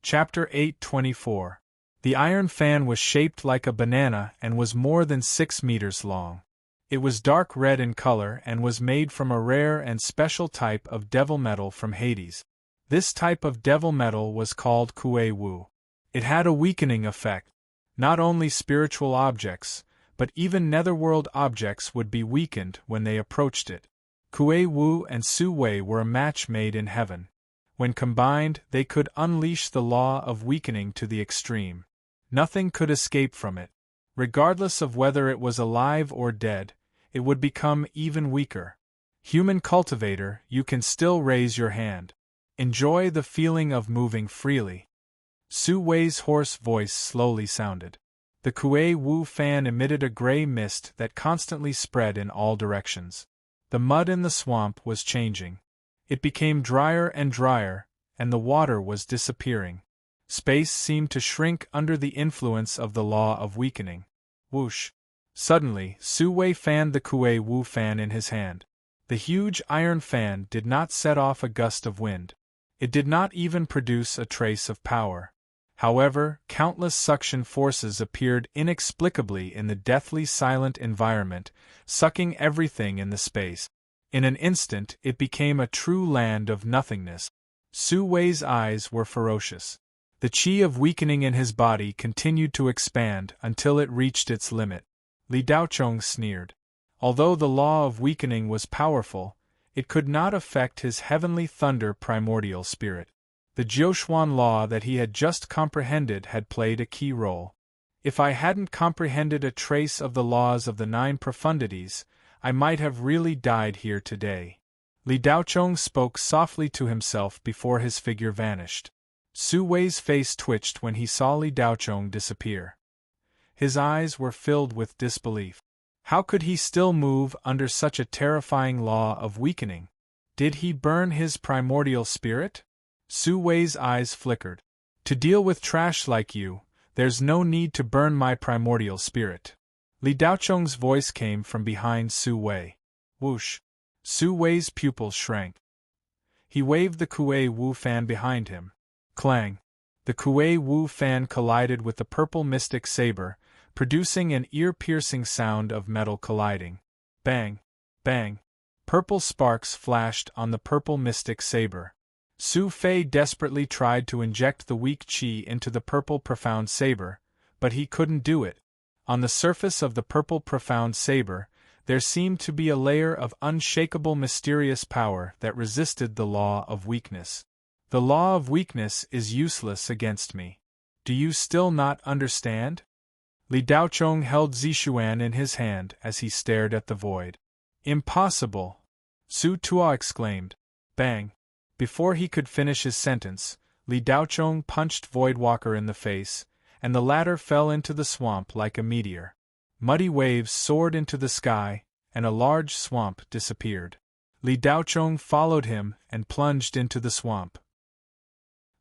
Chapter 8:24. The iron fan was shaped like a banana and was more than 6 meters long. It was dark red in color and was made from a rare and special type of devil metal from Hades. This type of devil metal was called Kuei Wu. It had a weakening effect. Not only spiritual objects, but even netherworld objects would be weakened when they approached it. Kuei Wu and Su Wei were a match made in heaven. When combined, they could unleash the law of weakening to the extreme. Nothing could escape from it. Regardless of whether it was alive or dead, it would become even weaker. Human cultivator, you can still raise your hand. Enjoy the feeling of moving freely. Su Wei's hoarse voice slowly sounded. The Kuei Wu fan emitted a gray mist that constantly spread in all directions. The mud in the swamp was changing. It became drier and drier, and the water was disappearing. Space seemed to shrink under the influence of the law of weakening. Whoosh! Suddenly, Su Wei fanned the Kuei Wu fan in his hand. The huge iron fan did not set off a gust of wind. It did not even produce a trace of power. However, countless suction forces appeared inexplicably in the deathly silent environment, sucking everything in the space. In an instant, it became a true land of nothingness. Su Wei's eyes were ferocious. The qi of weakening in his body continued to expand until it reached its limit. Li Daochong sneered. Although the law of weakening was powerful, it could not affect his heavenly thunder primordial spirit. The Jiuxuan law that he had just comprehended had played a key role. If I hadn't comprehended a trace of the laws of the 9 profundities, I might have really died here today. Li Daochong spoke softly to himself before his figure vanished. Su Wei's face twitched when he saw Li Daochong disappear. His eyes were filled with disbelief. How could he still move under such a terrifying law of weakening? Did he burn his primordial spirit? Su Wei's eyes flickered. To deal with trash like you, there's no need to burn my primordial spirit. Li Daochong's voice came from behind Su Wei. Whoosh! Su Wei's pupils shrank. He waved the Kuei Wu fan behind him. Clang! The Kuei Wu fan collided with the purple mystic saber, producing an ear-piercing sound of metal colliding. Bang! Bang! Purple sparks flashed on the purple mystic saber. Su Fei desperately tried to inject the weak qi into the purple profound saber, but he couldn't do it. On the surface of the purple profound saber, there seemed to be a layer of unshakable mysterious power that resisted the law of weakness. The law of weakness is useless against me. Do you still not understand? Li Daochong held Zixuan in his hand as he stared at the void. Impossible! Su Tua exclaimed. Bang! Before he could finish his sentence, Li Daochong punched Voidwalker in the face, and the latter fell into the swamp like a meteor. Muddy waves soared into the sky, and a large swamp disappeared. Li Daochong followed him and plunged into the swamp.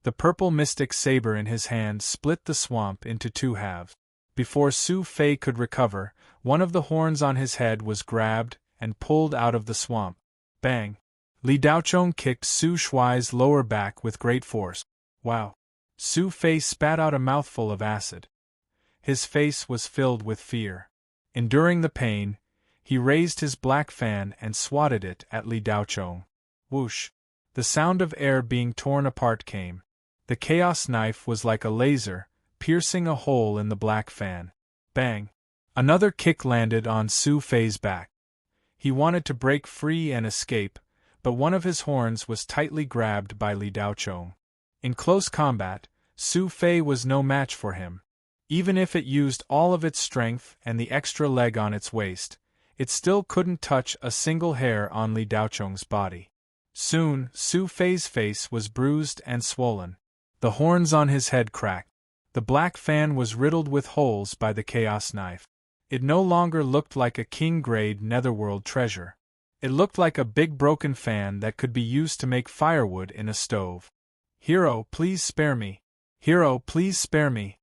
The purple mystic saber in his hand split the swamp into 2 halves. Before Su Fei could recover, one of the horns on his head was grabbed and pulled out of the swamp. Bang! Li Daochong kicked Su Shuai's lower back with great force. Wow! Su Fei spat out a mouthful of acid. His face was filled with fear. Enduring the pain, he raised his black fan and swatted it at Li Daochong. Whoosh! The sound of air being torn apart came. The chaos knife was like a laser, piercing a hole in the black fan. Bang! Another kick landed on Su Fei's back. He wanted to break free and escape, but one of his horns was tightly grabbed by Li Daochong. In close combat, Su Fei was no match for him. Even if it used all of its strength and the extra leg on its waist, it still couldn't touch a single hair on Li Daochong's body. Soon, Su Fei's face was bruised and swollen. The horns on his head cracked. The black fan was riddled with holes by the chaos knife. It no longer looked like a king-grade netherworld treasure. It looked like a big broken fan that could be used to make firewood in a stove. Hero, please spare me. Hero, please spare me.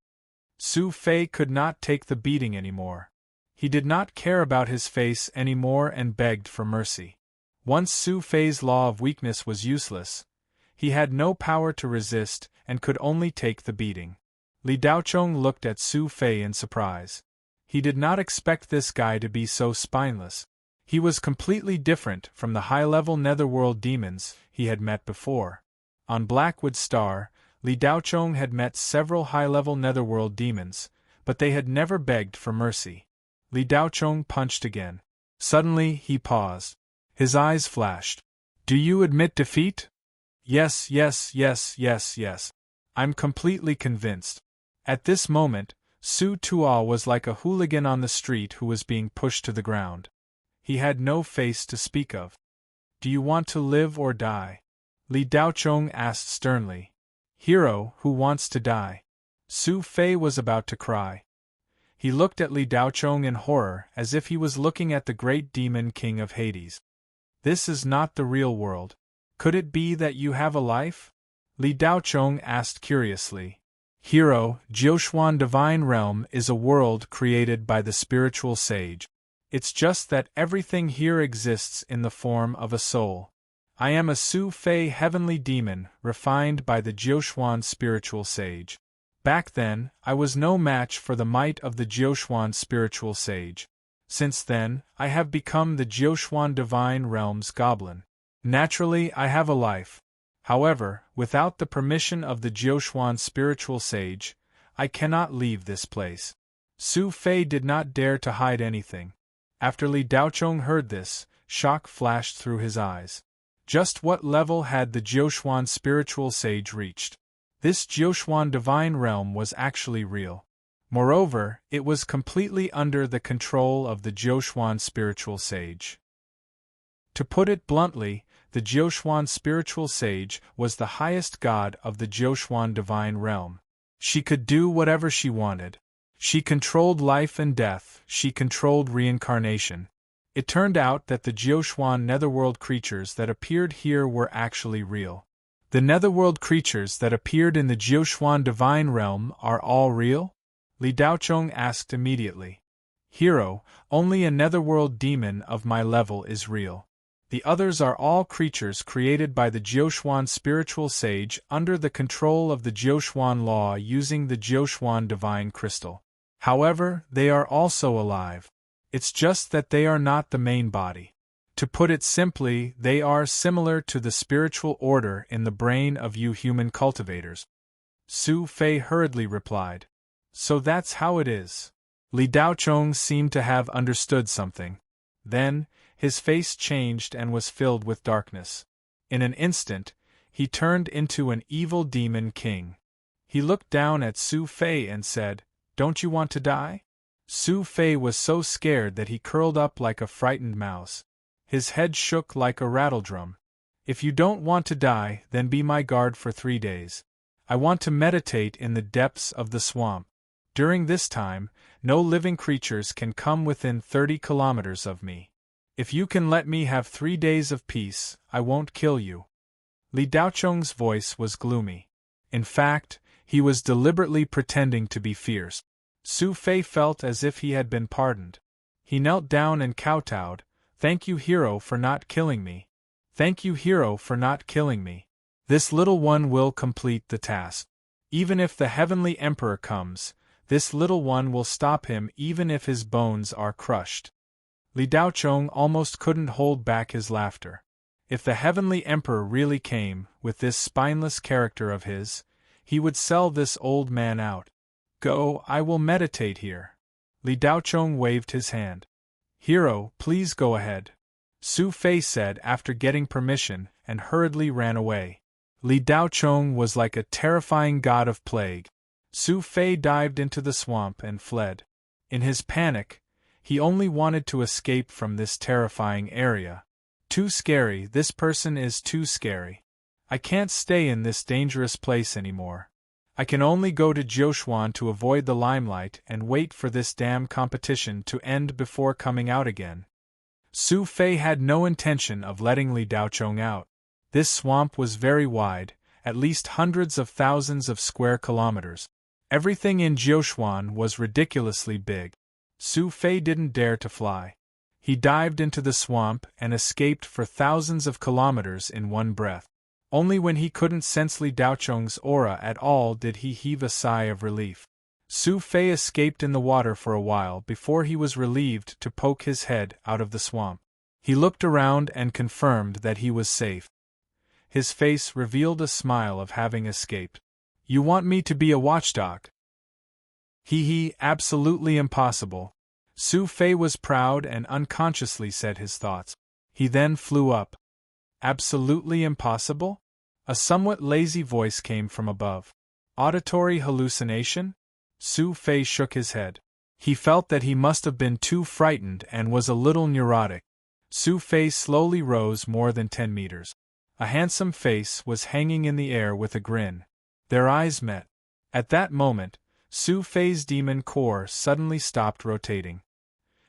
Su Fei could not take the beating anymore. He did not care about his face anymore and begged for mercy. Once Su Fei's law of weakness was useless, He had no power to resist, and could only take the beating. Li Daochong looked at Su Fei in surprise. He did not expect this guy to be so spineless. He was completely different from the high-level netherworld demons he had met before. On Blackwood Star, Li Daochong had met several high-level netherworld demons, but they had never begged for mercy. Li Daochong punched again. Suddenly, he paused. His eyes flashed. "Do you admit defeat?" "Yes, yes, yes, yes, yes. I'm completely convinced." At this moment, Su Tuo was like a hooligan on the street who was being pushed to the ground. He had no face to speak of. "Do you want to live or die?" Li Daochong asked sternly. "Hero, who wants to die?" Su Fei was about to cry. He looked at Li Daochong in horror, as if he was looking at the great demon king of Hades. "This is not the real world. Could it be that you have a life?" Li Daochong asked curiously. "Hero, Jiuquan Divine Realm is a world created by the spiritual sage. It's just that everything here exists in the form of a soul. I am a Su Fei heavenly demon, refined by the Jiuquan spiritual sage. Back then, I was no match for the might of the Jiuquan spiritual sage. Since then, I have become the Jiuquan Divine Realm's goblin. Naturally, I have a life. However, without the permission of the Jiuquan spiritual sage, I cannot leave this place." Su Fei did not dare to hide anything. After Li Daochong heard this, shock flashed through his eyes. Just what level had the Jiuquan spiritual sage reached? This Jiuquan Divine Realm was actually real. Moreover, it was completely under the control of the Jiuquan spiritual sage. To put it bluntly, the Jiuquan spiritual sage was the highest god of the Jiuquan Divine Realm. She could do whatever she wanted. She controlled life and death, she controlled reincarnation. It turned out that the Jiuquan netherworld creatures that appeared here were actually real. The netherworld creatures that appeared in the Jiuquan Divine Realm are all real? Li Daochong asked immediately. "Hero, only a netherworld demon of my level is real. The others are all creatures created by the Jiuquan spiritual sage under the control of the Jiuquan law using the Jiuquan divine crystal. However, they are also alive. It's just that they are not the main body. To put it simply, they are similar to the spiritual order in the brain of you human cultivators." Su Fei hurriedly replied. "So that's how it is." Li Daochong seemed to have understood something. Then, his face changed and was filled with darkness. In an instant, he turned into an evil demon king. He looked down at Su Fei and said, "Don't you want to die?" Su Fei was so scared that he curled up like a frightened mouse. His head shook like a rattledrum. "If you don't want to die, then be my guard for 3 days. I want to meditate in the depths of the swamp. During this time, no living creatures can come within 30 kilometers of me. If you can let me have 3 days of peace, I won't kill you." Li Daochong's voice was gloomy. In fact, he was deliberately pretending to be fierce. Su Fei felt as if he had been pardoned. He knelt down and kowtowed. "Thank you, hero, for not killing me. Thank you, hero, for not killing me. This little one will complete the task. Even if the heavenly emperor comes, this little one will stop him even if his bones are crushed." Li Daochong almost couldn't hold back his laughter. If the heavenly emperor really came, with this spineless character of his, he would sell this old man out. "Go, I will meditate here." Li Daochong waved his hand. "Hero, please go ahead," Su Fei said after getting permission, and hurriedly ran away. Li Daochong was like a terrifying god of plague. Su Fei dived into the swamp and fled. In his panic, he only wanted to escape from this terrifying area. Too scary, this person is too scary. I can't stay in this dangerous place anymore. I can only go to Jiuquan to avoid the limelight and wait for this damn competition to end before coming out again. Su Fei had no intention of letting Li Daochong out. This swamp was very wide, at least hundreds of thousands of square kilometers. Everything in Jiuquan was ridiculously big. Su Fei didn't dare to fly. He dived into the swamp and escaped for thousands of kilometers in one breath. Only when he couldn't sense Li Daocheng's aura at all did he heave a sigh of relief. Su Fei escaped in the water for a while before he was relieved to poke his head out of the swamp. He looked around and confirmed that he was safe. His face revealed a smile of having escaped. You want me to be a watchdog? He, absolutely impossible. Su Fei was proud and unconsciously said his thoughts. He then flew up. Absolutely impossible? A somewhat lazy voice came from above. Auditory hallucination? Su Fei shook his head. He felt that he must have been too frightened and was a little neurotic. Su Fei slowly rose more than 10 meters. A handsome face was hanging in the air with a grin. Their eyes met. At that moment, Su Fei's demon core suddenly stopped rotating.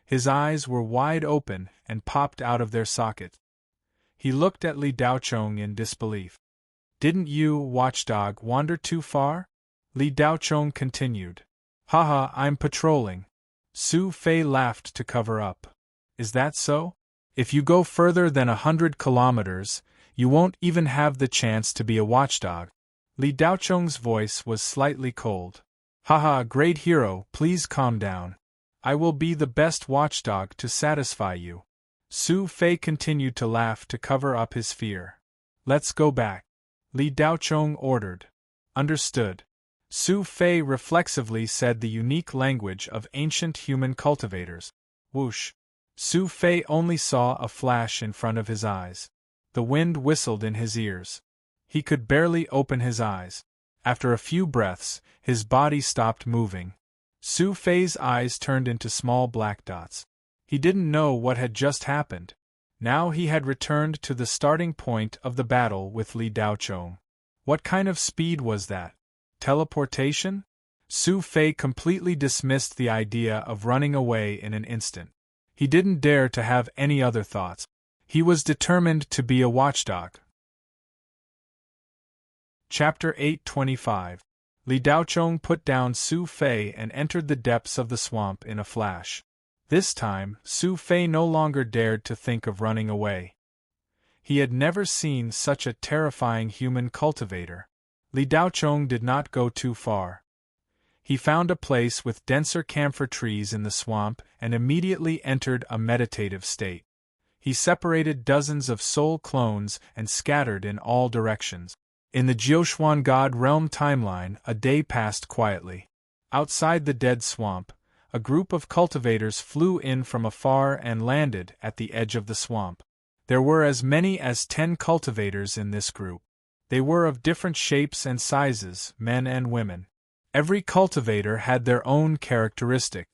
His eyes were wide open and popped out of their sockets. He looked at Li Daocheng in disbelief. Didn't you, watchdog, wander too far? Li Daocheng continued. Haha, I'm patrolling. Su Fei laughed to cover up. Is that so? If you go further than 100 kilometers, you won't even have the chance to be a watchdog. Li Daocheng's voice was slightly cold. Haha, great hero, please calm down. I will be the best watchdog to satisfy you. Su Fei continued to laugh to cover up his fear. Let's go back. Li Daocheng ordered. Understood. Su Fei reflexively said the unique language of ancient human cultivators. Whoosh. Su Fei only saw a flash in front of his eyes. The wind whistled in his ears. He could barely open his eyes. After a few breaths, his body stopped moving. Su Fei's eyes turned into small black dots. He didn't know what had just happened. Now he had returned to the starting point of the battle with Li Daocheng. What kind of speed was that? Teleportation? Su Fei completely dismissed the idea of running away in an instant. He didn't dare to have any other thoughts. He was determined to be a watchdog. Chapter 825. Li Daocheng put down Su Fei and entered the depths of the swamp in a flash. This time, Su Fei no longer dared to think of running away. He had never seen such a terrifying human cultivator. Li Daocheng did not go too far. He found a place with denser camphor trees in the swamp and immediately entered a meditative state. He separated dozens of soul clones and scattered in all directions. In the Jiuxuan God realm timeline, a day passed quietly. Outside the dead swamp, a group of cultivators flew in from afar and landed at the edge of the swamp. There were as many as 10 cultivators in this group. They were of different shapes and sizes, men and women. Every cultivator had their own characteristic.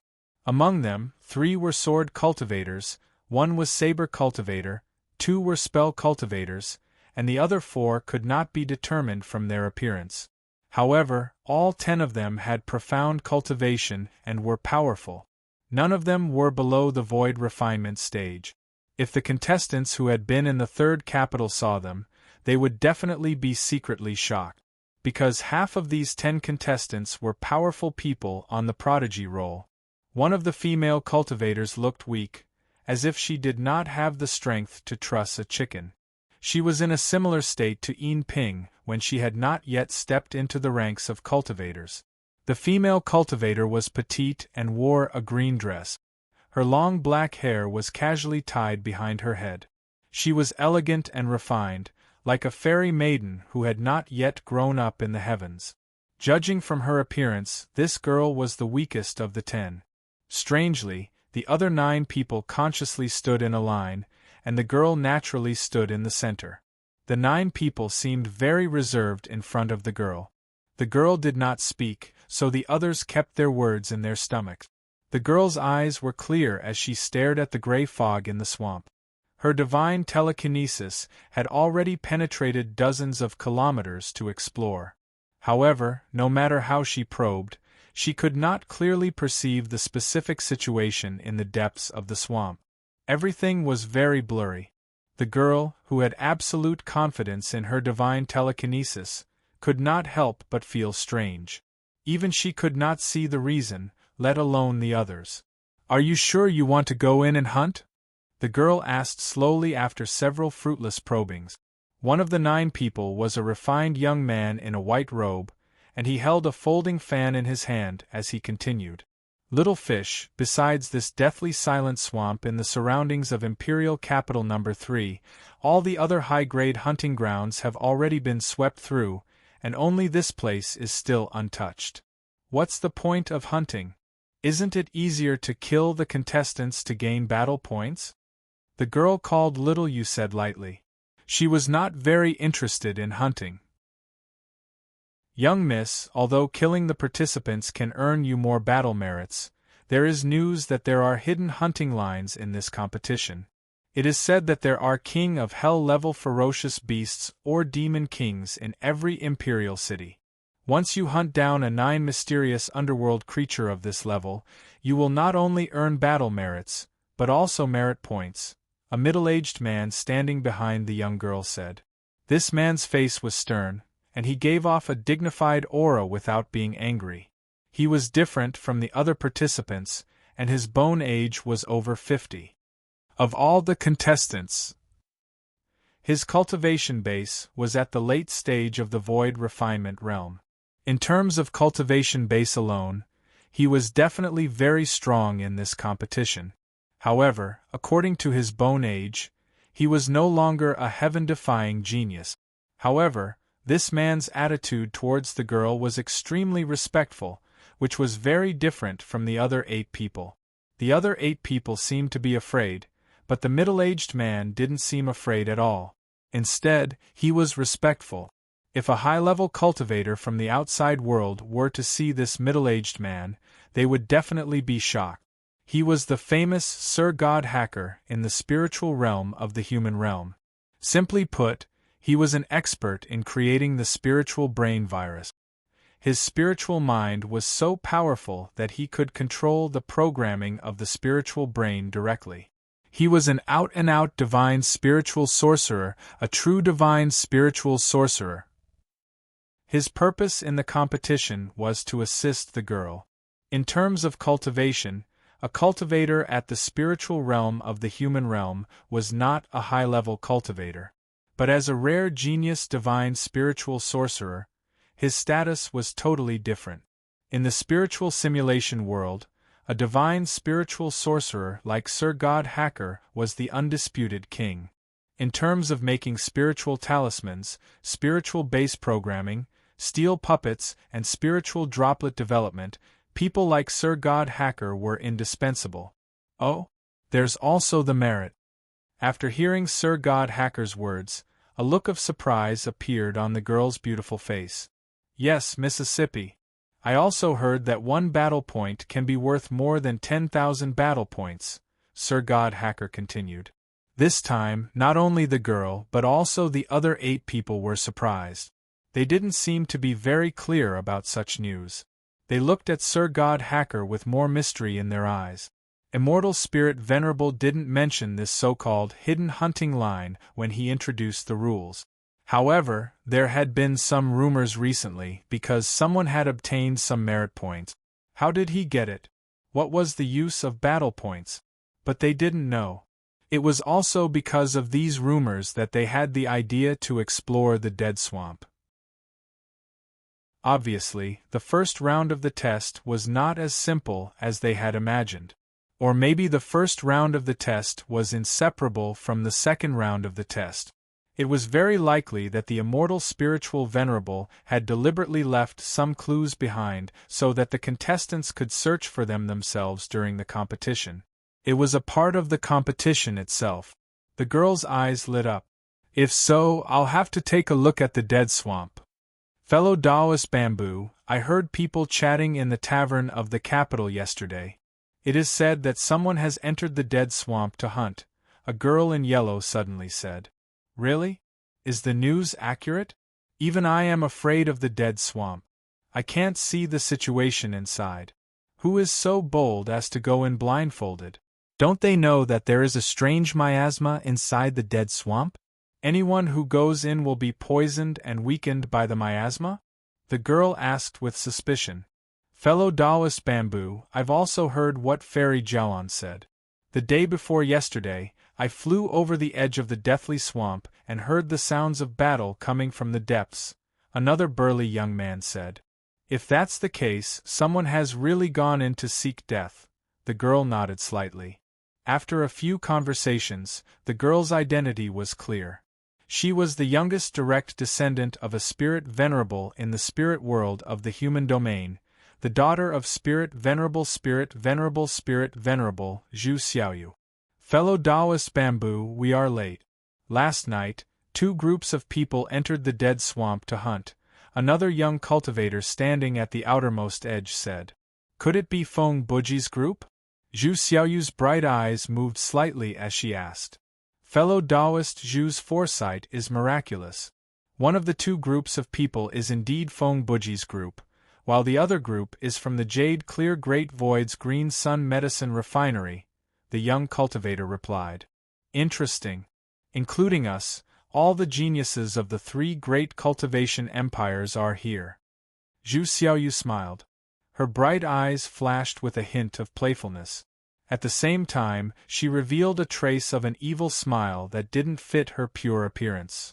Among them, 3 were sword cultivators, 1 was saber cultivator, 2 were spell cultivators, and the other 4 could not be determined from their appearance. However, all 10 of them had profound cultivation and were powerful. None of them were below the void refinement stage. If the contestants who had been in the third capital saw them, they would definitely be secretly shocked. Because half of these 10 contestants were powerful people on the prodigy roll. One of the female cultivators looked weak, as if she did not have the strength to truss a chicken. She was in a similar state to Yin Ping when she had not yet stepped into the ranks of cultivators. The female cultivator was petite and wore a green dress. Her long black hair was casually tied behind her head. She was elegant and refined, like a fairy maiden who had not yet grown up in the heavens. Judging from her appearance, this girl was the weakest of the 10. Strangely, the other 9 people consciously stood in a line, and the girl naturally stood in the center. The 9 people seemed very reserved in front of the girl. The girl did not speak, so the others kept their words in their stomachs. The girl's eyes were clear as she stared at the gray fog in the swamp. Her divine telekinesis had already penetrated dozens of kilometers to explore. However, no matter how she probed, she could not clearly perceive the specific situation in the depths of the swamp. Everything was very blurry. The girl, who had absolute confidence in her divine telekinesis, could not help but feel strange. Even she could not see the reason, let alone the others. "Are you sure you want to go in and hunt?" the girl asked slowly after several fruitless probings. One of the 9 people was a refined young man in a white robe, and he held a folding fan in his hand as he continued. Little fish, besides this deathly silent swamp in the surroundings of Imperial Capital No. 3, all the other high-grade hunting grounds have already been swept through, and only this place is still untouched. What's the point of hunting? Isn't it easier to kill the contestants to gain battle points? The girl called Little You said lightly. She was not very interested in hunting. Young miss, although killing the participants can earn you more battle merits, there is news that there are hidden hunting lines in this competition. It is said that there are king of hell-level ferocious beasts or demon kings in every imperial city. Once you hunt down a 9 mysterious underworld creature of this level, you will not only earn battle merits, but also merit points, a middle-aged man standing behind the young girl said. This man's face was stern, and he gave off a dignified aura without being angry. He was different from the other participants, and his bone age was over 50. Of all the contestants, his cultivation base was at the late stage of the void refinement realm. In terms of cultivation base alone, he was definitely very strong in this competition. However, according to his bone age, he was no longer a heaven-defying genius. However, this man's attitude towards the girl was extremely respectful, which was very different from the other 8 people. The other 8 people seemed to be afraid, but the middle-aged man didn't seem afraid at all. Instead, he was respectful. If a high-level cultivator from the outside world were to see this middle-aged man, they would definitely be shocked. He was the famous Sir God Hacker in the spiritual realm of the human realm. Simply put, he was an expert in creating the spiritual brain virus. His spiritual mind was so powerful that he could control the programming of the spiritual brain directly. He was an out-and-out divine spiritual sorcerer, a true divine spiritual sorcerer. His purpose in the competition was to assist the girl. In terms of cultivation, a cultivator at the spiritual realm of the human realm was not a high-level cultivator. But as a rare genius divine spiritual sorcerer, his status was totally different. In the spiritual simulation world, a divine spiritual sorcerer like Sir God Hacker was the undisputed king. In terms of making spiritual talismans, spiritual base programming, steel puppets, and spiritual droplet development, people like Sir God Hacker were indispensable. Oh, there's also the merit. After hearing Sir God Hacker's words, a look of surprise appeared on the girl's beautiful face. Yes, Mississippi. I also heard that 1 battle point can be worth more than 10,000 battle points, Sir God Hacker continued. This time, not only the girl but also the other 8 people were surprised. They didn't seem to be very clear about such news. They looked at Sir God Hacker with more mystery in their eyes. Immortal Spirit Venerable didn't mention this so-called hidden hunting line when he introduced the rules. However, there had been some rumors recently because someone had obtained some merit points. How did he get it? What was the use of battle points? But they didn't know. It was also because of these rumors that they had the idea to explore the Dead Swamp. Obviously, the first round of the test was not as simple as they had imagined. Or maybe the first round of the test was inseparable from the second round of the test. It was very likely that the immortal spiritual venerable had deliberately left some clues behind so that the contestants could search for them themselves during the competition. It was a part of the competition itself. The girl's eyes lit up. If so, I'll have to take a look at the Dead Swamp. Fellow Taoist Bamboo, I heard people chatting in the tavern of the capital yesterday. It is said that someone has entered the Dead Swamp to hunt, a girl in yellow suddenly said. Really? Is the news accurate? Even I am afraid of the Dead Swamp. I can't see the situation inside. Who is so bold as to go in blindfolded? Don't they know that there is a strange miasma inside the Dead Swamp? Anyone who goes in will be poisoned and weakened by the miasma? The girl asked with suspicion. Fellow Taoist Bamboo, I've also heard what Fairy Jalon said. The day before yesterday, I flew over the edge of the deathly swamp and heard the sounds of battle coming from the depths, another burly young man said. If that's the case, someone has really gone in to seek death. The girl nodded slightly. After a few conversations, the girl's identity was clear. She was the youngest direct descendant of a spirit venerable in the spirit world of the human domain, the daughter of Spirit Venerable Zhu Xiaoyu. Fellow Taoist Bamboo, we are late. Last night, 2 groups of people entered the dead swamp to hunt, another young cultivator standing at the outermost edge said. Could it be Feng Buji's group? Zhu Xiaoyu's bright eyes moved slightly as she asked. Fellow Taoist Zhu's foresight is miraculous. One of the 2 groups of people is indeed Feng Buji's group, while the other group is from the Jade Clear Great Void's Green Sun Medicine Refinery, the young cultivator replied. Interesting. Including us, all the geniuses of the 3 great cultivation empires are here. Zhu Xiaoyu smiled. Her bright eyes flashed with a hint of playfulness. At the same time, she revealed a trace of an evil smile that didn't fit her pure appearance.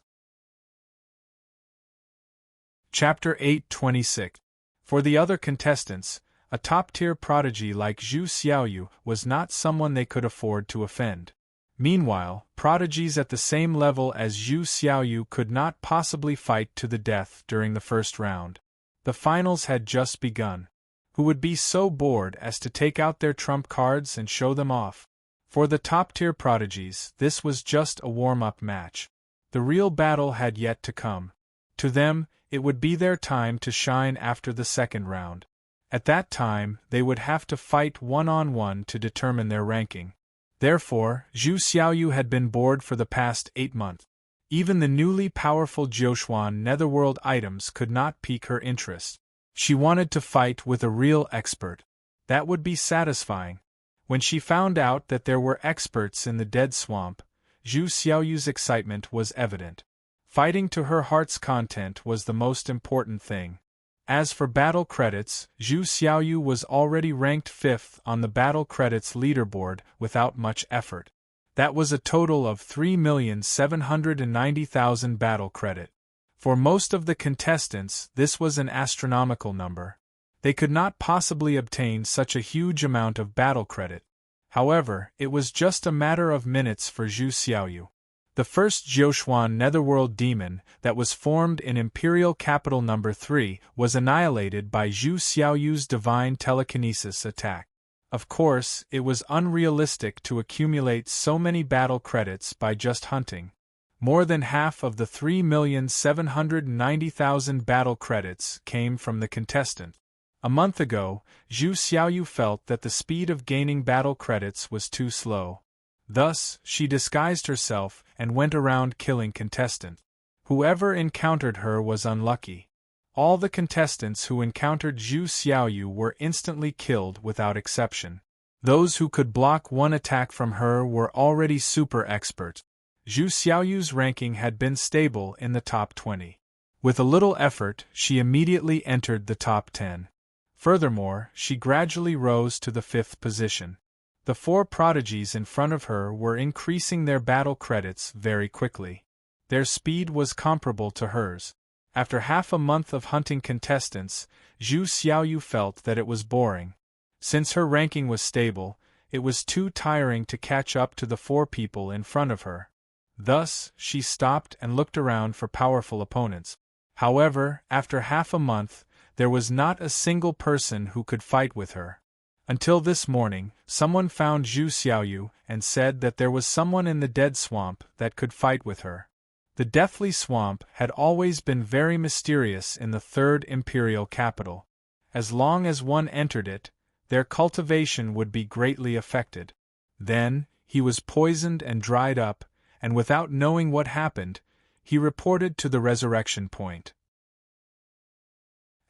Chapter 8:26. For the other contestants, a top-tier prodigy like Zhu Xiaoyu was not someone they could afford to offend. Meanwhile, prodigies at the same level as Zhu Xiaoyu could not possibly fight to the death during the first round. The finals had just begun. Who would be so bored as to take out their trump cards and show them off? For the top-tier prodigies, this was just a warm-up match. The real battle had yet to come. To them, it would be their time to shine after the second round. At that time, they would have to fight one-on-one to determine their ranking. Therefore, Zhu Xiaoyu had been bored for the past 8 months. Even the newly powerful Jiuxuan netherworld items could not pique her interest. She wanted to fight with a real expert. That would be satisfying. When she found out that there were experts in the dead swamp, Zhu Xiaoyu's excitement was evident. Fighting to her heart's content was the most important thing. As for battle credits, Zhu Xiaoyu was already ranked 5th on the battle credits leaderboard without much effort. That was a total of 3,790,000 battle credit. For most of the contestants, this was an astronomical number. They could not possibly obtain such a huge amount of battle credit. However, it was just a matter of minutes for Zhu Xiaoyu. The first Jiuxuan netherworld demon that was formed in Imperial Capital No. 3 was annihilated by Zhu Xiaoyu's divine telekinesis attack. Of course, it was unrealistic to accumulate so many battle credits by just hunting. More than half of the 3,790,000 battle credits came from the contestant. A month ago, Zhu Xiaoyu felt that the speed of gaining battle credits was too slow. Thus, she disguised herself and went around killing contestants. Whoever encountered her was unlucky. All the contestants who encountered Zhu Xiaoyu were instantly killed without exception. Those who could block one attack from her were already super experts. Zhu Xiaoyu's ranking had been stable in the top 20. With a little effort, she immediately entered the top 10. Furthermore, she gradually rose to the 5th position. The 4 prodigies in front of her were increasing their battle credits very quickly. Their speed was comparable to hers. After half a month of hunting contestants, Zhu Xiaoyu felt that it was boring. Since her ranking was stable, it was too tiring to catch up to the 4 people in front of her. Thus, she stopped and looked around for powerful opponents. However, after half a month, there was not a single person who could fight with her. Until this morning, someone found Zhu Xiaoyu and said that there was someone in the dead swamp that could fight with her. The Deathly Swamp had always been very mysterious in the 3rd Imperial Capital. As long as one entered it, their cultivation would be greatly affected. Then, he was poisoned and dried up, and without knowing what happened, he reported to the resurrection point.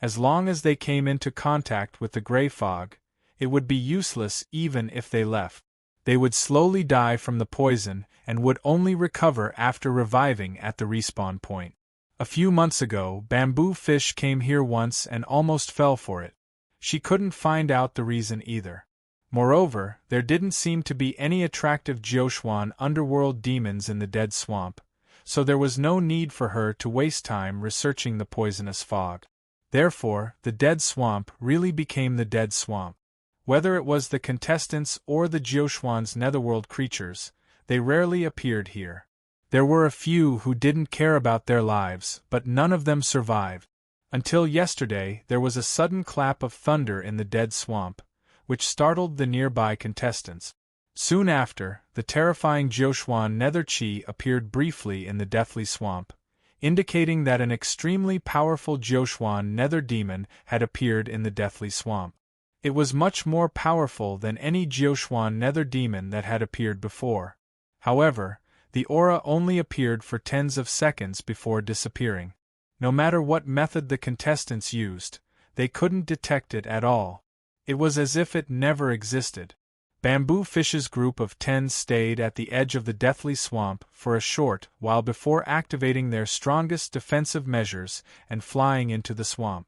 As long as they came into contact with the gray fog, it would be useless even if they left. They would slowly die from the poison and would only recover after reviving at the respawn point. A few months ago, Bamboo Fish came here once and almost fell for it. She couldn't find out the reason either. Moreover, there didn't seem to be any attractive Jiuxuan underworld demons in the dead swamp, so there was no need for her to waste time researching the poisonous fog. Therefore, the dead swamp really became the dead swamp. Whether it was the contestants or the Jiuquan's netherworld creatures, they rarely appeared here. There were a few who didn't care about their lives, but none of them survived. Until yesterday, there was a sudden clap of thunder in the dead swamp, which startled the nearby contestants. Soon after, the terrifying Jiuquan nether chi appeared briefly in the deathly swamp, indicating that an extremely powerful Jiuquan nether demon had appeared in the deathly swamp. It was much more powerful than any Jiuquan nether demon that had appeared before. However, the aura only appeared for tens of seconds before disappearing. No matter what method the contestants used, they couldn't detect it at all. It was as if it never existed. Bamboo Fish's group of 10 stayed at the edge of the deathly swamp for a short while before activating their strongest defensive measures and flying into the swamp.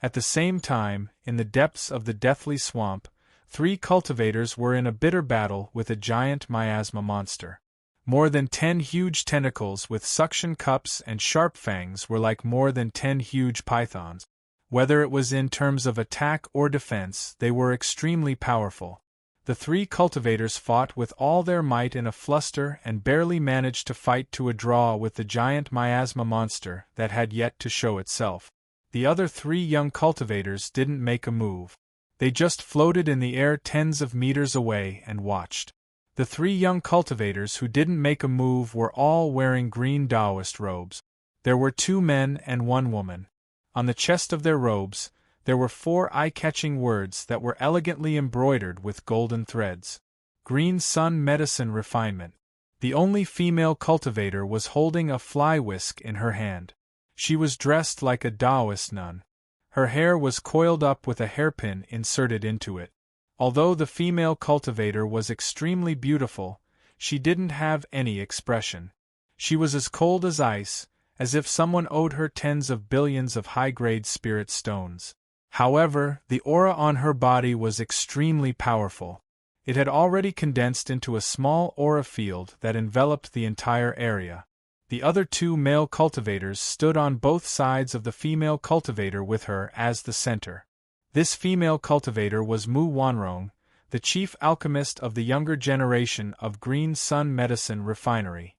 At the same time, in the depths of the deathly swamp, 3 cultivators were in a bitter battle with a giant miasma monster. More than 10 huge tentacles with suction cups and sharp fangs were like more than 10 huge pythons. Whether it was in terms of attack or defense, they were extremely powerful. The 3 cultivators fought with all their might in a fluster and barely managed to fight to a draw with the giant miasma monster that had yet to show itself. The other 3 young cultivators didn't make a move. They just floated in the air tens of meters away and watched. The 3 young cultivators who didn't make a move were all wearing green Taoist robes. There were 2 men and 1 woman. On the chest of their robes, there were 4 eye-catching words that were elegantly embroidered with golden threads. Green Sun Medicine Refinement. The only female cultivator was holding a fly whisk in her hand. She was dressed like a Taoist nun. Her hair was coiled up with a hairpin inserted into it. Although the female cultivator was extremely beautiful, she didn't have any expression. She was as cold as ice, as if someone owed her tens of billions of high-grade spirit stones. However, the aura on her body was extremely powerful. It had already condensed into a small aura field that enveloped the entire area. The other 2 male cultivators stood on both sides of the female cultivator with her as the center. This female cultivator was Mu Wanrong, the chief alchemist of the younger generation of Green Sun Medicine Refinery.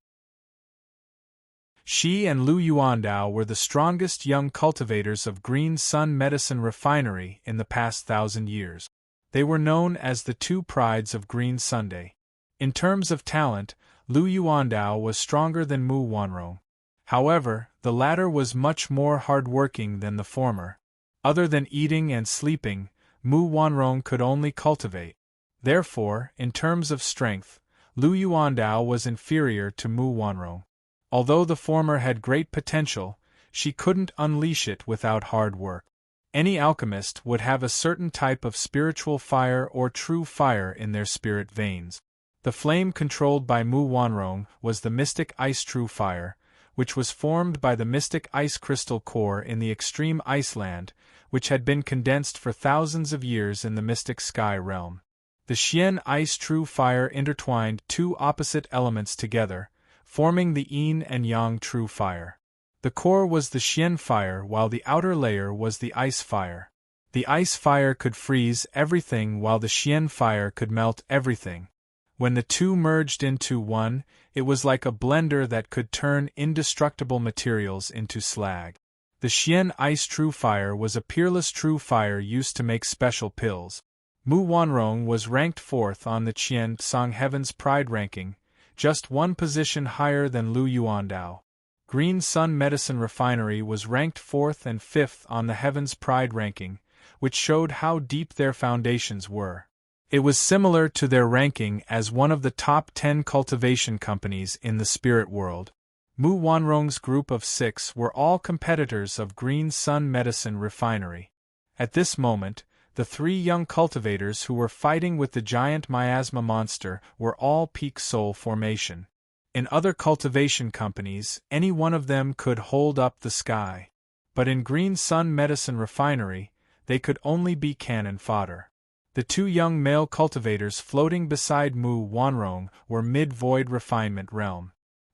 She and Lu Yuandao were the strongest young cultivators of Green Sun Medicine Refinery in the past 1,000 years. They were known as the 2 prides of Green Sunday. In terms of talent, Lu Yuandao was stronger than Mu Wanrong. However, the latter was much more hard-working than the former. Other than eating and sleeping, Mu Wanrong could only cultivate. Therefore, in terms of strength, Lu Yuandao was inferior to Mu Wanrong. Although the former had great potential, she couldn't unleash it without hard work. Any alchemist would have a certain type of spiritual fire or true fire in their spirit veins. The flame controlled by Mu Wanrong was the mystic ice true fire, which was formed by the mystic ice crystal core in the extreme Iceland, which had been condensed for thousands of years in the mystic sky realm. The Xian ice true fire intertwined 2 opposite elements together, forming the yin and yang true fire. The core was the Xian fire while the outer layer was the ice fire. The ice fire could freeze everything while the Xian fire could melt everything. When the 2 merged into one, it was like a blender that could turn indestructible materials into slag. The Xian ice true fire was a peerless true fire used to make special pills. Mu Wanrong was ranked 4th on the Qian Song Heaven's Pride ranking, just 1 position higher than Lu Yuandao. Green Sun Medicine Refinery was ranked 4th and 5th on the Heaven's Pride ranking, which showed how deep their foundations were. It was similar to their ranking as one of the top 10 cultivation companies in the spirit world. Mu Wanrong's group of 6 were all competitors of Green Sun Medicine Refinery. At this moment, the 3 young cultivators who were fighting with the giant miasma monster were all peak soul formation. In other cultivation companies, any one of them could hold up the sky. But in Green Sun Medicine Refinery, they could only be cannon fodder. The 2 young male cultivators floating beside Mu Wanrong were mid-void refinement realm.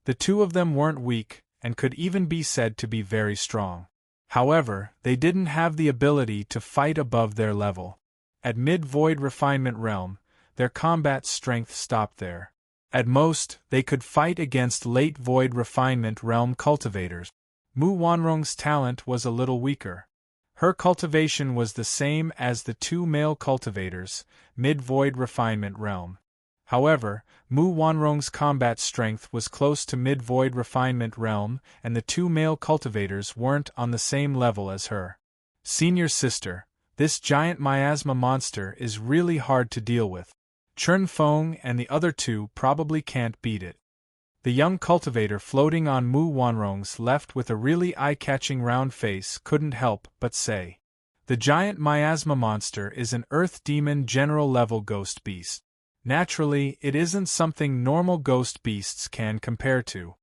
The two of them weren't weak, and could even be said to be very strong. However, they didn't have the ability to fight above their level. At mid-void refinement realm, their combat strength stopped there. At most, they could fight against late void refinement realm cultivators. Mu Wanrong's talent was a little weaker. Her cultivation was the same as the two male cultivators, mid-void refinement realm. However, Mu Wanrong's combat strength was close to mid-void refinement realm, and the two male cultivators weren't on the same level as her. Senior sister, this giant miasma monster is really hard to deal with. Chun Feng and the other two probably can't beat it. The young cultivator floating on Mu Wanrong's left with a really eye-catching round face couldn't help but say. The giant miasma monster is an earth demon general-level ghost beast. Naturally, it isn't something normal ghost beasts can compare to.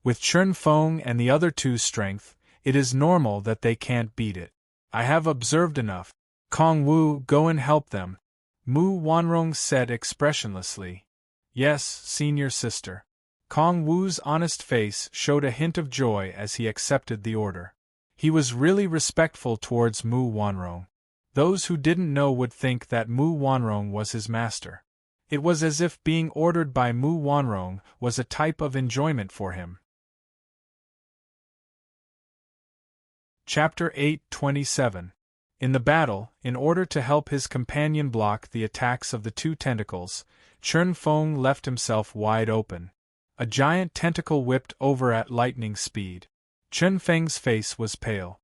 With Chun Feng and the other two's strength, it is normal that they can't beat it. I have observed enough. Kong Wu, go and help them, Mu Wanrong said expressionlessly. Yes, senior sister. Kong Wu's honest face showed a hint of joy as he accepted the order. He was really respectful towards Mu Wanrong. Those who didn't know would think that Mu Wanrong was his master. It was as if being ordered by Mu Wanrong was a type of enjoyment for him. Chapter 8:27. In the battle, in order to help his companion block the attacks of the two tentacles, Chun Feng left himself wide open. A giant tentacle whipped over at lightning speed. Chun Feng's face was pale.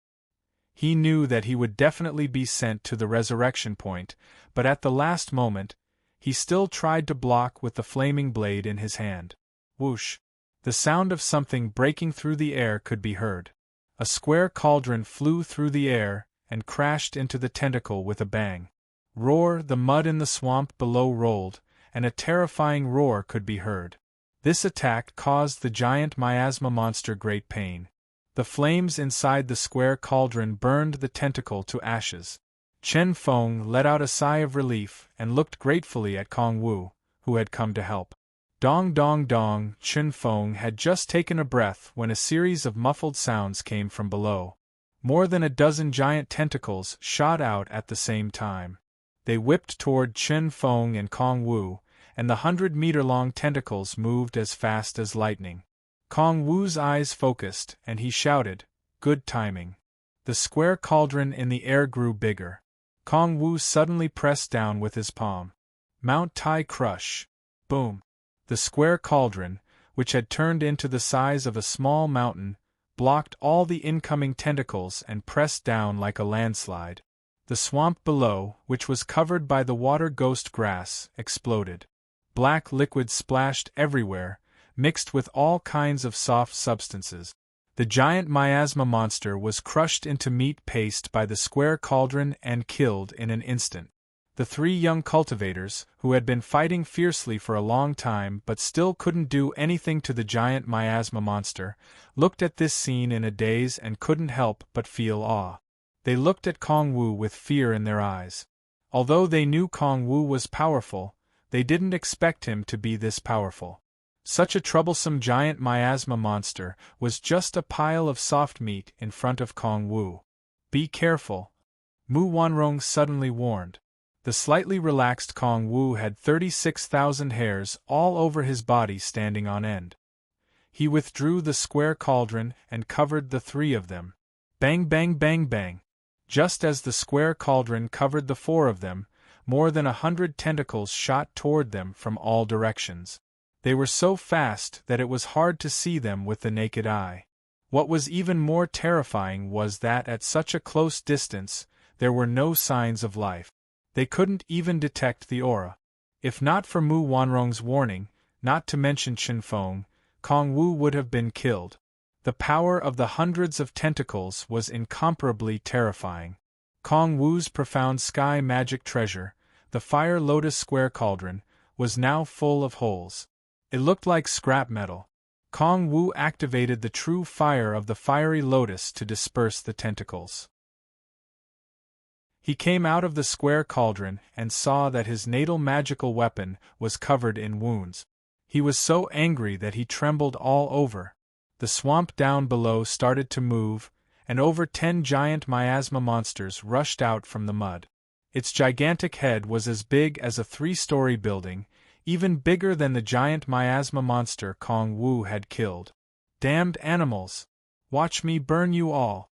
He knew that he would definitely be sent to the resurrection point, but at the last moment, he still tried to block with the flaming blade in his hand. Whoosh! The sound of something breaking through the air could be heard. A square cauldron flew through the air and crashed into the tentacle with a bang. Roar! The mud in the swamp below rolled, and a terrifying roar could be heard. This attack caused the giant miasma monster great pain. The flames inside the square cauldron burned the tentacle to ashes. Chun Feng let out a sigh of relief and looked gratefully at Kong Wu, who had come to help. Dong dong dong, Chun Feng had just taken a breath when a series of muffled sounds came from below. More than a dozen giant tentacles shot out at the same time. They whipped toward Chun Feng and Kong Wu, and the 100-meter-long tentacles moved as fast as lightning. Kong Wu's eyes focused, and he shouted, "Good timing." The square cauldron in the air grew bigger. Kong Wu suddenly pressed down with his palm. Mount Tai Crush. Boom. The square cauldron, which had turned into the size of a small mountain, blocked all the incoming tentacles and pressed down like a landslide. The swamp below, which was covered by the water ghost grass, exploded. Black liquid splashed everywhere, mixed with all kinds of soft substances. The giant miasma monster was crushed into meat paste by the square cauldron and killed in an instant. The three young cultivators, who had been fighting fiercely for a long time but still couldn't do anything to the giant miasma monster, looked at this scene in a daze and couldn't help but feel awe. They looked at Kong Wu with fear in their eyes. Although they knew Kong Wu was powerful, they didn't expect him to be this powerful. Such a troublesome giant miasma monster was just a pile of soft meat in front of Kong Wu. Be careful, Mu Wanrong suddenly warned. The slightly relaxed Kong Wu had 36,000 hairs all over his body standing on end. He withdrew the square cauldron and covered the three of them. Bang bang bang bang. Just as the square cauldron covered the four of them, more than 100 tentacles shot toward them from all directions. They were so fast that it was hard to see them with the naked eye. What was even more terrifying was that at such a close distance, there were no signs of life. They couldn't even detect the aura. If not for Mu Wanrong's warning, not to mention Chun Feng, Kong Wu would have been killed. The power of the hundreds of tentacles was incomparably terrifying. Kong Wu's profound sky magic treasure, the Fire Lotus Square Cauldron, was now full of holes. It looked like scrap metal. Kong Wu activated the true fire of the Fiery Lotus to disperse the tentacles. He came out of the square cauldron and saw that his natal magical weapon was covered in wounds. He was so angry that he trembled all over. The swamp down below started to move, and over 10 giant miasma monsters rushed out from the mud. Its gigantic head was as big as a 3-story building, even bigger than the giant miasma monster Kong Wu had killed. "Damned animals! Watch me burn you all!"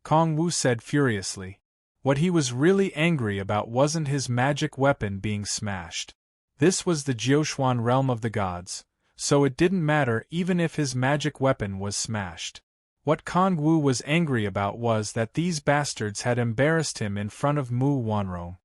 Kong Wu said furiously. What he was really angry about wasn't his magic weapon being smashed. This was the Jiuquan realm of the gods, so it didn't matter even if his magic weapon was smashed. What Kong Wu was angry about was that these bastards had embarrassed him in front of Mu Wanrong.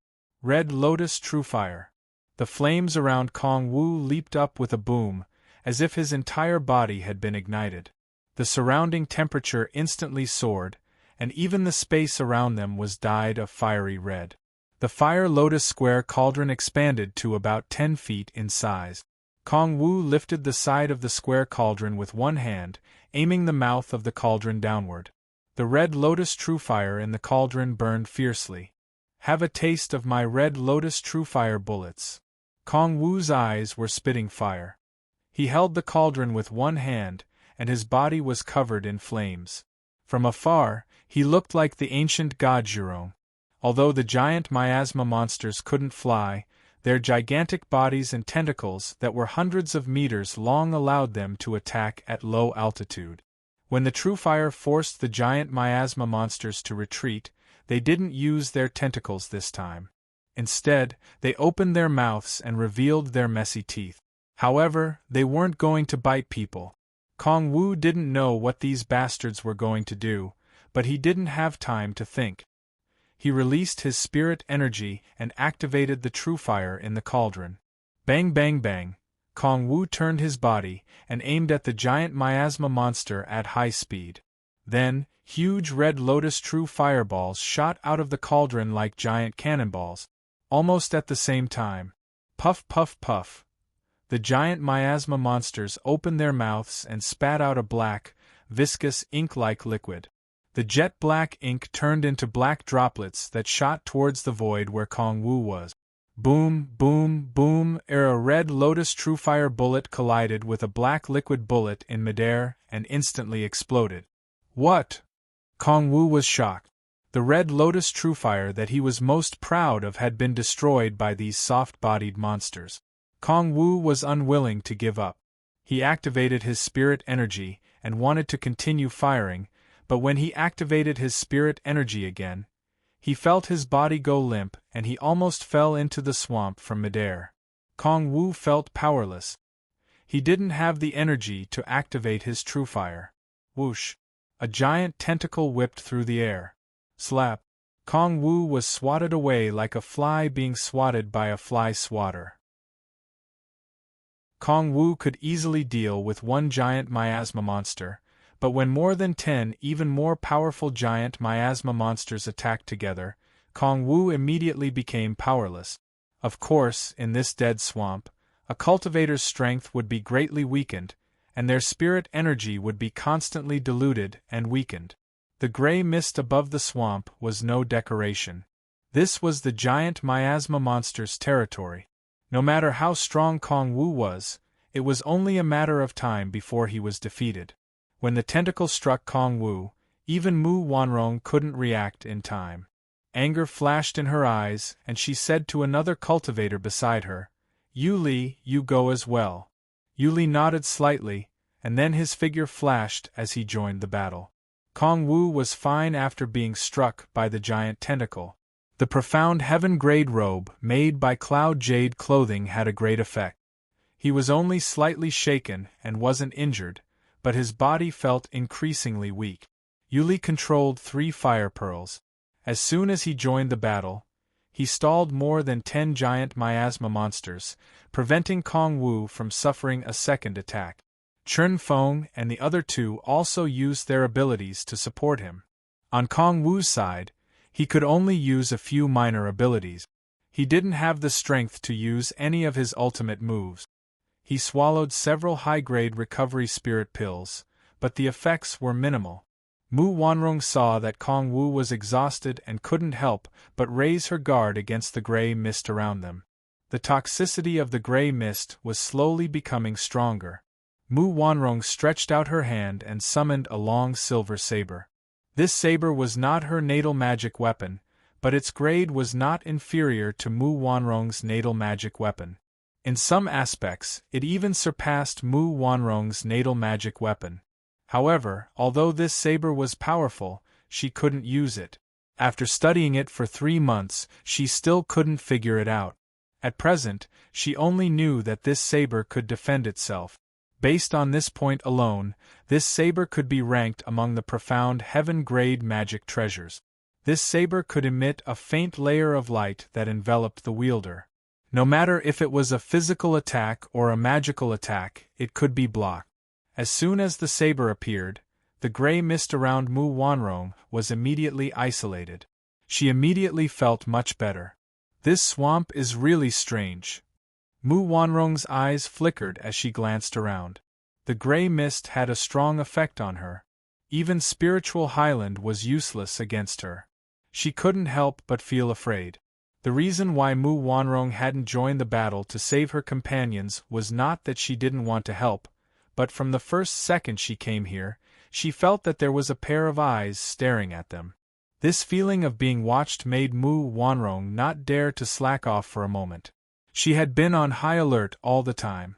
Red Lotus True Fire. The flames around Kong Wu leaped up with a boom, as if his entire body had been ignited. The surrounding temperature instantly soared, and even the space around them was dyed a fiery red. The Fire Lotus Square cauldron expanded to about 10 feet in size. Kong Wu lifted the side of the square cauldron with one hand, aiming the mouth of the cauldron downward. The Red Lotus True Fire in the cauldron burned fiercely. "Have a taste of my Red Lotus True Fire bullets." Kong Wu's eyes were spitting fire. He held the cauldron with one hand, and his body was covered in flames. From afar, he looked like the ancient god Zhurong. Although the giant miasma monsters couldn't fly, their gigantic bodies and tentacles that were hundreds of meters long allowed them to attack at low altitude. When the True Fire forced the giant miasma monsters to retreat, they didn't use their tentacles this time. Instead, they opened their mouths and revealed their messy teeth. However, they weren't going to bite people. Kong Wu didn't know what these bastards were going to do, but he didn't have time to think. He released his spirit energy and activated the True Fire in the cauldron. Bang bang bang, Kong Wu turned his body and aimed at the giant miasma monster at high speed. Then, huge Red Lotus True Fireballs shot out of the cauldron like giant cannonballs. Almost at the same time. Puff puff puff. The giant miasma monsters opened their mouths and spat out a black, viscous ink-like liquid. The jet-black ink turned into black droplets that shot towards the void where Kong Wu was. Boom, boom, boom, a Red Lotus True Fire bullet collided with a black liquid bullet in midair and instantly exploded. What? Kong Wu was shocked. The Red Lotus True Fire that he was most proud of had been destroyed by these soft-bodied monsters. Kong Wu was unwilling to give up. He activated his spirit energy and wanted to continue firing, but when he activated his spirit energy again, he felt his body go limp and he almost fell into the swamp from midair. Kong Wu felt powerless. He didn't have the energy to activate his True Fire. Whoosh! A giant tentacle whipped through the air. Slap! Kong Wu was swatted away like a fly being swatted by a fly swatter. Kong Wu could easily deal with one giant miasma monster, but when more than 10 even more powerful giant miasma monsters attacked together, Kong Wu immediately became powerless. Of course, in this dead swamp, a cultivator's strength would be greatly weakened, and their spirit energy would be constantly diluted and weakened. The gray mist above the swamp was no decoration. This was the giant miasma monster's territory. No matter how strong Kong Wu was, it was only a matter of time before he was defeated. When the tentacle struck Kong Wu, even Mu Wanrong couldn't react in time. Anger flashed in her eyes, and she said to another cultivator beside her, "Yu Li, you go as well." Yu Li nodded slightly, and then his figure flashed as he joined the battle. Kong Wu was fine after being struck by the giant tentacle. The profound heaven-grade robe made by Cloud Jade clothing had a great effect. He was only slightly shaken and wasn't injured, but his body felt increasingly weak. Yu Li controlled 3 fire pearls. As soon as he joined the battle, he stalled more than 10 giant miasma monsters, preventing Kong Wu from suffering a second attack. Chen Feng and the other 2 also used their abilities to support him. On Kong Wu's side, he could only use a few minor abilities. He didn't have the strength to use any of his ultimate moves. He swallowed several high-grade recovery spirit pills, but the effects were minimal. Mu Wanrong saw that Kong Wu was exhausted and couldn't help but raise her guard against the gray mist around them. The toxicity of the gray mist was slowly becoming stronger. Mu Wanrong stretched out her hand and summoned a long silver saber. This saber was not her natal magic weapon, but its grade was not inferior to Mu Wanrong's natal magic weapon. In some aspects, it even surpassed Mu Wanrong's natal magic weapon. However, although this saber was powerful, she couldn't use it. After studying it for 3 months, she still couldn't figure it out. At present, she only knew that this saber could defend itself. Based on this point alone, this saber could be ranked among the profound heaven-grade magic treasures. This saber could emit a faint layer of light that enveloped the wielder. No matter if it was a physical attack or a magical attack, it could be blocked. As soon as the saber appeared, the gray mist around Mu Wanrong was immediately isolated. She immediately felt much better. This swamp is really strange. Mu Wanrong's eyes flickered as she glanced around. The gray mist had a strong effect on her. Even spiritual Highland was useless against her. She couldn't help but feel afraid. The reason why Mu Wanrong hadn't joined the battle to save her companions was not that she didn't want to help, but from the first second she came here, she felt that there was a pair of eyes staring at them. This feeling of being watched made Mu Wanrong not dare to slack off for a moment. She had been on high alert all the time.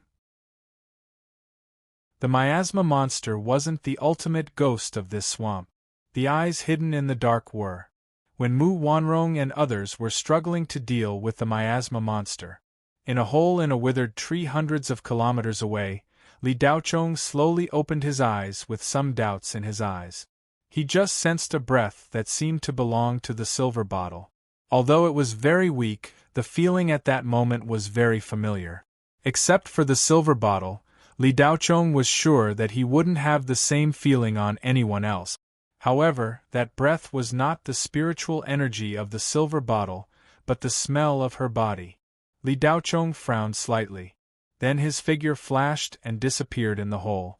The miasma monster wasn't the ultimate ghost of this swamp. The eyes hidden in the dark were. When Mu Wanrong and others were struggling to deal with the miasma monster. In a hole in a withered tree hundreds of kilometers away, Li Daochong slowly opened his eyes with some doubts in his eyes. He just sensed a breath that seemed to belong to the silver bottle. Although it was very weak, the feeling at that moment was very familiar. Except for the silver bottle, Li Daochong was sure that he wouldn't have the same feeling on anyone else. However, that breath was not the spiritual energy of the silver bottle, but the smell of her body. Li Daochong frowned slightly. Then his figure flashed and disappeared in the hole.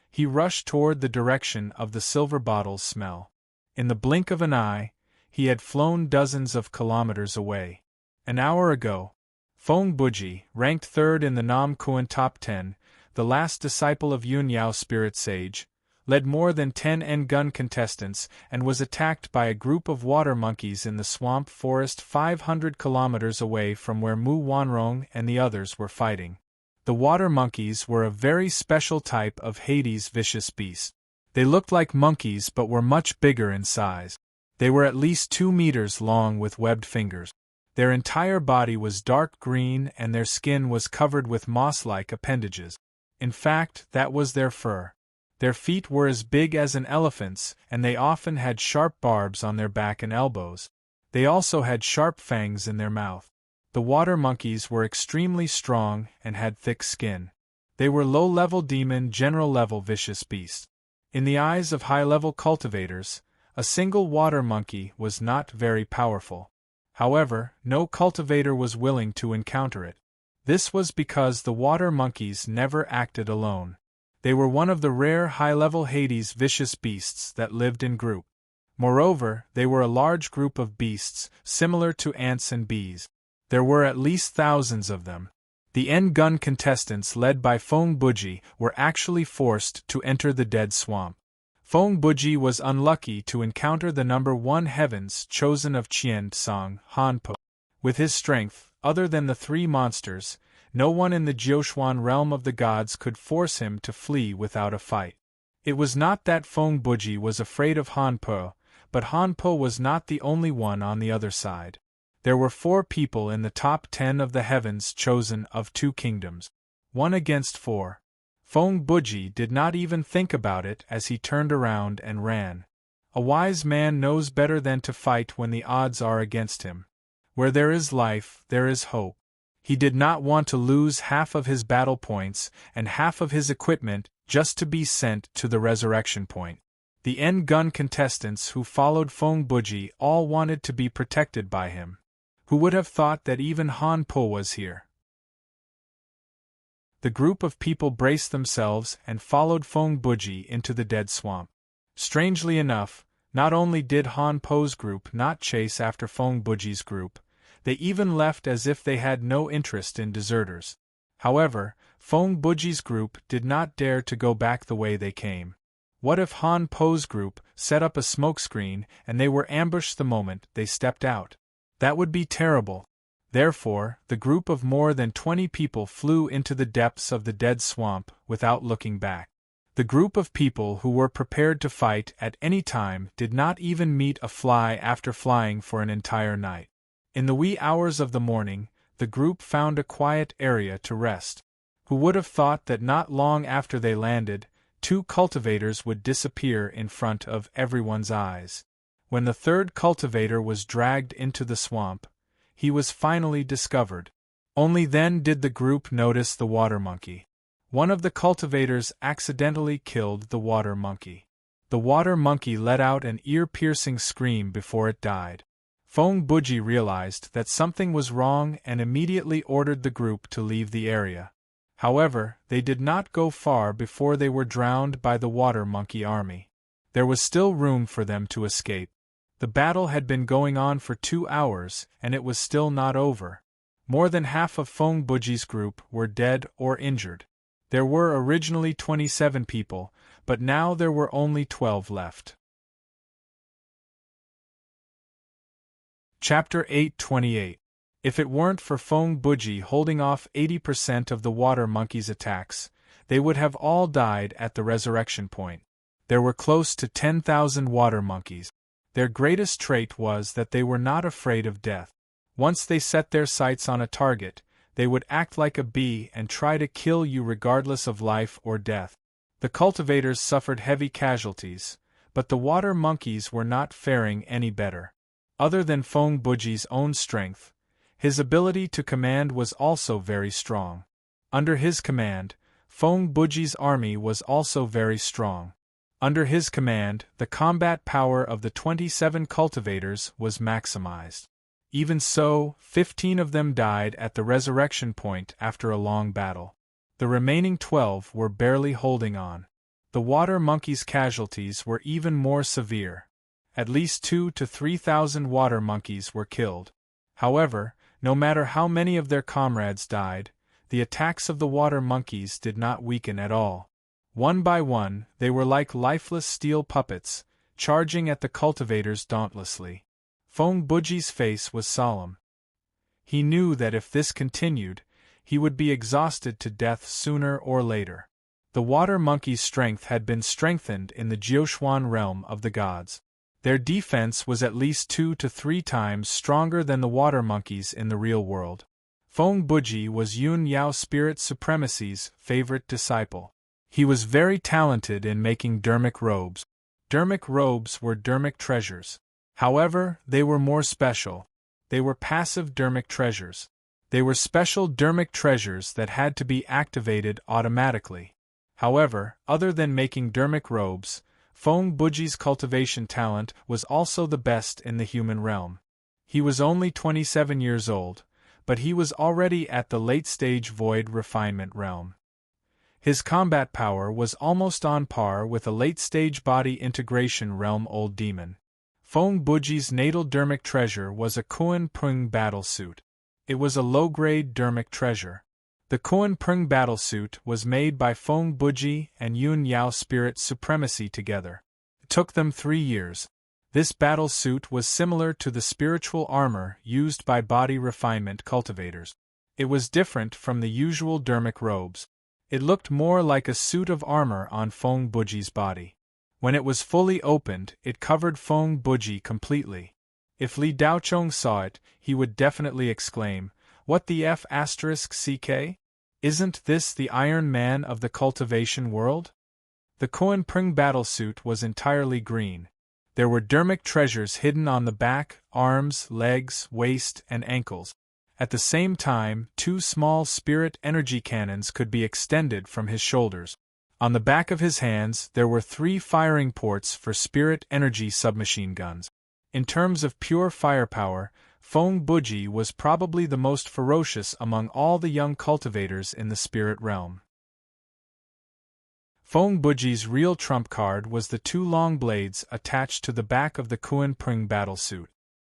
He rushed toward the direction of the silver bottle's smell. In the blink of an eye, he had flown dozens of kilometers away. An hour ago, Feng Buji, ranked third in the Nam Kuan top 10, the last disciple of Yun Yao Spirit Sage, led more than 10 N-gun contestants and was attacked by a group of water monkeys in the swamp forest 500 kilometers away from where Mu Wanrong and the others were fighting. The water monkeys were a very special type of Hades' vicious beast. They looked like monkeys but were much bigger in size. They were at least 2 meters long with webbed fingers. Their entire body was dark green and their skin was covered with moss-like appendages. In fact, that was their fur. Their feet were as big as an elephant's, and they often had sharp barbs on their back and elbows. They also had sharp fangs in their mouth. The water monkeys were extremely strong and had thick skin. They were low-level demon general-level vicious beasts. In the eyes of high-level cultivators, a single water monkey was not very powerful. However, no cultivator was willing to encounter it. This was because the water monkeys never acted alone. They were one of the rare high-level Hades vicious beasts that lived in group. Moreover, they were a large group of beasts, similar to ants and bees. There were at least thousands of them. The N-gun contestants led by Feng Buji were actually forced to enter the dead swamp. Feng Buji was unlucky to encounter the number 1 heavens chosen of Qian Song Han Po. With his strength, other than the 3 monsters, no one in the Jiuxuan realm of the gods could force him to flee without a fight. It was not that Feng Buji was afraid of Han Po, but Han Po was not the only one on the other side. There were 4 people in the top 10 of the heavens chosen of 2 kingdoms. 1 against 4. Feng Buji did not even think about it as he turned around and ran. A wise man knows better than to fight when the odds are against him. Where there is life, there is hope. He did not want to lose half of his battle points and half of his equipment just to be sent to the resurrection point. The N-gun contestants who followed Feng Buji all wanted to be protected by him. Who would have thought that even Han Po was here? The group of people braced themselves and followed Feng Buji into the dead swamp. Strangely enough, not only did Han Po's group not chase after Feng Buji's group, They even left as if they had no interest in deserters. However, Fong Buji's group did not dare to go back the way they came. What if Han Po's group set up a smokescreen and they were ambushed the moment they stepped out? That would be terrible. Therefore, the group of more than 20 people flew into the depths of the dead swamp without looking back. The group of people who were prepared to fight at any time did not even meet a fly after flying for an entire night. In the wee hours of the morning, the group found a quiet area to rest. Who would have thought that not long after they landed, 2 cultivators would disappear in front of everyone's eyes? When the third cultivator was dragged into the swamp, he was finally discovered. Only then did the group notice the water monkey. One of the cultivators accidentally killed the water monkey. The water monkey let out an ear-piercing scream before it died. Fong Buji realized that something was wrong and immediately ordered the group to leave the area. However, they did not go far before they were drowned by the water monkey army. There was still room for them to escape. The battle had been going on for 2 hours, and it was still not over. More than half of Fong Buji's group were dead or injured. There were originally 27 people, but now there were only 12 left. Chapter 8:28. If it weren't for Fong Buji holding off 80% of the water monkey's attacks, they would have all died at the resurrection point. There were close to 10,000 water monkeys. Their greatest trait was that they were not afraid of death. Once they set their sights on a target, they would act like a bee and try to kill you regardless of life or death. The cultivators suffered heavy casualties, but the water monkeys were not faring any better. Other than Fong Buji's own strength, his ability to command was also very strong. Under his command, Fong Buji's army was also very strong. Under his command, the combat power of the 27 cultivators was maximized. Even so, 15 of them died at the resurrection point after a long battle. The remaining 12 were barely holding on. The water monkey's casualties were even more severe. At least 2,000 to 3,000 water monkeys were killed. However, no matter how many of their comrades died, the attacks of the water monkeys did not weaken at all. One by one, they were like lifeless steel puppets, charging at the cultivators dauntlessly. Fong Buji's face was solemn. He knew that if this continued, he would be exhausted to death sooner or later. The water monkey's strength had been strengthened in the Jiuxuan realm of the gods. Their defense was at least 2 to 3 times stronger than the water monkeys in the real world. Fong Buji was Yun Yao Spirit Supremacy's favorite disciple. He was very talented in making dermic robes. Dermic robes were dermic treasures. However, they were more special. They were passive dermic treasures. They were special dermic treasures that had to be activated automatically. However, other than making dermic robes, Fong Buji's cultivation talent was also the best in the human realm. He was only 27 years old, but he was already at the late-stage void refinement realm. His combat power was almost on par with a late-stage body integration realm old demon. Fong Buji's natal dermic treasure was a Kuan Prung battlesuit. It was a low-grade dermic treasure. The Kuan Prung battlesuit was made by Fong Buji and Yun Yao Spirit Supremacy together. It took them 3 years. This battlesuit was similar to the spiritual armor used by body refinement cultivators. It was different from the usual dermic robes. It looked more like a suit of armor on Fong Buji's body. When it was fully opened, it covered Fong Buji completely. If Li Daochong saw it, he would definitely exclaim, "What the F***CK? Isn't this the Iron Man of the cultivation world?" The Kuan Prung battlesuit was entirely green. There were dermic treasures hidden on the back, arms, legs, waist, and ankles. At the same time, 2 small spirit energy cannons could be extended from his shoulders. On the back of his hands, there were 3 firing ports for spirit energy submachine guns. In terms of pure firepower, Fong Buji was probably the most ferocious among all the young cultivators in the spirit realm. Fong Buji's real trump card was the 2 long blades attached to the back of the Kuan Prung battlesuit.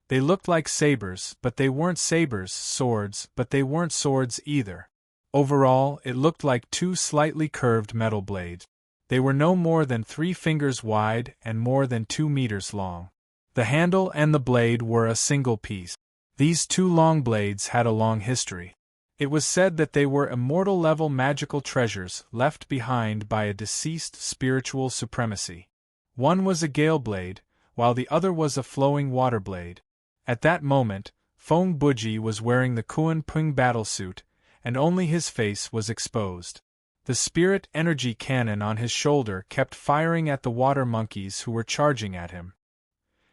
They looked like sabers, but they weren't sabers, swords, but they weren't swords either. Overall, it looked like two slightly curved metal blades. They were no more than 3 fingers wide and more than 2 meters long. The handle and the blade were a single piece. These two long blades had a long history. It was said that they were immortal-level magical treasures left behind by a deceased spiritual supremacy. One was a gale blade, while the other was a flowing water blade. At that moment, Fong Buji was wearing the Kuan Ping battlesuit, and only his face was exposed. The spirit energy cannon on his shoulder kept firing at the water monkeys who were charging at him.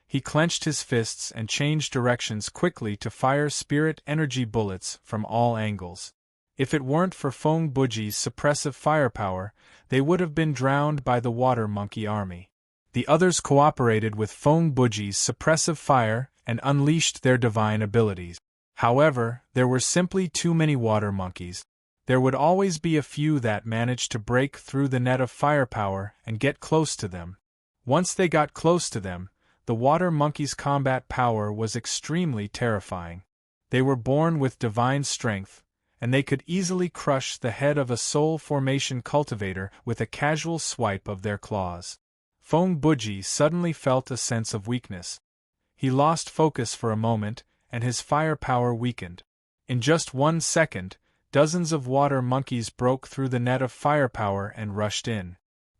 He clenched his fists and changed directions quickly to fire spirit energy bullets from all angles. If it weren't for Fong Buji's suppressive firepower, they would have been drowned by the water monkey army. The others cooperated with Fong Buji's suppressive fire and unleashed their divine abilities. However, there were simply too many water monkeys. There would always be a few that managed to break through the net of firepower and get close to them. Once they got close to them, the water monkeys' combat power was extremely terrifying. They were born with divine strength, and they could easily crush the head of a soul formation cultivator with a casual swipe of their claws. Fong Buji suddenly felt a sense of weakness. He lost focus for a moment, and his firepower weakened. In just 1 second, dozens of water monkeys broke through the net of firepower and rushed in.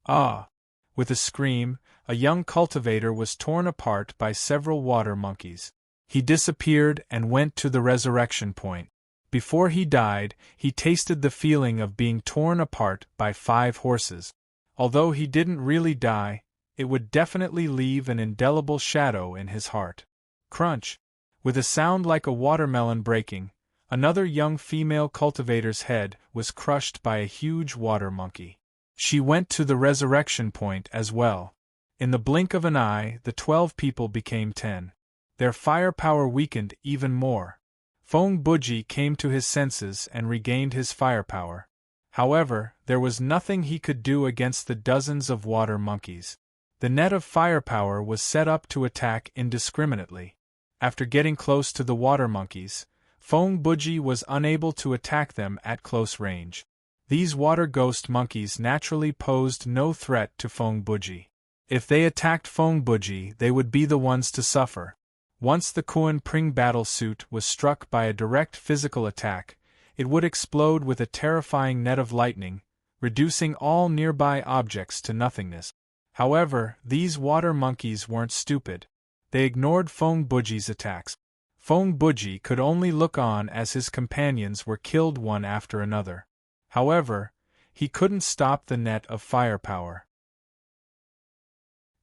Ah! With a scream, a young cultivator was torn apart by several water monkeys. He disappeared and went to the resurrection point. Before he died, he tasted the feeling of being torn apart by 5 horses. Although he didn't really die, it would definitely leave an indelible shadow in his heart. Crunch! With a sound like a watermelon breaking, another young female cultivator's head was crushed by a huge water monkey. She went to the resurrection point as well. In the blink of an eye, the 12 people became 10. Their firepower weakened even more. Fong Buji came to his senses and regained his firepower. However, there was nothing he could do against the dozens of water monkeys. The net of firepower was set up to attack indiscriminately. After getting close to the water monkeys, Fong Buji was unable to attack them at close range. These water ghost monkeys naturally posed no threat to Fong Buji. If they attacked Fong Buji, they would be the ones to suffer. Once the Kuan Ping battle suit was struck by a direct physical attack, it would explode with a terrifying net of lightning, reducing all nearby objects to nothingness. However, these water monkeys weren't stupid. They ignored Fong Buji's attacks. Fong Buji could only look on as his companions were killed one after another. However, he couldn't stop the net of firepower.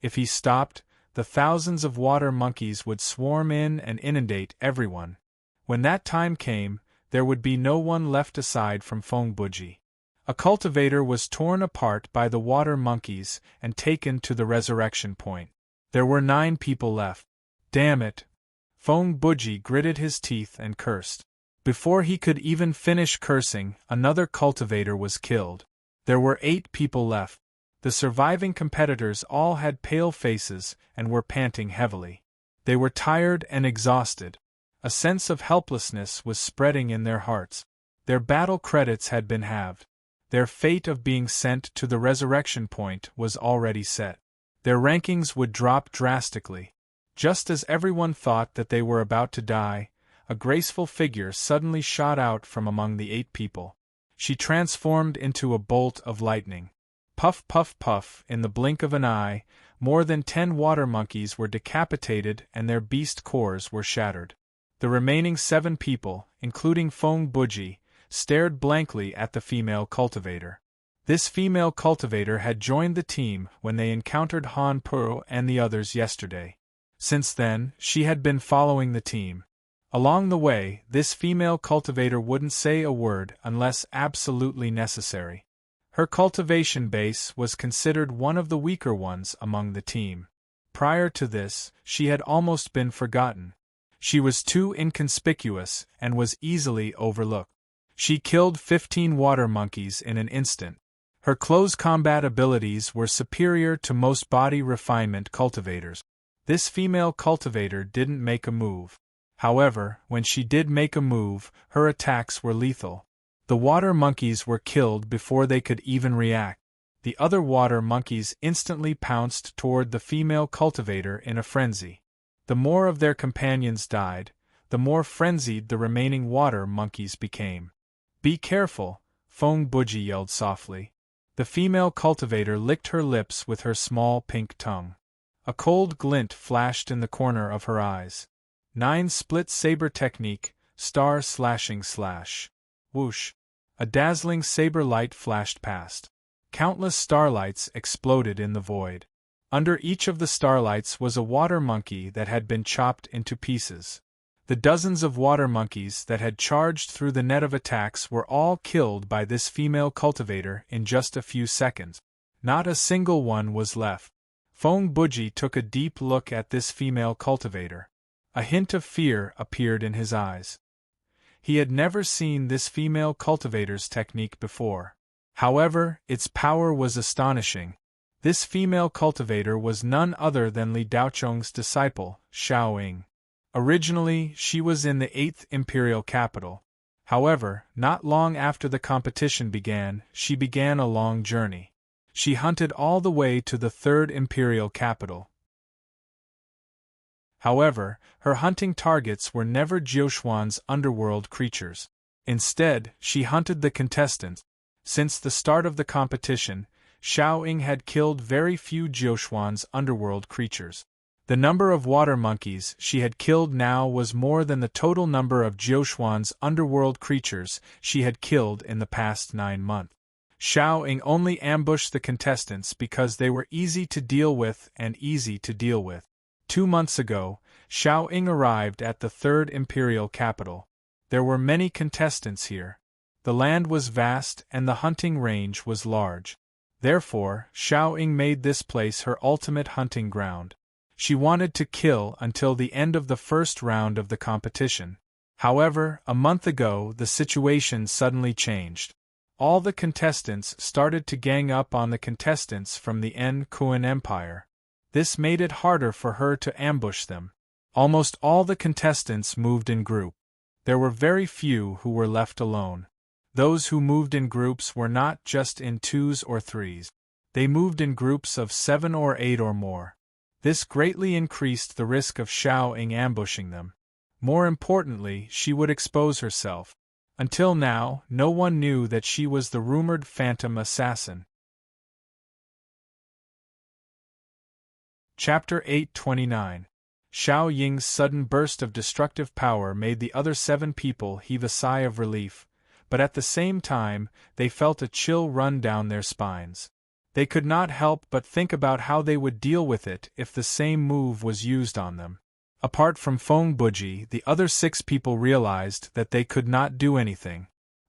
If he stopped, the thousands of water monkeys would swarm in and inundate everyone. When that time came, there would be no one left aside from Fong Buji. A cultivator was torn apart by the water monkeys and taken to the resurrection point. There were 9 people left. Damn it! Fong Buji gritted his teeth and cursed. Before he could even finish cursing, another cultivator was killed. There were 8 people left. The surviving competitors all had pale faces and were panting heavily. They were tired and exhausted. A sense of helplessness was spreading in their hearts. Their battle credits had been halved. Their fate of being sent to the resurrection point was already set. Their rankings would drop drastically. Just as everyone thought that they were about to die, a graceful figure suddenly shot out from among the 8 people. She transformed into a bolt of lightning. Puff, puff, puff, in the blink of an eye, more than 10 water monkeys were decapitated and their beast cores were shattered. The remaining 7 people, including Fong Buji, stared blankly at the female cultivator. This female cultivator had joined the team when they encountered Han Puro and the others yesterday. Since then, she had been following the team. Along the way, this female cultivator wouldn't say a word unless absolutely necessary. Her cultivation base was considered one of the weaker ones among the team. Prior to this, she had almost been forgotten. She was too inconspicuous and was easily overlooked. She killed 15 water monkeys in an instant. Her close combat abilities were superior to most body refinement cultivators. This female cultivator didn't make a move. However, when she did make a move, her attacks were lethal. The water monkeys were killed before they could even react. The other water monkeys instantly pounced toward the female cultivator in a frenzy. The more of their companions died, the more frenzied the remaining water monkeys became. "Be careful," Fong Buji yelled softly. The female cultivator licked her lips with her small pink tongue. A cold glint flashed in the corner of her eyes. 9 split saber technique, star slashing slash. Whoosh! A dazzling saber light flashed past. Countless starlights exploded in the void. Under each of the starlights was a water monkey that had been chopped into pieces. The dozens of water monkeys that had charged through the net of attacks were all killed by this female cultivator in just a few seconds. Not a single one was left. Fong Buji took a deep look at this female cultivator. A hint of fear appeared in his eyes. He had never seen this female cultivator's technique before. However, its power was astonishing. This female cultivator was none other than Li Daochong's disciple, Xiao Ying. Originally, she was in the 8th imperial capital. However, not long after the competition began, she began a long journey. She hunted all the way to the 3rd imperial capital. However, her hunting targets were never Jiuxuan's underworld creatures. Instead, she hunted the contestants. Since the start of the competition, Xiao Ying had killed very few Jiuxuan's underworld creatures. The number of water monkeys she had killed now was more than the total number of Jiuxuan's underworld creatures she had killed in the past 9 months. Xiao Ying only ambushed the contestants because they were easy to deal with and easy to deal with. 2 months ago, Xiao Ying arrived at the 3rd imperial capital. There were many contestants here. The land was vast and the hunting range was large. Therefore, Xiao Ying made this place her ultimate hunting ground. She wanted to kill until the end of the first round of the competition. However, a month ago the situation suddenly changed. All the contestants started to gang up on the contestants from the Kuan Empire. This made it harder for her to ambush them. Almost all the contestants moved in group. There were very few who were left alone. Those who moved in groups were not just in 2s or 3s. They moved in groups of 7 or 8 or more. This greatly increased the risk of Xiao Ying ambushing them. More importantly, she would expose herself. Until now, no one knew that she was the rumored phantom assassin. Chapter 829. Xiao Ying's sudden burst of destructive power made the other 7 people heave a sigh of relief, but at the same time, they felt a chill run down their spines. They could not help but think about how they would deal with it if the same move was used on them. Apart from Fong Buji, the other 6 people realized that they could not do anything.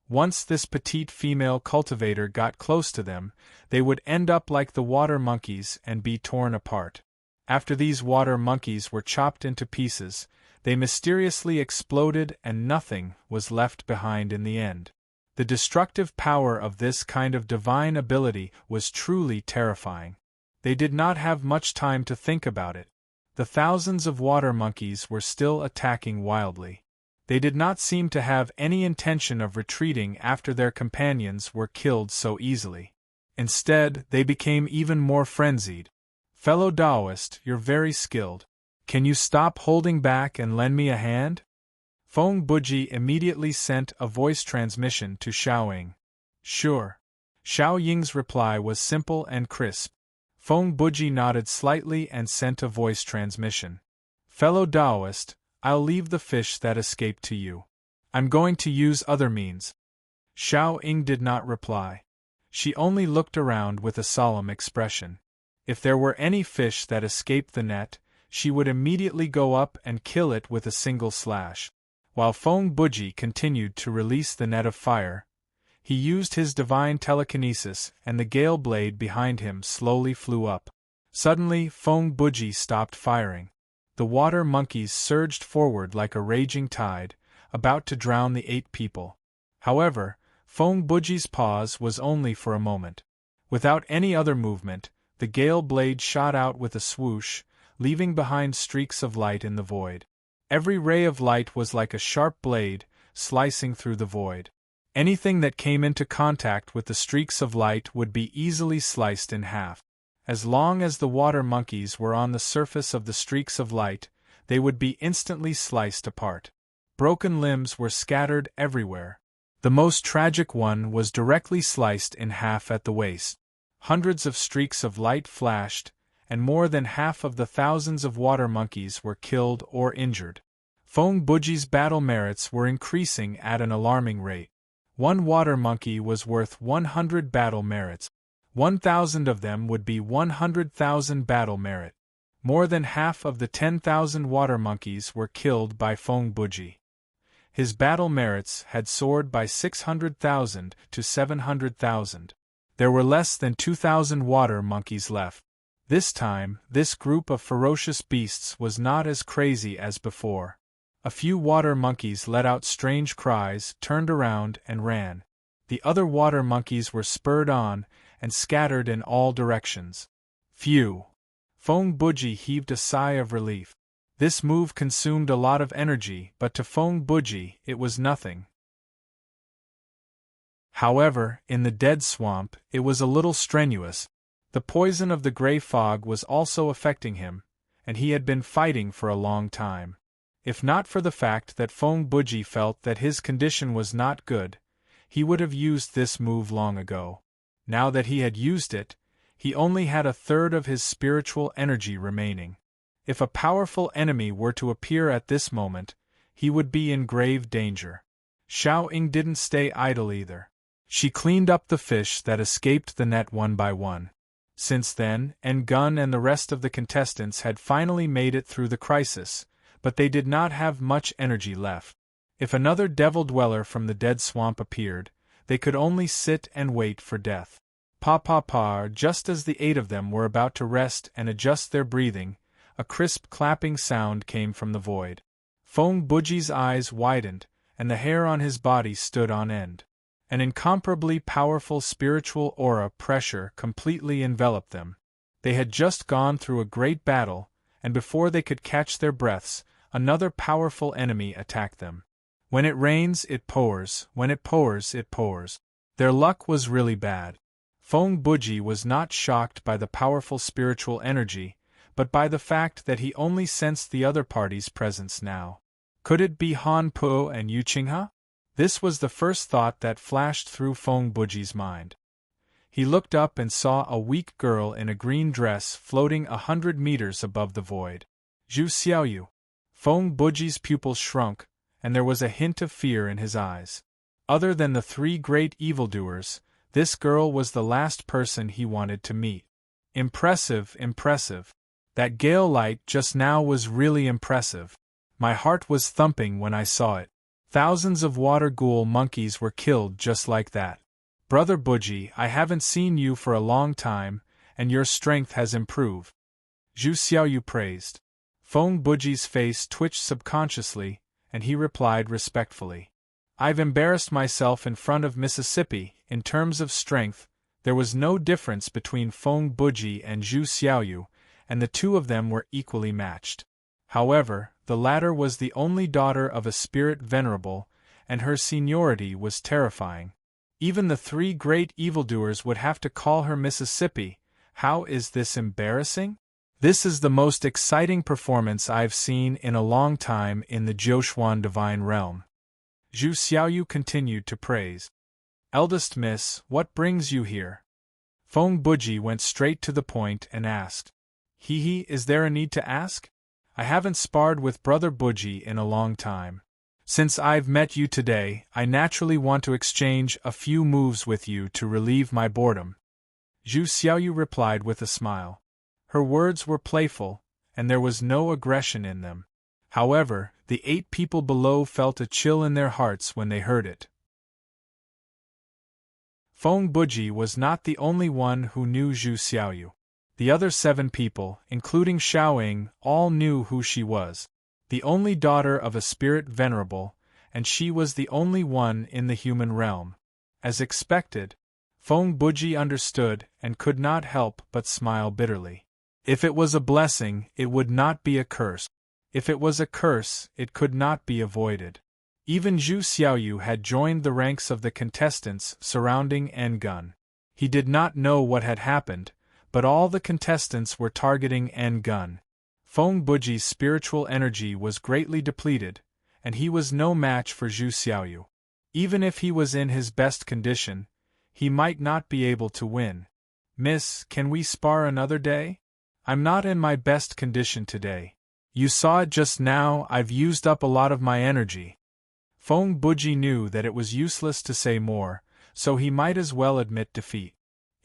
Once this petite female cultivator got close to them, they would end up like the water monkeys and be torn apart. After these water monkeys were chopped into pieces, they mysteriously exploded and nothing was left behind in the end. The destructive power of this kind of divine ability was truly terrifying. They did not have much time to think about it. The thousands of water monkeys were still attacking wildly. They did not seem to have any intention of retreating after their companions were killed so easily. Instead, they became even more frenzied. "Fellow Taoist, you're very skilled. Can you stop holding back and lend me a hand?" Fong Buji immediately sent a voice transmission to Xiao Ying. "Sure." Xiao Ying's reply was simple and crisp. Fong Buji nodded slightly and sent a voice transmission. "Fellow Taoist, I'll leave the fish that escaped to you. I'm going to use other means." Xiao Ying did not reply. She only looked around with a solemn expression. If there were any fish that escaped the net, she would immediately go up and kill it with a single slash. While Fong Buji continued to release the net of fire, he used his divine telekinesis and the gale blade behind him slowly flew up. Suddenly, Fong Buji stopped firing. The water monkeys surged forward like a raging tide, about to drown the 8 people. However, Fong Buji's pause was only for a moment. Without any other movement, the gale blade shot out with a swoosh, leaving behind streaks of light in the void. Every ray of light was like a sharp blade, slicing through the void. Anything that came into contact with the streaks of light would be easily sliced in half. As long as the water monkeys were on the surface of the streaks of light, they would be instantly sliced apart. Broken limbs were scattered everywhere. The most tragic one was directly sliced in half at the waist. Hundreds of streaks of light flashed, and more than half of the thousands of water monkeys were killed or injured. Fong Buji's battle merits were increasing at an alarming rate. One water monkey was worth 100 battle merits. 1,000 of them would be 100,000 battle merit. More than half of the 10,000 water monkeys were killed by Fong Buji. His battle merits had soared by 600,000 to 700,000. There were less than 2,000 water monkeys left. This time, this group of ferocious beasts was not as crazy as before. A few water monkeys let out strange cries, turned around, and ran. The other water monkeys were spurred on and scattered in all directions. Phew! Fong Buji heaved a sigh of relief. This move consumed a lot of energy, but to Fong Buji it was nothing. However, in the dead swamp, it was a little strenuous. The poison of the gray fog was also affecting him, and he had been fighting for a long time. If not for the fact that Fong Buji felt that his condition was not good, he would have used this move long ago. Now that he had used it, he only had a third of his spiritual energy remaining. If a powerful enemy were to appear at this moment, he would be in grave danger. Xiao Ying didn't stay idle either. She cleaned up the fish that escaped the net one by one. Since then, Ngun and the rest of the contestants had finally made it through the crisis, but they did not have much energy left. If another devil dweller from the dead swamp appeared, they could only sit and wait for death. Pa, just as the 8 of them were about to rest and adjust their breathing, a crisp clapping sound came from the void. Fong Buji's eyes widened, and the hair on his body stood on end. An incomparably powerful spiritual aura pressure completely enveloped them. They had just gone through a great battle, and before they could catch their breaths, another powerful enemy attacked them. When it rains, it pours. When it pours, it pours. Their luck was really bad. Fong Buji was not shocked by the powerful spiritual energy, but by the fact that he only sensed the other party's presence now. Could it be Han Po and Yu Qinghe? This was the first thought that flashed through Fong Buji's mind. He looked up and saw a weak girl in a green dress floating 100 meters above the void. Zhu Xiaoyu. Fong Buji's pupils shrunk, and there was a hint of fear in his eyes. Other than the 3 great evildoers, this girl was the last person he wanted to meet. Impressive. That gale light just now was really impressive. My heart was thumping when I saw it. Thousands of water ghoul monkeys were killed just like that. Brother Buji, I haven't seen you for a long time, and your strength has improved. Zhu Xiaoyu praised. Fong Buji's face twitched subconsciously, and he replied respectfully. I've embarrassed myself in front of Mississippi. In terms of strength, there was no difference between Fong Buji and Zhu Xiaoyu, and the 2 of them were equally matched. However, the latter was the only daughter of a spirit venerable, and her seniority was terrifying. Even the 3 great evildoers would have to call her Mississippi. How is this embarrassing? This is the most exciting performance I've seen in a long time in the Jiuxuan Divine Realm. Zhu Xiaoyu continued to praise. Eldest Miss, what brings you here? Fong Buji went straight to the point and asked. Is there a need to ask? I haven't sparred with Brother Buji in a long time. Since I've met you today, I naturally want to exchange a few moves with you to relieve my boredom. Zhu Xiaoyu replied with a smile. Her words were playful, and there was no aggression in them. However, the 8 people below felt a chill in their hearts when they heard it. Fong Buji was not the only one who knew Zhu Xiaoyu. The other 7 people, including Xiao Ying, all knew who she was. The only daughter of a spirit venerable, and she was the only one in the human realm. As expected, Fong Buji understood and could not help but smile bitterly. If it was a blessing, it would not be a curse. If it was a curse, it could not be avoided. Even Zhu Xiaoyu had joined the ranks of the contestants surrounding N-Gun. He did not know what had happened, but all the contestants were targeting N-Gun. Feng Buji's spiritual energy was greatly depleted, and he was no match for Zhu Xiaoyu. Even if he was in his best condition, he might not be able to win. "Miss, can we spar another day? I'm not in my best condition today. You saw it just now, I've used up a lot of my energy." Feng Buji knew that it was useless to say more, so he might as well admit defeat.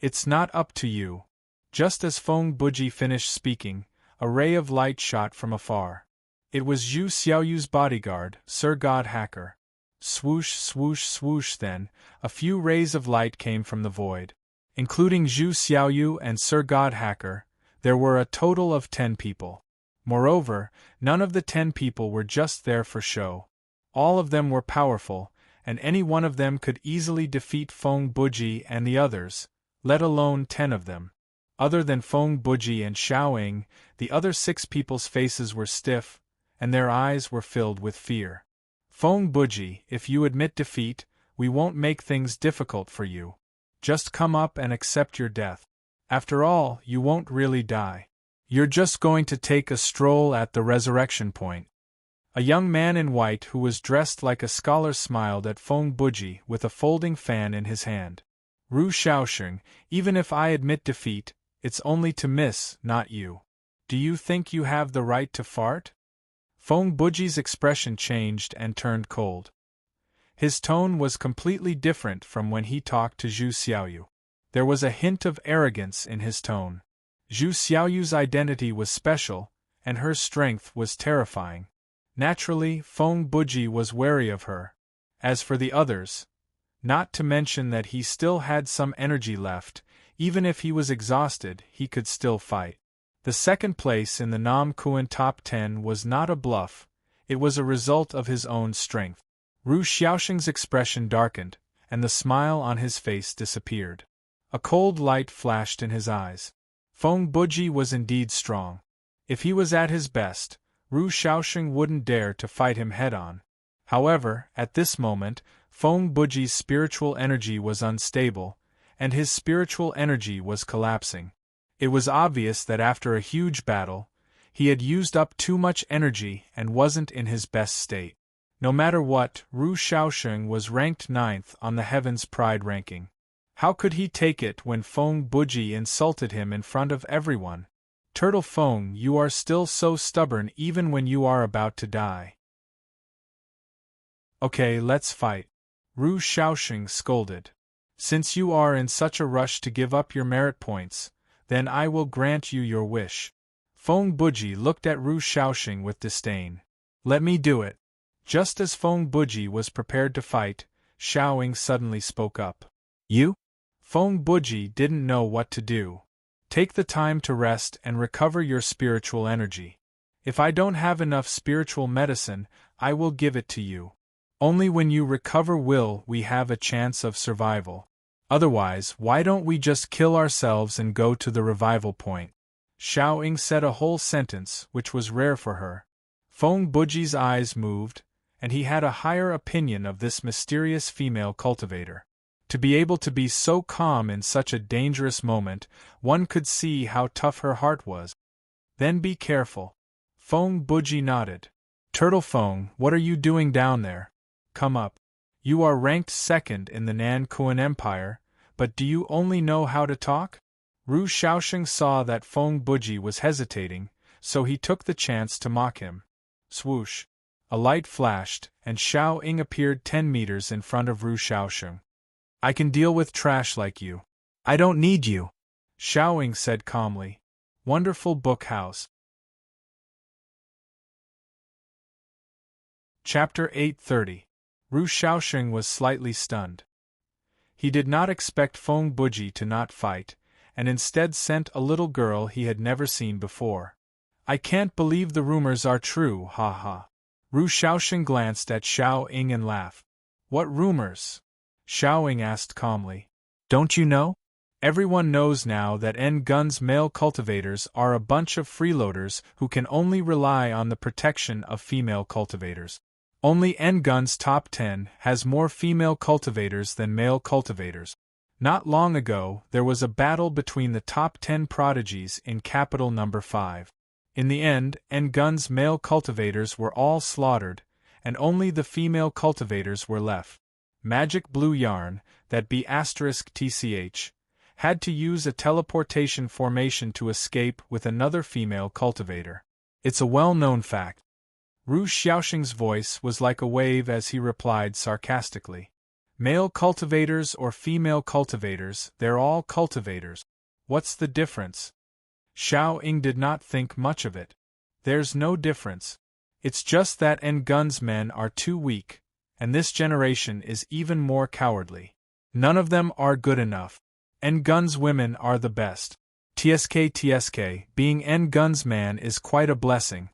"It's not up to you." Just as Feng Buji finished speaking, a ray of light shot from afar. It was Zhu Xiaoyu's bodyguard, Sir God Hacker. Swoosh, swoosh, swoosh. Then, a few rays of light came from the void. Including Zhu Xiaoyu and Sir God Hacker, there were a total of 10 people. Moreover, none of the 10 people were just there for show. All of them were powerful, and any one of them could easily defeat Feng Buji and the others, let alone 10 of them. Other than Feng Buji and Xiaoying, the other 6 people's faces were stiff, and their eyes were filled with fear. "Feng Buji, if you admit defeat, we won't make things difficult for you. Just come up and accept your death. After all, you won't really die. You're just going to take a stroll at the resurrection point." A young man in white who was dressed like a scholar smiled at Feng Buji with a folding fan in his hand. "Ru Shaosheng, even if I admit defeat, it's only to miss, not you. Do you think you have the right to fart?" Feng Buji's expression changed and turned cold. His tone was completely different from when he talked to Zhu Xiaoyu. There was a hint of arrogance in his tone. Zhu Xiaoyu's identity was special, and her strength was terrifying. Naturally, Feng Buji was wary of her. As for the others, not to mention that he still had some energy left, even if he was exhausted, he could still fight. The second place in the Nam Kuan top 10 was not a bluff, it was a result of his own strength. Ru Xiaosheng's expression darkened, and the smile on his face disappeared. A cold light flashed in his eyes. Feng Buji was indeed strong. If he was at his best, Ru Xiaosheng wouldn't dare to fight him head-on. However, at this moment, Feng Buji's spiritual energy was unstable, and his spiritual energy was collapsing. It was obvious that after a huge battle, he had used up too much energy and wasn't in his best state. No matter what, Ru Xiaosheng was ranked 9th on the Heaven's Pride ranking. How could he take it when Feng Buji insulted him in front of everyone? "Turtle Feng, you are still so stubborn even when you are about to die." "Okay, let's fight," Ru Xiaosheng scolded. "Since you are in such a rush to give up your merit points, then I will grant you your wish." Feng Buji looked at Ru Xiaosheng with disdain. "Let me do it." Just as Feng Buji was prepared to fight, Xiaoying suddenly spoke up. "You?" Feng Buji didn't know what to do. "Take the time to rest and recover your spiritual energy. If I don't have enough spiritual medicine, I will give it to you. Only when you recover will we have a chance of survival. Otherwise, why don't we just kill ourselves and go to the revival point?" Xiaoying said a whole sentence, which was rare for her. Feng Buji's eyes moved, and he had a higher opinion of this mysterious female cultivator. To be able to be so calm in such a dangerous moment, one could see how tough her heart was. "Then be careful." Feng Buji nodded. "Turtle Feng, what are you doing down there? Come up. You are ranked 2nd in the Nan Kuan Empire, but do you only know how to talk?" Ru Xiaosheng saw that Feng Buji was hesitating, so he took the chance to mock him. Swoosh! A light flashed, and Xiaoying appeared 10 meters in front of Ru Xiaosheng. "I can deal with trash like you. I don't need you," Xiaoying said calmly. Wonderful Book House. Chapter 830. Ru Xiaosheng was slightly stunned. He did not expect Feng Buji to not fight, and instead sent a little girl he had never seen before. "I can't believe the rumors are true, ha ha." Ru Xiaosheng glanced at Xiaoying and laughed. "What rumors?" Xiaoying asked calmly. "Don't you know?" Everyone knows now that N-Gun's male cultivators are a bunch of freeloaders who can only rely on the protection of female cultivators. Only N-Gun's top 10 has more female cultivators than male cultivators. Not long ago, there was a battle between the top 10 prodigies in Capital Number 5. In the end, N-Gun's male cultivators were all slaughtered, and only the female cultivators were left. Magic Blue Yarn, that B*TCH, had to use a teleportation formation to escape with another female cultivator. It's a well-known fact. Ru Xiaoxing's voice was like a wave as he replied sarcastically. Male cultivators or female cultivators, they're all cultivators. What's the difference? Xiao Ying did not think much of it. There's no difference. It's just that N-Gun's men are too weak, and this generation is even more cowardly. None of them are good enough. N-Gun's women are the best. TSK, being N-Gun's man is quite a blessing.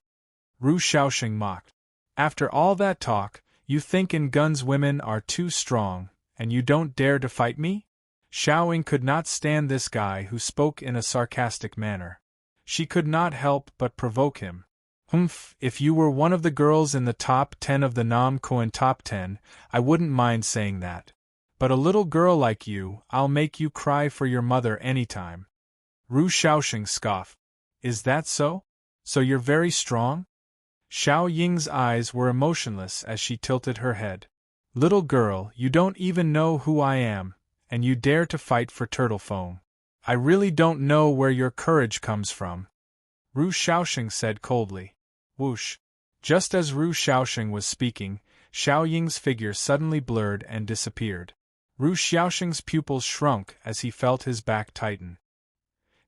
Ru Xiaoxing mocked. After all that talk, you think N-Gun's women are too strong, and you don't dare to fight me? Xiao Ying could not stand this guy who spoke in a sarcastic manner. She could not help but provoke him. If you were one of the girls in the top 10 of the Nam Coin top 10, I wouldn't mind saying that. But a little girl like you, I'll make you cry for your mother anytime. Ru Xiaoxing scoffed. Is that so? So you're very strong? Xiao Ying's eyes were emotionless as she tilted her head. Little girl, you don't even know who I am, and you dare to fight for turtle foam. I really don't know where your courage comes from. Ru Xiaoxing said coldly. Whoosh. Just as Ru Xiaoxing was speaking, Xiao Ying's figure suddenly blurred and disappeared. Ru Xiaoxing's pupils shrunk as he felt his back tighten.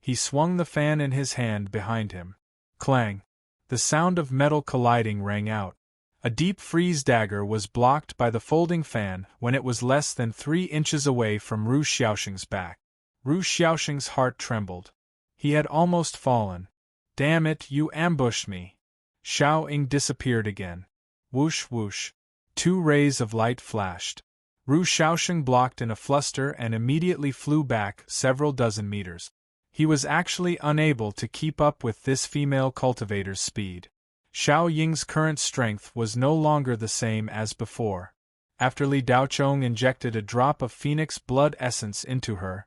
He swung the fan in his hand behind him. Clang! The sound of metal colliding rang out. A deep freeze dagger was blocked by the folding fan when it was less than 3 inches away from Ru Xiaoxing's back. Ru Xiaoxing's heart trembled. He had almost fallen. Damn it, you ambushed me. Xiao Ying disappeared again. Whoosh whoosh. 2 rays of light flashed. Ru Xiaoxing blocked in a fluster and immediately flew back several dozen meters. He was actually unable to keep up with this female cultivator's speed. Xiao Ying's current strength was no longer the same as before. After Li Daochong injected a drop of phoenix blood essence into her,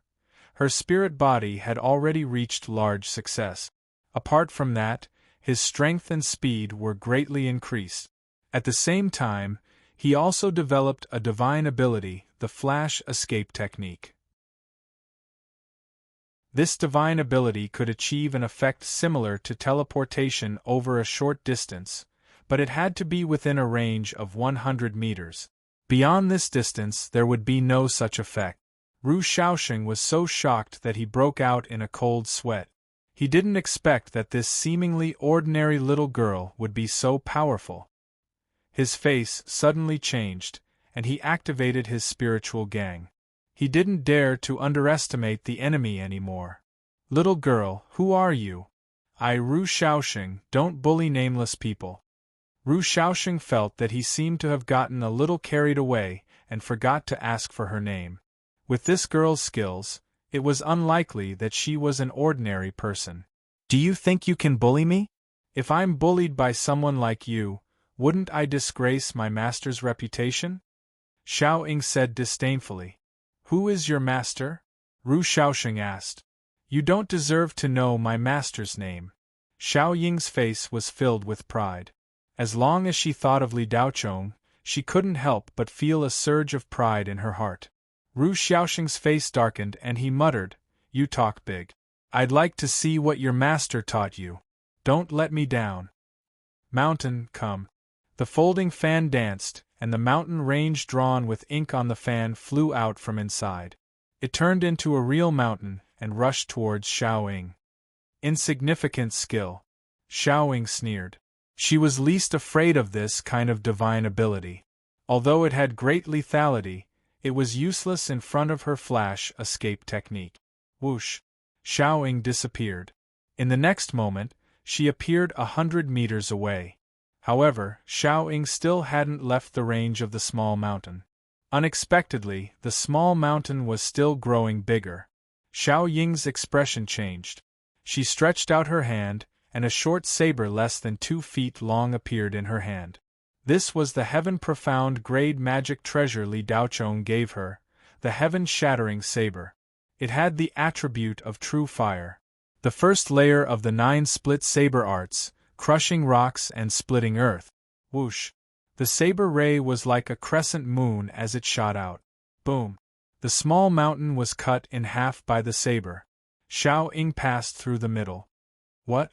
her spirit body had already reached large success. Apart from that, his strength and speed were greatly increased. At the same time, he also developed a divine ability, the flash escape technique. This divine ability could achieve an effect similar to teleportation over a short distance, but it had to be within a range of 100 meters. Beyond this distance there would be no such effect. Ru Xiaoxing was so shocked that he broke out in a cold sweat. He didn't expect that this seemingly ordinary little girl would be so powerful. His face suddenly changed, and he activated his spiritual gang. He didn't dare to underestimate the enemy anymore. Little girl, who are you? I, Ru Xiaoxing, don't bully nameless people. Ru Xiaoxing felt that he seemed to have gotten a little carried away and forgot to ask for her name. With this girl's skills, it was unlikely that she was an ordinary person. Do you think you can bully me? If I'm bullied by someone like you, wouldn't I disgrace my master's reputation? Xiao Ying said disdainfully. Who is your master? Ru Xiaoxing asked. You don't deserve to know my master's name. Xiao Ying's face was filled with pride. As long as she thought of Li Daochong, she couldn't help but feel a surge of pride in her heart. Ru Xiaoxing's face darkened and he muttered, You talk big. I'd like to see what your master taught you. Don't let me down. Mountain, come. The folding fan danced, and the mountain range drawn with ink on the fan flew out from inside. It turned into a real mountain and rushed towards Xiao Ying. Insignificant skill. Xiao Ying sneered. She was least afraid of this kind of divine ability. Although it had great lethality, it was useless in front of her flash escape technique. Whoosh! Xiao Ying disappeared. In the next moment, she appeared 100 meters away. However, Xiao Ying still hadn't left the range of the small mountain. Unexpectedly, the small mountain was still growing bigger. Xiao Ying's expression changed. She stretched out her hand, and a short saber less than 2 feet long appeared in her hand. This was the heaven-profound grade magic treasure Li Daochong gave her, the heaven-shattering saber. It had the attribute of true fire. The first layer of the 9 split saber arts, crushing rocks and splitting earth. Whoosh! The saber ray was like a crescent moon as it shot out. Boom! The small mountain was cut in half by the saber. Xiao Ying passed through the middle. What?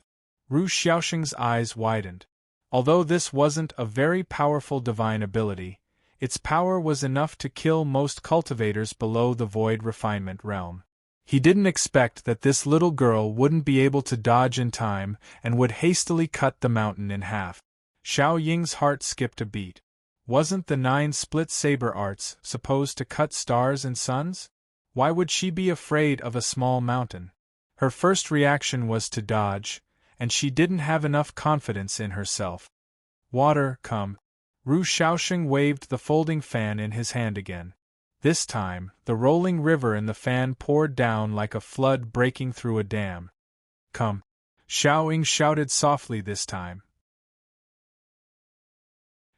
Ru Xiaoxing's eyes widened. Although this wasn't a very powerful divine ability, its power was enough to kill most cultivators below the void refinement realm. He didn't expect that this little girl wouldn't be able to dodge in time and would hastily cut the mountain in half. Xiao Ying's heart skipped a beat. Wasn't the 9 split saber arts supposed to cut stars and suns? Why would she be afraid of a small mountain? Her first reaction was to dodge, and she didn't have enough confidence in herself. Water, come. Ru Xiaoxing waved the folding fan in his hand again. This time, the rolling river in the fan poured down like a flood breaking through a dam. Come. Xiao Ying shouted softly this time.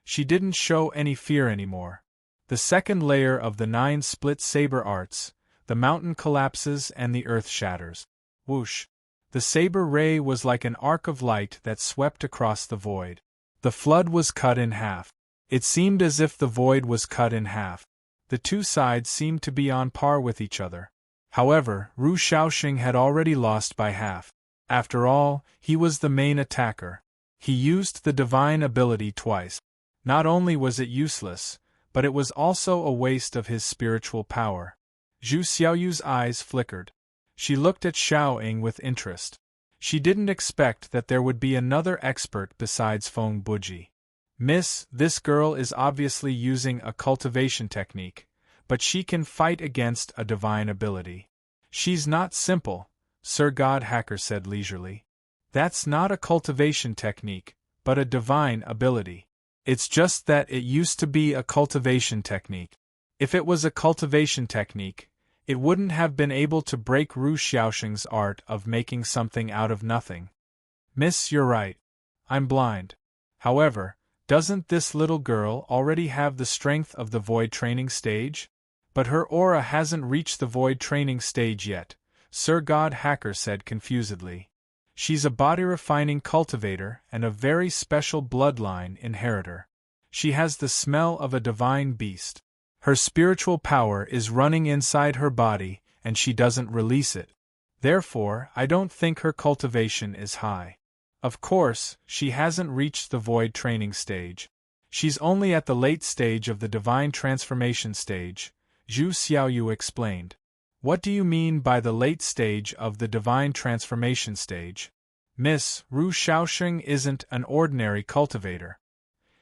She didn't show any fear anymore. The second layer of the 9 split saber arts, the mountain collapses and the earth shatters. Whoosh! The saber ray was like an arc of light that swept across the void. The flood was cut in half. It seemed as if the void was cut in half. The two sides seemed to be on par with each other. However, Ru Xiaoxing had already lost by half. After all, he was the main attacker. He used the divine ability twice. Not only was it useless, but it was also a waste of his spiritual power. Zhu Xiaoyu's eyes flickered. She looked at Xiao Ying with interest. She didn't expect that there would be another expert besides Feng Buji. Miss, this girl is obviously using a cultivation technique, but she can fight against a divine ability. She's not simple, Sir God Hacker said leisurely. That's not a cultivation technique, but a divine ability. It's just that it used to be a cultivation technique. If it was a cultivation technique, it wouldn't have been able to break Ru Xiaoxing's art of making something out of nothing. Miss, you're right. I'm blind. However, doesn't this little girl already have the strength of the void training stage? But her aura hasn't reached the void training stage yet, Sir God Hacker said confusedly. She's a body-refining cultivator and a very special bloodline inheritor. She has the smell of a divine beast. Her spiritual power is running inside her body, and she doesn't release it. Therefore, I don't think her cultivation is high. Of course, she hasn't reached the void training stage. She's only at the late stage of the divine transformation stage, Zhu Xiaoyu explained. What do you mean by the late stage of the divine transformation stage? Miss, Ru Xiaoxing isn't an ordinary cultivator.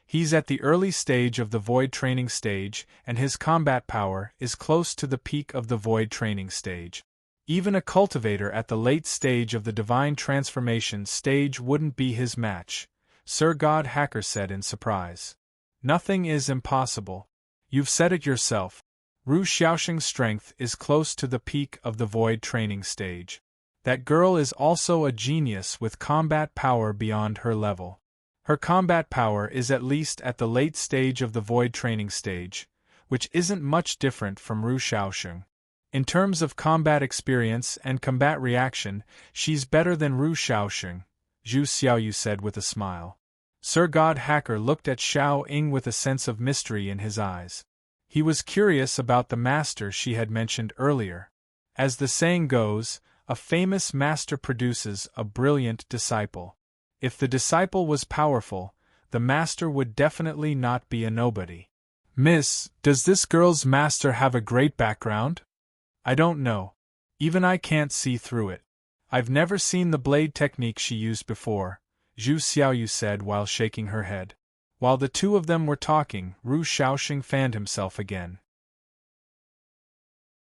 He's at the early stage of the void training stage, and his combat power is close to the peak of the void training stage. Even a cultivator at the late stage of the divine transformation stage wouldn't be his match, Sir God Hacker said in surprise. Nothing is impossible. You've said it yourself. Ru Xiaoxing's strength is close to the peak of the void training stage. That girl is also a genius with combat power beyond her level. Her combat power is at least at the late stage of the void training stage, which isn't much different from Ru Xiaoxing. In terms of combat experience and combat reaction, she's better than Ru Xiaoxing, Zhu Xiaoyu said with a smile. Sir God Hacker looked at Xiao Ying with a sense of mystery in his eyes. He was curious about the master she had mentioned earlier. As the saying goes, a famous master produces a brilliant disciple. If the disciple was powerful, the master would definitely not be a nobody. Miss, does this girl's master have a great background? I don't know. Even I can't see through it. I've never seen the blade technique she used before, Zhu Xiaoyu said while shaking her head. While the two of them were talking, Ru Xiaoxing fanned himself again.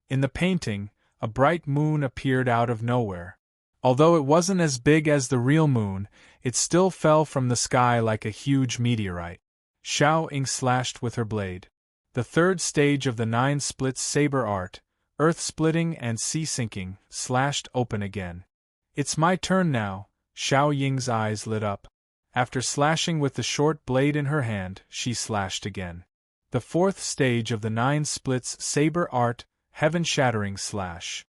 In the painting, a bright moon appeared out of nowhere. Although it wasn't as big as the real moon, it still fell from the sky like a huge meteorite. Xiao Ying slashed with her blade. The third stage of the 9 splits saber art, earth splitting and sea sinking, slashed open again. It's my turn now. Xiao Ying's eyes lit up. After slashing with the short blade in her hand, she slashed again. The fourth stage of the 9 splits saber art, heaven-shattering slash.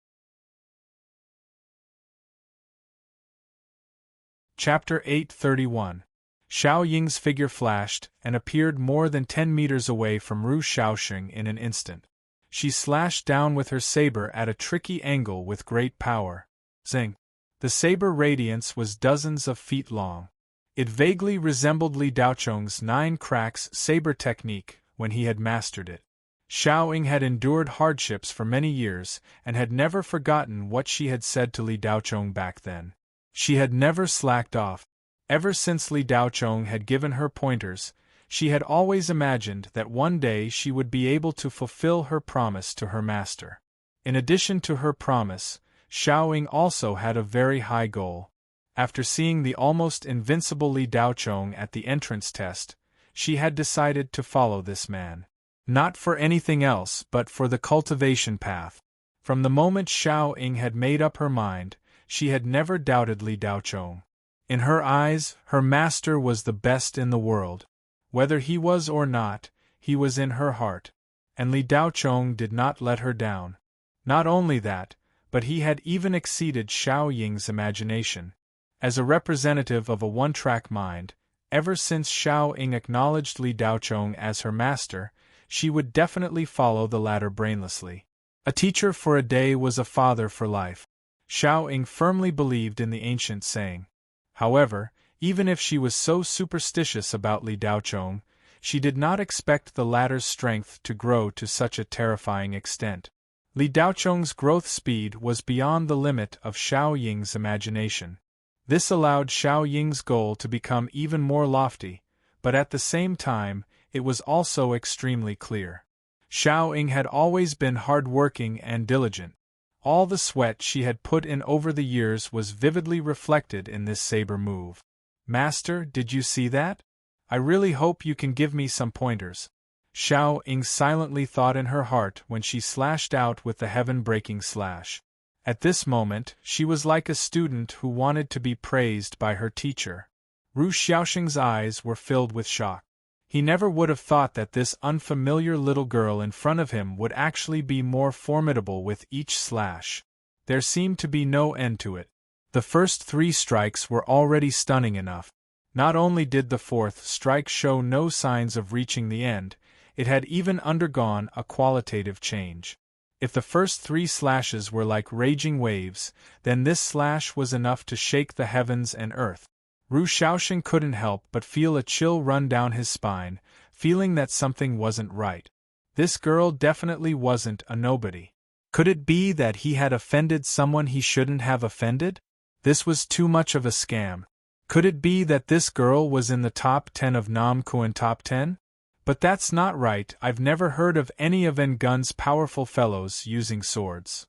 Chapter 831. Xiao Ying's figure flashed and appeared more than 10 meters away from Ru Shaoxing in an instant. She slashed down with her saber at a tricky angle with great power. Zing! The saber radiance was dozens of feet long. It vaguely resembled Li Daochong's 9 cracks saber technique when he had mastered it. Xiao Ying had endured hardships for many years and had never forgotten what she had said to Li Daochong back then. She had never slacked off. Ever since Li Daochong had given her pointers, she had always imagined that one day she would be able to fulfill her promise to her master. In addition to her promise, Xiao Ying also had a very high goal. After seeing the almost invincible Li Daochong at the entrance test, she had decided to follow this man. Not for anything else but for the cultivation path. From the moment Xiao Ying had made up her mind, she had never doubted Li Daochong. In her eyes, her master was the best in the world. Whether he was or not, he was in her heart. And Li Daochong did not let her down. Not only that, but he had even exceeded Xiao Ying's imagination. As a representative of a one-track mind, ever since Xiao Ying acknowledged Li Daochong as her master, she would definitely follow the latter brainlessly. A teacher for a day was a father for life. Xiao Ying firmly believed in the ancient saying. However, even if she was so superstitious about Li Daochong, she did not expect the latter's strength to grow to such a terrifying extent. Li Daochong's growth speed was beyond the limit of Xiao Ying's imagination. This allowed Xiao Ying's goal to become even more lofty, but at the same time, it was also extremely clear. Xiao Ying had always been hard-working and diligent. All the sweat she had put in over the years was vividly reflected in this saber move. Master, did you see that? I really hope you can give me some pointers. Xiao Ying silently thought in her heart when she slashed out with the heaven-breaking slash. At this moment, she was like a student who wanted to be praised by her teacher. Ru Shaoxing's eyes were filled with shock. He never would have thought that this unfamiliar little girl in front of him would actually be more formidable with each slash. There seemed to be no end to it. The first 3 strikes were already stunning enough. Not only did the 4th strike show no signs of reaching the end, it had even undergone a qualitative change. If the first 3 slashes were like raging waves, then this slash was enough to shake the heavens and earth. Ru Shaoxing couldn't help but feel a chill run down his spine, feeling that something wasn't right. This girl definitely wasn't a nobody. Could it be that he had offended someone he shouldn't have offended? This was too much of a scam. Could it be that this girl was in the top 10 of Nam Kuan top 10? But that's not right. I've never heard of any of Ngun's powerful fellows using swords.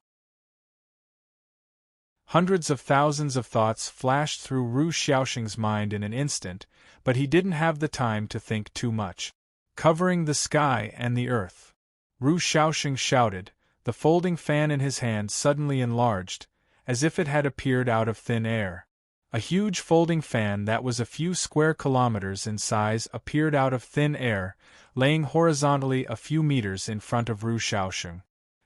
Hundreds of thousands of thoughts flashed through Ru Shaoxing's mind in an instant, but he didn't have the time to think too much. Covering the sky and the earth. Ru Shaoxing shouted, the folding fan in his hand suddenly enlarged, as if it had appeared out of thin air. A huge folding fan that was a few square kilometers in size appeared out of thin air, laying horizontally a few meters in front of Ru Shaoxing.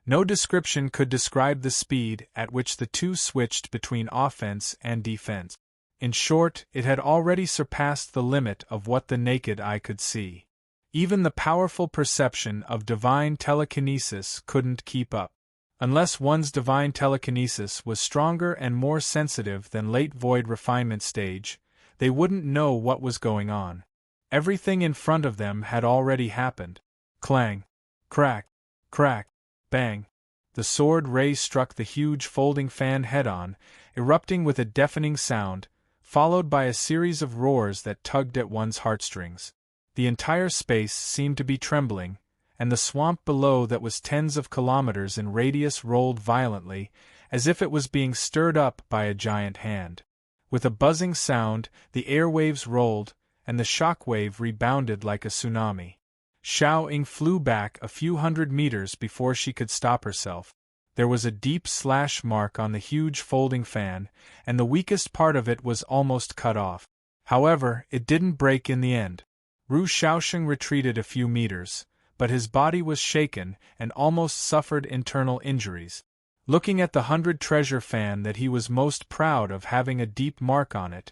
No description could describe the speed at which the two switched between offense and defense. In short, it had already surpassed the limit of what the naked eye could see. Even the powerful perception of divine telekinesis couldn't keep up. Unless one's divine telekinesis was stronger and more sensitive than late void refinement stage, they wouldn't know what was going on. Everything in front of them had already happened. Clang! Crack! Crack! Bang! The sword ray struck the huge folding fan head-on, erupting with a deafening sound, followed by a series of roars that tugged at one's heartstrings. The entire space seemed to be trembling, and the swamp below that was tens of kilometers in radius rolled violently, as if it was being stirred up by a giant hand. With a buzzing sound, the airwaves rolled, and the shock wave rebounded like a tsunami. Xiao Ying flew back a few hundred meters before she could stop herself. There was a deep slash mark on the huge folding fan, and the weakest part of it was almost cut off. However, it didn't break in the end. Ru Shaoxing retreated a few meters, but his body was shaken and almost suffered internal injuries. Looking at the 100 treasure fan that he was most proud of having a deep mark on it,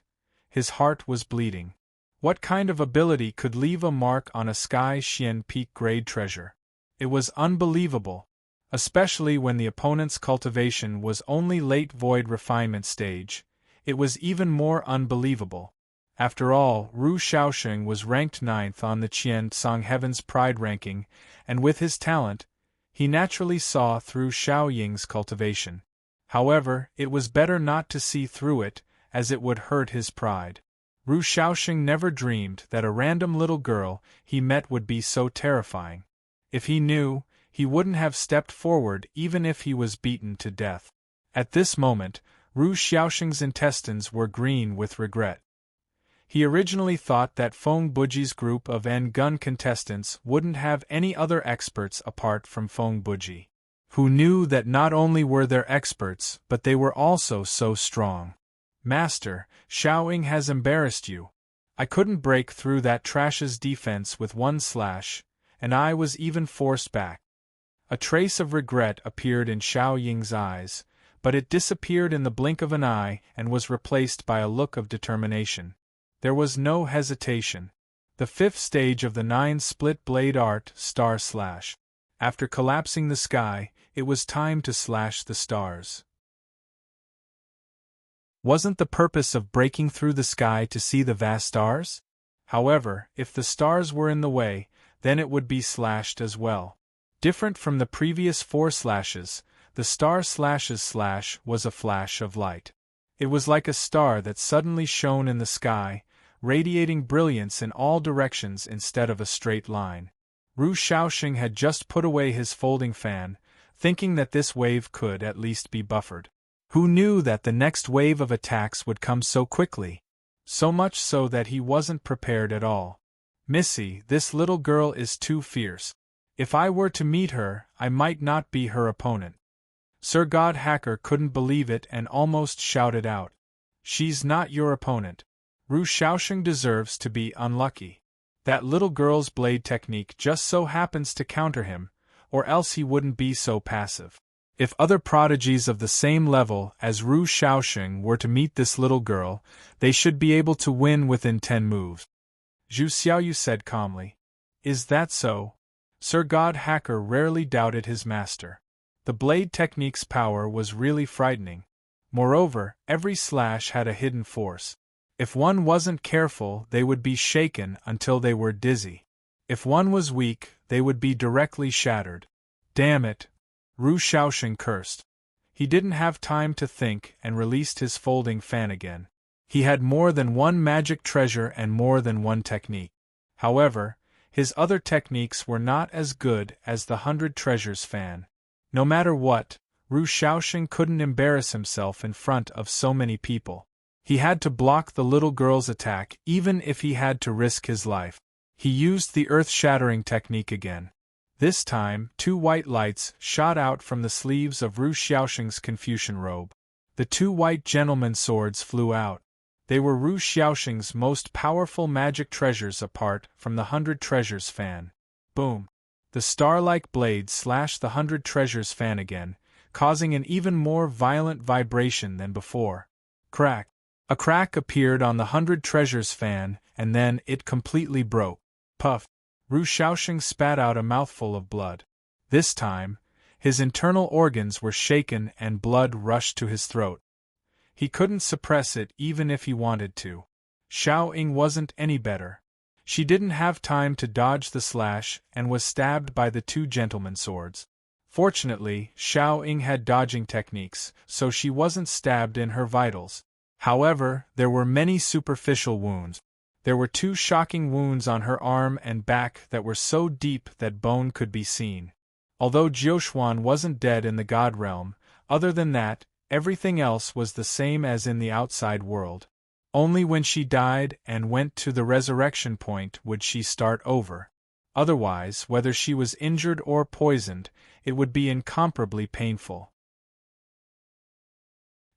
his heart was bleeding. What kind of ability could leave a mark on a Sky Xian Peak grade treasure? It was unbelievable, especially when the opponent's cultivation was only late void refinement stage. It was even more unbelievable. After all, Ru Shaoxing was ranked 9th on the Qian Song Heaven's Pride ranking, and with his talent, he naturally saw through Xiao Ying's cultivation. However, it was better not to see through it, as it would hurt his pride. Ru Shaoxing never dreamed that a random little girl he met would be so terrifying. If he knew, he wouldn't have stepped forward even if he was beaten to death. At this moment, Ru Shaoxing's intestines were green with regret. He originally thought that Feng Buji's group of N-gun contestants wouldn't have any other experts apart from Feng Buji, who knew that not only were there experts but they were also so strong. Master, Xiao Ying has embarrassed you. I couldn't break through that trash's defense with one slash, and I was even forced back. A trace of regret appeared in Xiao Ying's eyes, but it disappeared in the blink of an eye and was replaced by a look of determination. There was no hesitation. The 5th stage of the 9 split blade art, Star Slash. After collapsing the sky, it was time to slash the stars. Wasn't the purpose of breaking through the sky to see the vast stars? However, if the stars were in the way, then it would be slashed as well. Different from the previous 4 slashes, the Star Slash's slash was a flash of light. It was like a star that suddenly shone in the sky, radiating brilliance in all directions instead of a straight line. Ru Shaoxing had just put away his folding fan, thinking that this wave could at least be buffered. Who knew that the next wave of attacks would come so quickly? So much so that he wasn't prepared at all. Missy, this little girl is too fierce. If I were to meet her, I might not be her opponent. Sir God Hacker couldn't believe it and almost shouted out. She's not your opponent. Ru Shaoxing deserves to be unlucky. That little girl's blade technique just so happens to counter him, or else he wouldn't be so passive. If other prodigies of the same level as Ru Shaoxing were to meet this little girl, they should be able to win within 10 moves. Zhu Xiaoyu said calmly. Is that so? Sir God Hacker rarely doubted his master. The blade technique's power was really frightening. Moreover, every slash had a hidden force. If one wasn't careful, they would be shaken until they were dizzy. If one was weak, they would be directly shattered. Damn it! Ru Shaoxing cursed. He didn't have time to think and released his folding fan again. He had more than one magic treasure and more than one technique. However, his other techniques were not as good as the 100 treasures fan. No matter what, Ru Shaoxing couldn't embarrass himself in front of so many people. He had to block the little girl's attack even if he had to risk his life. He used the earth-shattering technique again. This time, 2 white lights shot out from the sleeves of Ru Shaoxing's Confucian robe. The 2 white gentlemen's swords flew out. They were Ru Shaoxing's most powerful magic treasures apart from the 100 treasures fan. Boom! The star-like blade slashed the 100 treasures fan again, causing an even more violent vibration than before. Crack! A crack appeared on the 100 treasures fan, and then it completely broke. Puff! Ru Shaoxing spat out a mouthful of blood. This time, his internal organs were shaken and blood rushed to his throat. He couldn't suppress it even if he wanted to. Xiao Ying wasn't any better. She didn't have time to dodge the slash and was stabbed by the 2 gentlemen's swords. Fortunately, Xiao Ying had dodging techniques, so she wasn't stabbed in her vitals. However, there were many superficial wounds. There were 2 shocking wounds on her arm and back that were so deep that bone could be seen. Although Jiuxuan wasn't dead in the God realm, other than that, everything else was the same as in the outside world. Only when she died and went to the resurrection point would she start over. Otherwise, whether she was injured or poisoned, it would be incomparably painful.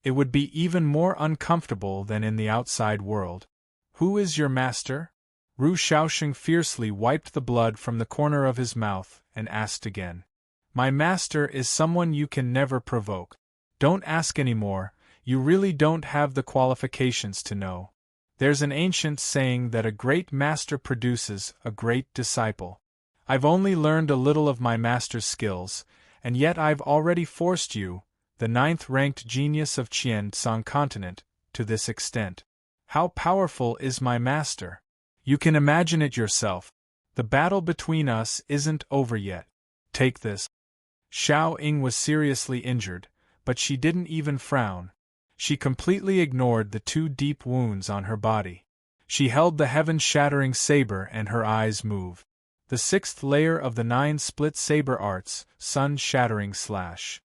It would be even more uncomfortable than in the outside world. Who is your master? Ru Shaoxing fiercely wiped the blood from the corner of his mouth and asked again. My master is someone you can never provoke. Don't ask any more, you really don't have the qualifications to know. There's an ancient saying that a great master produces a great disciple. I've only learned a little of my master's skills, and yet I've already forced you, the 9th-ranked genius of Qian-Tsang continent, to this extent. How powerful is my master? You can imagine it yourself. The battle between us isn't over yet. Take this. Xiao Ying was seriously injured, but she didn't even frown. She completely ignored the 2 deep wounds on her body. She held the heaven-shattering saber and her eyes moved. The 6th layer of the 9 split saber arts, sun-shattering slash.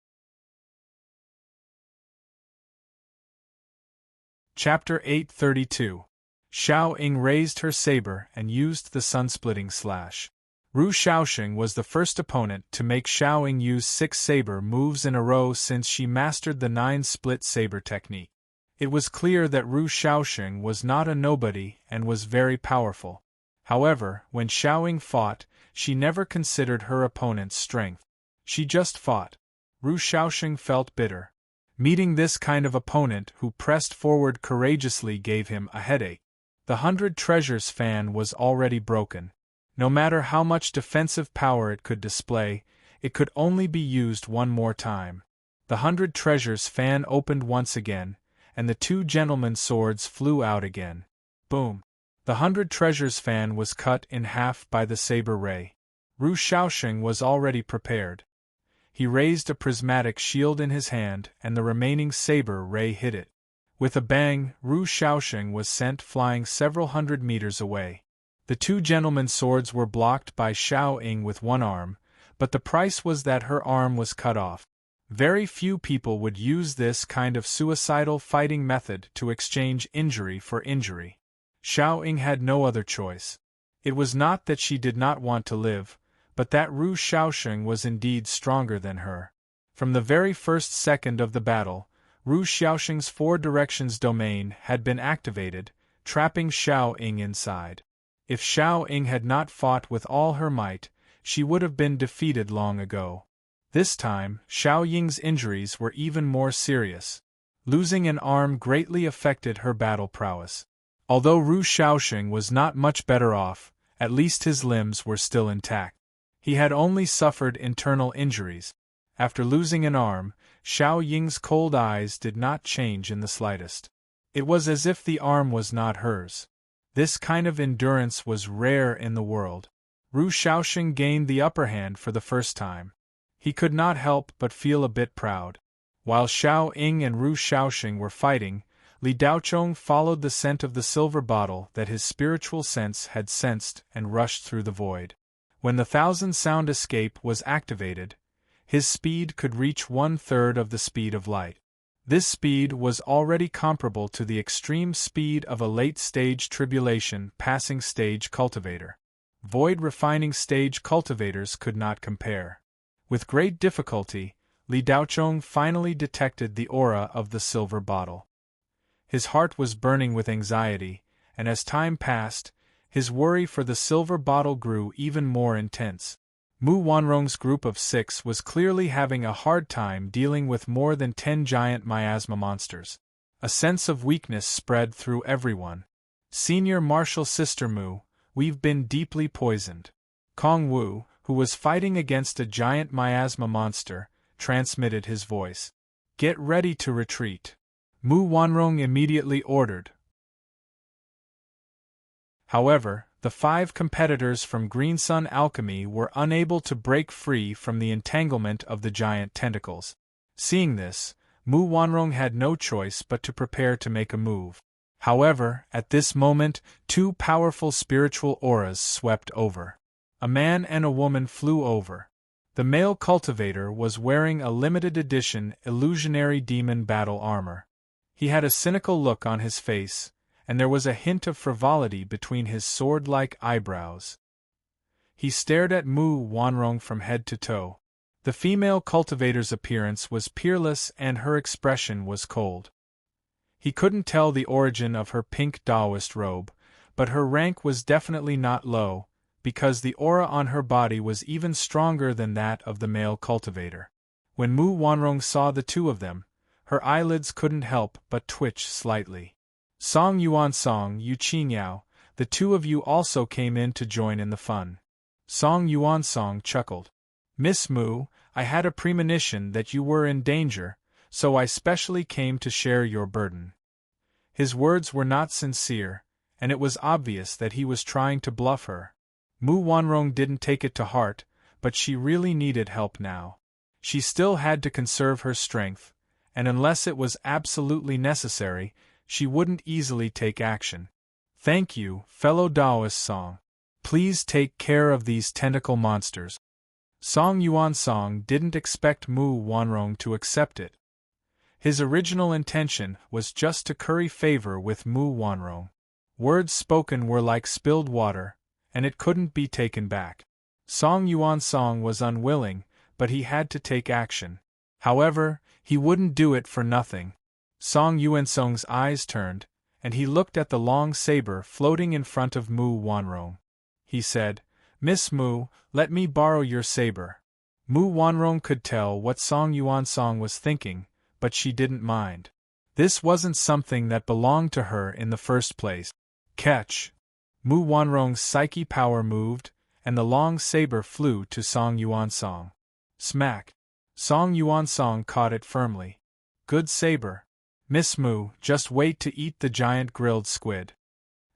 Chapter 832. Xiao Ying raised her saber and used the sun-splitting slash. Ru Shaoxing was the first opponent to make Xiao Ying use 6 saber moves in a row since she mastered the 9-split saber technique. It was clear that Ru Shaoxing was not a nobody and was very powerful. However, when Xiao Ying fought, she never considered her opponent's strength. She just fought. Ru Shaoxing felt bitter. Meeting this kind of opponent who pressed forward courageously gave him a headache. The 100 Treasures fan was already broken. No matter how much defensive power it could display, it could only be used one more time. The 100 Treasures fan opened once again, and the 2 gentlemen's swords flew out again. Boom! The 100 Treasures fan was cut in half by the saber ray. Ru Shaoxing was already prepared. He raised a prismatic shield in his hand, and the remaining saber ray hit it. With a bang, Ru Shaoxing was sent flying several hundred meters away. The 2 gentlemen's swords were blocked by Xiao Ying with one arm, but the price was that her arm was cut off. Very few people would use this kind of suicidal fighting method to exchange injury for injury. Xiao Ying had no other choice. It was not that she did not want to live, but that Ru Shaoxing was indeed stronger than her. From the very first second of the battle, Ru Shaoxing's 4 directions domain had been activated, trapping Xiao Ying inside. If Xiao Ying had not fought with all her might, she would have been defeated long ago. This time, Xiao Ying's injuries were even more serious. Losing an arm greatly affected her battle prowess. Although Ru Shaoxing was not much better off, at least his limbs were still intact. He had only suffered internal injuries. After losing an arm, Xiao Ying's cold eyes did not change in the slightest. It was as if the arm was not hers. This kind of endurance was rare in the world. Ru Shaoxing gained the upper hand for the first time. He could not help but feel a bit proud. While Xiao Ying and Ru Shaoxing were fighting, Li Daochong followed the scent of the silver bottle that his spiritual sense had sensed and rushed through the void. When the 1000-sound escape was activated, his speed could reach 1/3 of the speed of light. This speed was already comparable to the extreme speed of a late-stage tribulation passing stage cultivator. Void refining stage cultivators could not compare. With great difficulty, Li Daochong finally detected the aura of the silver bottle. His heart was burning with anxiety, and as time passed, his worry for the silver bottle grew even more intense. Mu Wanrong's group of 6 was clearly having a hard time dealing with more than 10 giant miasma monsters. A sense of weakness spread through everyone. Senior Martial Sister Mu, we've been deeply poisoned. Kong Wu, who was fighting against a giant miasma monster, transmitted his voice. Get ready to retreat. Mu Wanrong immediately ordered. However, the 5 competitors from Green Sun Alchemy were unable to break free from the entanglement of the giant tentacles. Seeing this, Mu Wanrong had no choice but to prepare to make a move. However, at this moment, 2 powerful spiritual auras swept over. A man and a woman flew over. The male cultivator was wearing a limited edition illusionary demon battle armor. He had a cynical look on his face, and there was a hint of frivolity between his sword-like eyebrows. He stared at Mu Wanrong from head to toe. The female cultivator's appearance was peerless and her expression was cold. He couldn't tell the origin of her pink Taoist robe, but her rank was definitely not low, because the aura on her body was even stronger than that of the male cultivator. When Mu Wanrong saw the two of them, her eyelids couldn't help but twitch slightly. Song Yuan Song, Yu Qingyao, the two of you also came in to join in the fun. Song Yuan Song chuckled. Miss Mu, I had a premonition that you were in danger, so I specially came to share your burden. His words were not sincere, and it was obvious that he was trying to bluff her. Mu Wanrong didn't take it to heart, but she really needed help now. She still had to conserve her strength, and unless it was absolutely necessary, she wouldn't easily take action. Thank you, fellow Taoist Song. Please take care of these tentacle monsters. Song Yuan Song didn't expect Mu Wanrong to accept it. His original intention was just to curry favor with Mu Wanrong. Words spoken were like spilled water, and it couldn't be taken back. Song Yuan Song was unwilling, but he had to take action. However, he wouldn't do it for nothing. Song Yuan Song's eyes turned, and he looked at the long saber floating in front of Mu Wanrong. He said, Miss Mu, let me borrow your saber. Mu Wanrong could tell what Song Yuan Song was thinking, but she didn't mind. This wasn't something that belonged to her in the first place. Catch! Mu Wanrong's psyche power moved, and the long saber flew to Song Yuan Song. Smack! Song Yuan Song caught it firmly. Good saber. Miss Mu, just wait to eat the giant grilled squid.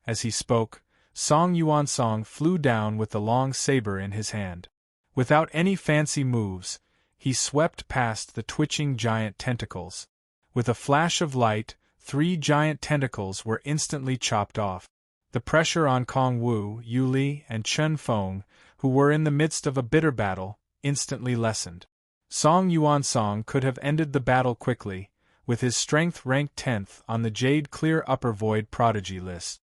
As he spoke, Song Yuan Song flew down with the long saber in his hand. Without any fancy moves, he swept past the twitching giant tentacles. With a flash of light, 3 giant tentacles were instantly chopped off. The pressure on Kong Wu, Yu Li, and Chen Feng, who were in the midst of a bitter battle, instantly lessened. Song Yuan Song could have ended the battle quickly, with his strength ranked 10th on the Jade Clear Upper Void Prodigy list.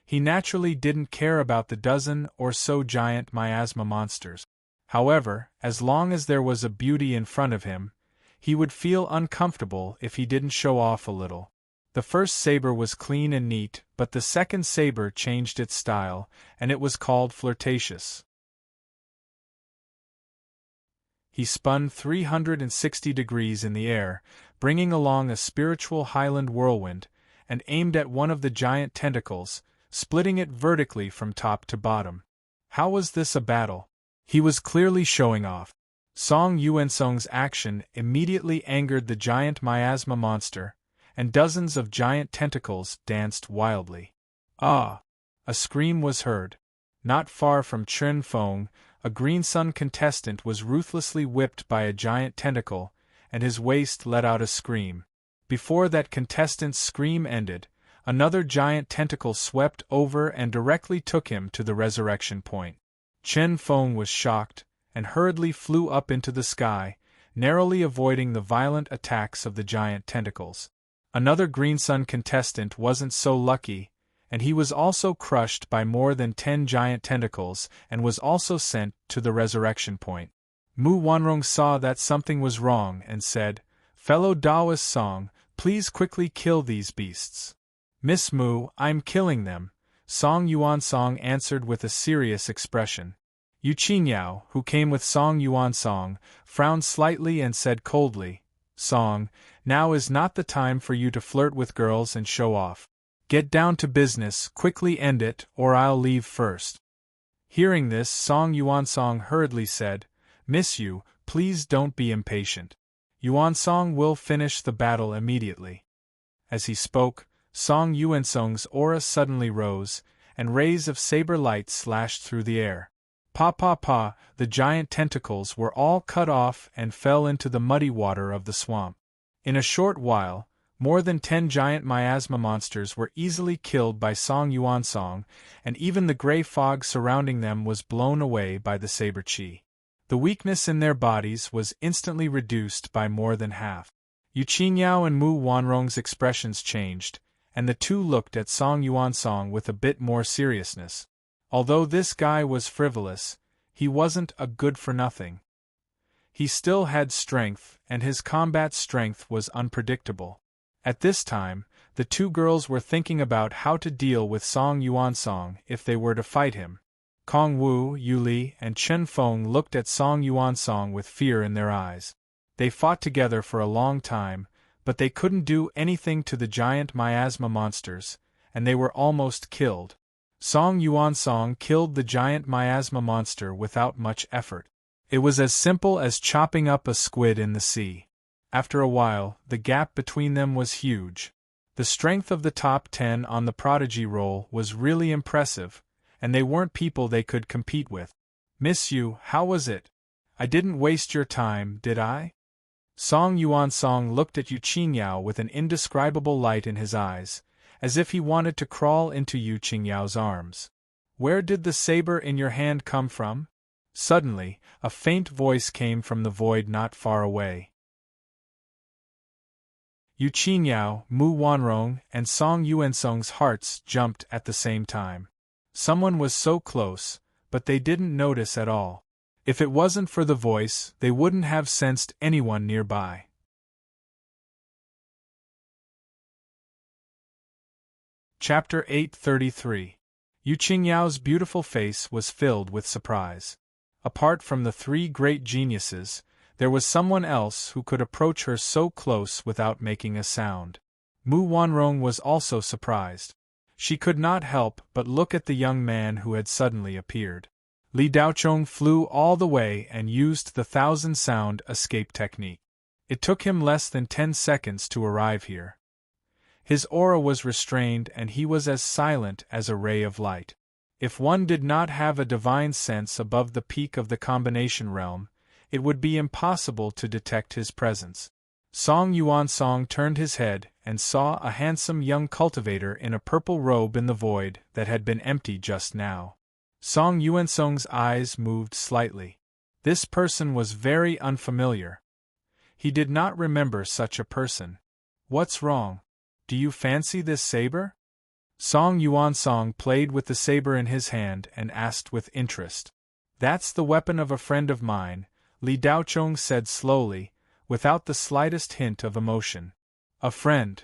He naturally didn't care about the dozen or so giant miasma monsters. However, as long as there was a beauty in front of him, he would feel uncomfortable if he didn't show off a little. The first saber was clean and neat, but the second saber changed its style, and it was called flirtatious. He spun 360 degrees in the air, bringing along a spiritual highland whirlwind, and aimed at one of the giant tentacles, splitting it vertically from top to bottom. How was this a battle? He was clearly showing off. Song Yuan Song's action immediately angered the giant miasma monster, and dozens of giant tentacles danced wildly. Ah! A scream was heard. Not far from Chen Feng, a Green Sun contestant was ruthlessly whipped by a giant tentacle, and his waist let out a scream. Before that contestant's scream ended, another giant tentacle swept over and directly took him to the resurrection point. Chen Feng was shocked, and hurriedly flew up into the sky, narrowly avoiding the violent attacks of the giant tentacles. Another Green Sun contestant wasn't so lucky, and he was also crushed by more than 10 giant tentacles and was also sent to the resurrection point. Mu Wanrong saw that something was wrong and said, Fellow Taoist Song, please quickly kill these beasts. Miss Mu, I'm killing them, Song Yuan Song answered with a serious expression. Yu Qingyao, who came with Song Yuan Song, frowned slightly and said coldly, Song, now is not the time for you to flirt with girls and show off. Get down to business, quickly end it, or I'll leave first. Hearing this, Song Yuan Song hurriedly said, Miss Yu, please don't be impatient. Yuan Song will finish the battle immediately. As he spoke, Song Yuan Song's aura suddenly rose, and rays of saber light slashed through the air. Pa pa pa, the giant tentacles were all cut off and fell into the muddy water of the swamp. In a short while, more than 10 giant miasma monsters were easily killed by Song Yuan Song, and even the gray fog surrounding them was blown away by the saber chi. The weakness in their bodies was instantly reduced by more than half. Yu Qingyao and Mu Wanrong's expressions changed, and the two looked at Song Yuan Song with a bit more seriousness. Although this guy was frivolous, he wasn't a good-for-nothing. He still had strength, and his combat strength was unpredictable. At this time, the two girls were thinking about how to deal with Song Yuansong if they were to fight him. Kong Wu, Yu Li, and Chen Feng looked at Song Yuansong with fear in their eyes. They fought together for a long time, but they couldn't do anything to the giant miasma monsters, and they were almost killed. Song Yuansong killed the giant miasma monster without much effort. It was as simple as chopping up a squid in the sea. After a while, the gap between them was huge. The strength of the top 10 on the prodigy roll was really impressive, and they weren't people they could compete with. Miss Yu, how was it? I didn't waste your time, did I? Song Yuansong looked at Yu Qingyao with an indescribable light in his eyes, as if he wanted to crawl into Yu Qingyao's arms. Where did the saber in your hand come from? Suddenly, a faint voice came from the void not far away. Yu Qingyao, Mu Wanrong, and Song Yuansong's hearts jumped at the same time. Someone was so close, but they didn't notice at all. If it wasn't for the voice, they wouldn't have sensed anyone nearby. Chapter 833. Yu Qingyao's beautiful face was filled with surprise. Apart from the three great geniuses, there was someone else who could approach her so close without making a sound. Mu Wanrong was also surprised. She could not help but look at the young man who had suddenly appeared. Li Daochong flew all the way and used the 1,000-sound escape technique. It took him less than 10 seconds to arrive here. His aura was restrained and he was as silent as a ray of light. If one did not have a divine sense above the peak of the combination realm, it would be impossible to detect his presence. Song Yuansong turned his head and saw a handsome young cultivator in a purple robe in the void that had been empty just now. Song Yuansong's eyes moved slightly. This person was very unfamiliar. He did not remember such a person. What's wrong? Do you fancy this saber? Song Yuansong played with the saber in his hand and asked with interest. That's the weapon of a friend of mine, Li Daochong said slowly, without the slightest hint of emotion. A friend.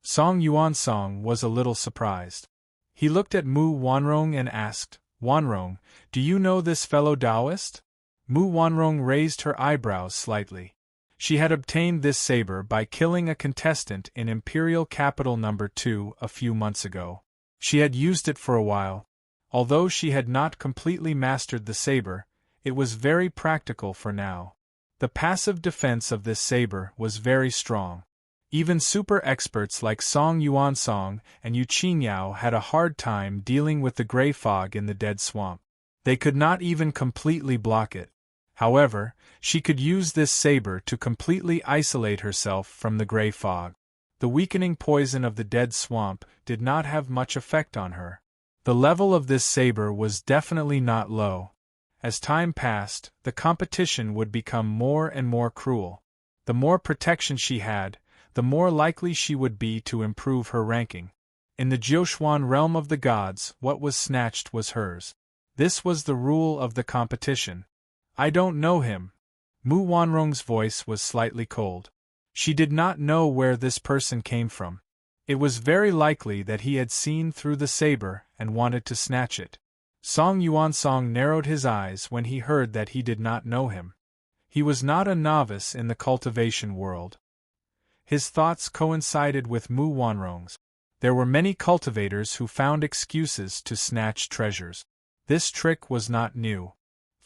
Song Yuansong was a little surprised. He looked at Mu Wanrong and asked, Wanrong, do you know this fellow Taoist? Mu Wanrong raised her eyebrows slightly. She had obtained this saber by killing a contestant in Imperial Capital No. 2 a few months ago. She had used it for a while. Although she had not completely mastered the saber, it was very practical for now. The passive defense of this saber was very strong. Even super experts like Song Yuansong and Yu Qingyao had a hard time dealing with the gray fog in the dead swamp. They could not even completely block it. However, she could use this saber to completely isolate herself from the gray fog. The weakening poison of the dead swamp did not have much effect on her. The level of this saber was definitely not low. As time passed, the competition would become more and more cruel. The more protection she had, the more likely she would be to improve her ranking. In the Jiuxuan realm of the gods, what was snatched was hers. This was the rule of the competition. I don't know him. Mu Wanrong's voice was slightly cold. She did not know where this person came from. It was very likely that he had seen through the saber and wanted to snatch it. Song Yuansong narrowed his eyes when he heard that he did not know him. He was not a novice in the cultivation world. His thoughts coincided with Mu Wanrong's. There were many cultivators who found excuses to snatch treasures. This trick was not new.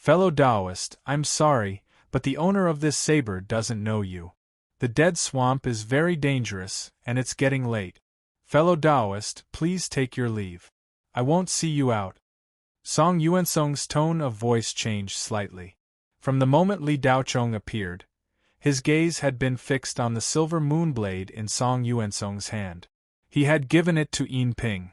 Fellow Taoist, I'm sorry, but the owner of this saber doesn't know you. The dead swamp is very dangerous, and it's getting late. Fellow Taoist, please take your leave. I won't see you out. Song Yuansong's tone of voice changed slightly. From the moment Li Daochong appeared, his gaze had been fixed on the silver moon blade in Song Yuansong's hand. He had given it to Yin Ping.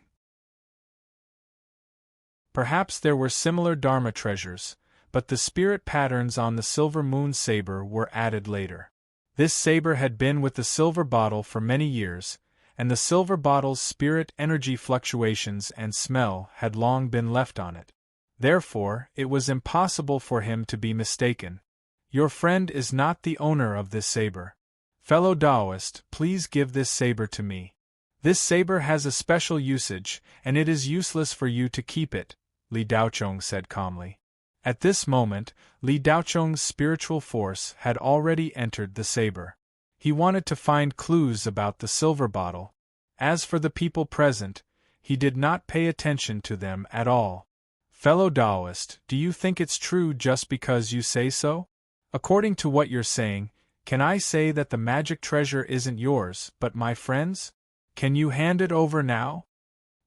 Perhaps there were similar Dharma treasures, but the spirit patterns on the silver moon saber were added later. This saber had been with the silver bottle for many years, and the silver bottle's spirit energy fluctuations and smell had long been left on it. Therefore, it was impossible for him to be mistaken. Your friend is not the owner of this saber. Fellow Taoist, please give this saber to me. This saber has a special usage, and it is useless for you to keep it, Li Daochong said calmly. At this moment, Li Daochong's spiritual force had already entered the saber. He wanted to find clues about the silver bottle. As for the people present, he did not pay attention to them at all. Fellow Taoist, do you think it's true just because you say so? According to what you're saying, can I say that the magic treasure isn't yours, but my friend's? Can you hand it over now?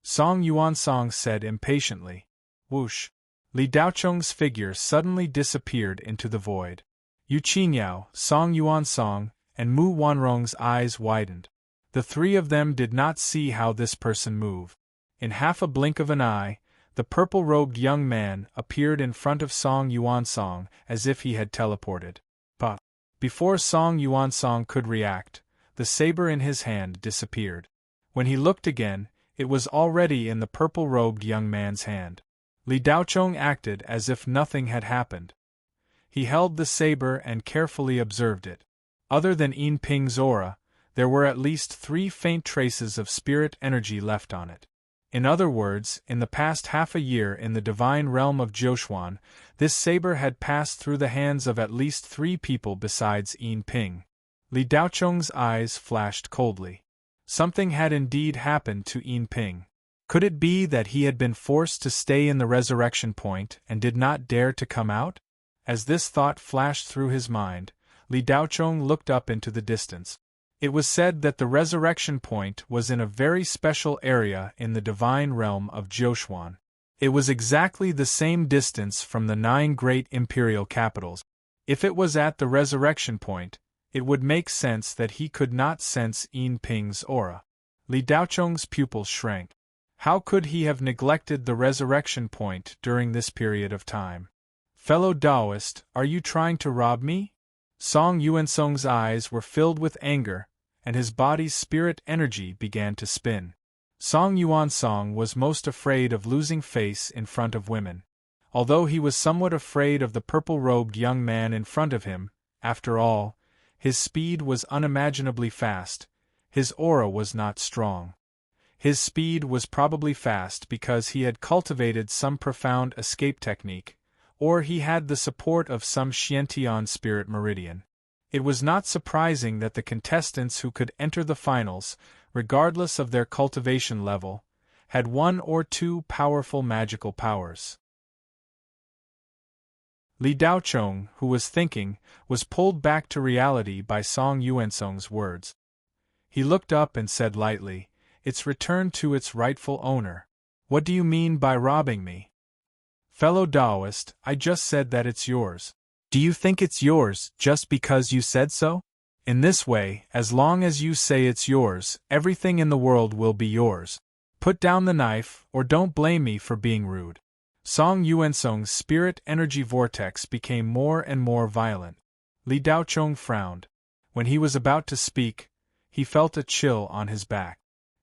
Song Yuansong said impatiently. Whoosh! Li Daochong's figure suddenly disappeared into the void. Yu Qiniao, Song Yuansong, and Mu Wanrong's eyes widened. The three of them did not see how this person moved. In half a blink of an eye, the purple-robed young man appeared in front of Song Yuansong as if he had teleported. But before Song Yuansong could react, the saber in his hand disappeared. When he looked again, it was already in the purple-robed young man's hand. Li Daochong acted as if nothing had happened. He held the saber and carefully observed it. Other than Yin Ping's aura, there were at least 3 faint traces of spirit energy left on it. In other words, in the past half a year in the divine realm of Jiuxuan, this saber had passed through the hands of at least 3 people besides Yin Ping. Li Daochong's eyes flashed coldly. Something had indeed happened to Yin Ping. Could it be that he had been forced to stay in the resurrection point and did not dare to come out? As this thought flashed through his mind, Li Daochong looked up into the distance. It was said that the resurrection point was in a very special area in the divine realm of Jiuxuan. It was exactly the same distance from the 9 great imperial capitals. If it was at the resurrection point, it would make sense that he could not sense Yin Ping's aura. Li Daochong's pupils shrank. How could he have neglected the resurrection point during this period of time? Fellow Taoist, are you trying to rob me? Song Yuansong's eyes were filled with anger, and his body's spirit energy began to spin. Song Yuansong was most afraid of losing face in front of women. Although he was somewhat afraid of the purple-robed young man in front of him, after all, his speed was unimaginably fast, his aura was not strong. His speed was probably fast because he had cultivated some profound escape technique, or he had the support of some Xiantian spirit meridian. It was not surprising that the contestants who could enter the finals, regardless of their cultivation level, had 1 or 2 powerful magical powers. Li Daochong, who was thinking, was pulled back to reality by Song Yuansong's words. He looked up and said lightly, "It's returned to its rightful owner. What do you mean by robbing me?" Fellow Taoist, I just said that it's yours. Do you think it's yours just because you said so? In this way, as long as you say it's yours, everything in the world will be yours. Put down the knife, or don't blame me for being rude. Song Yuansong's spirit energy vortex became more and more violent. Li Daochong frowned. When he was about to speak, he felt a chill on his back.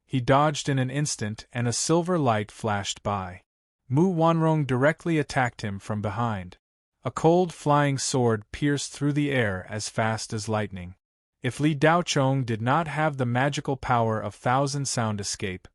He dodged in an instant and a silver light flashed by. Mu Wanrong directly attacked him from behind. A cold flying sword pierced through the air as fast as lightning. If Li Daochong did not have the magical power of thousand sound escape,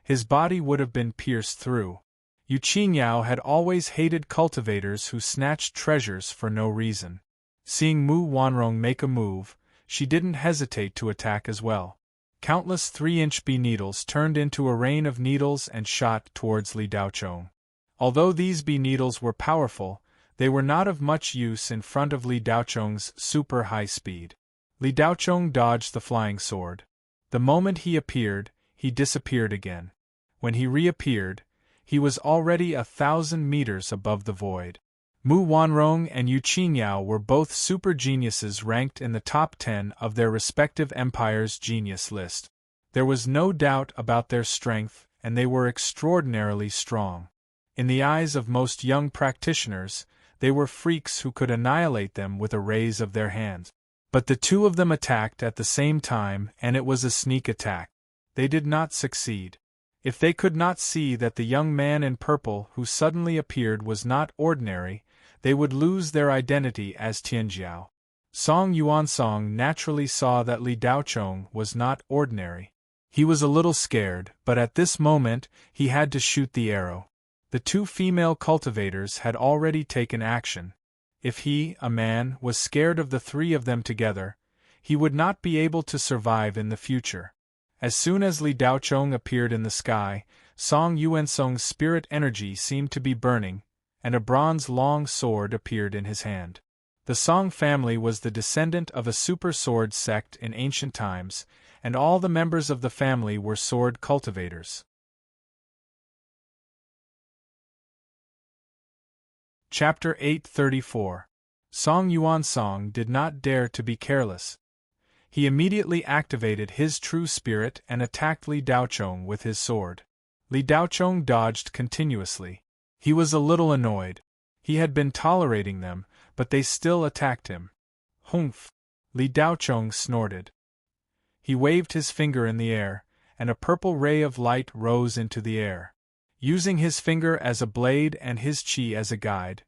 his body would have been pierced through. Yu Qiniao had always hated cultivators who snatched treasures for no reason. Seeing Mu Wanrong make a move, she didn't hesitate to attack as well. Countless 3-inch bee needles turned into a rain of needles and shot towards Li Daochong. Although these bee needles were powerful, they were not of much use in front of Li Daochong's super high speed. Li Daochong dodged the flying sword. The moment he appeared, he disappeared again. When he reappeared, he was already 1,000 meters above the void. Mu Wanrong and Yu Qiniao were both super geniuses ranked in the top 10 of their respective empires' genius list. There was no doubt about their strength, and they were extraordinarily strong. In the eyes of most young practitioners, they were freaks who could annihilate them with a raise of their hands. But the 2 of them attacked at the same time, and it was a sneak attack. They did not succeed. If they could not see that the young man in purple who suddenly appeared was not ordinary, they would lose their identity as Tianjiao. Song Yuansong naturally saw that Li Daochong was not ordinary. He was a little scared, but at this moment, he had to shoot the arrow. The two female cultivators had already taken action. If he, a man, was scared of the three of them together, he would not be able to survive in the future. As soon as Li Daochong appeared in the sky, Song Yuansong's spirit energy seemed to be burning, and a bronze long sword appeared in his hand. The Song family was the descendant of a super sword sect in ancient times, and all the members of the family were sword cultivators. Chapter 834. Song Yuansong did not dare to be careless. He immediately activated his true spirit and attacked Li Daochong with his sword. Li Daochong dodged continuously. He was a little annoyed. He had been tolerating them, but they still attacked him. Humph! Li Daochong snorted. He waved his finger in the air, and a purple ray of light rose into the air. Using his finger as a blade and his qi as a guide,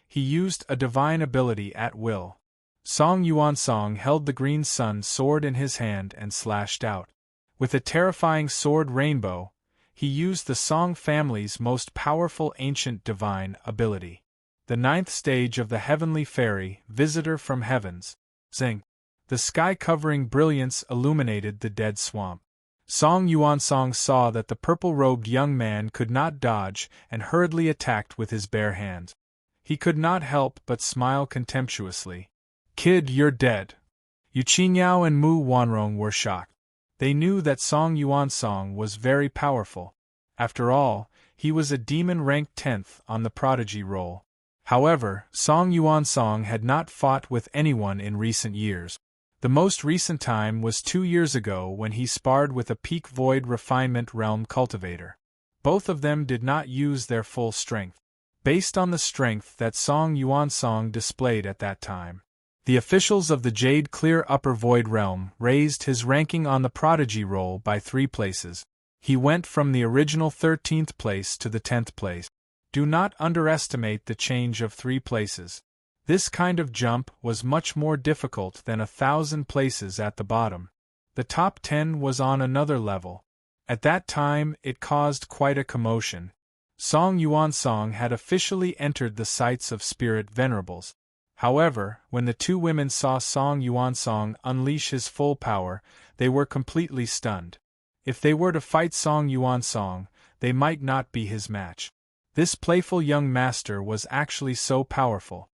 he used a divine ability at will. Song Yuansong held the green sun sword in his hand and slashed out. With a terrifying sword rainbow, he used the Song family's most powerful ancient divine ability. The 9th stage of the heavenly fairy, visitor from heavens. Zing! The sky-covering brilliance illuminated the dead swamp. Song Yuansong saw that the purple-robed young man could not dodge and hurriedly attacked with his bare hands. He could not help but smile contemptuously. "Kid, you're dead." Yu Qingyao and Mu Wanrong were shocked. They knew that Song Yuansong was very powerful. After all, he was a demon ranked 10th on the prodigy roll. However, Song Yuansong had not fought with anyone in recent years. The most recent time was 2 years ago when he sparred with a peak void refinement realm cultivator. Both of them did not use their full strength. Based on the strength that Song Yuansong displayed at that time, the officials of the Jade Clear Upper Void Realm raised his ranking on the prodigy roll by 3 places. He went from the original 13th place to the 10th place. Do not underestimate the change of 3 places. This kind of jump was much more difficult than 1,000 places at the bottom. The top 10 was on another level. At that time, it caused quite a commotion. Song Yuansong had officially entered the sights of spirit venerables. However, when the 2 women saw Song Yuansong unleash his full power, they were completely stunned. If they were to fight Song Yuansong, they might not be his match. This playful young master was actually so powerful.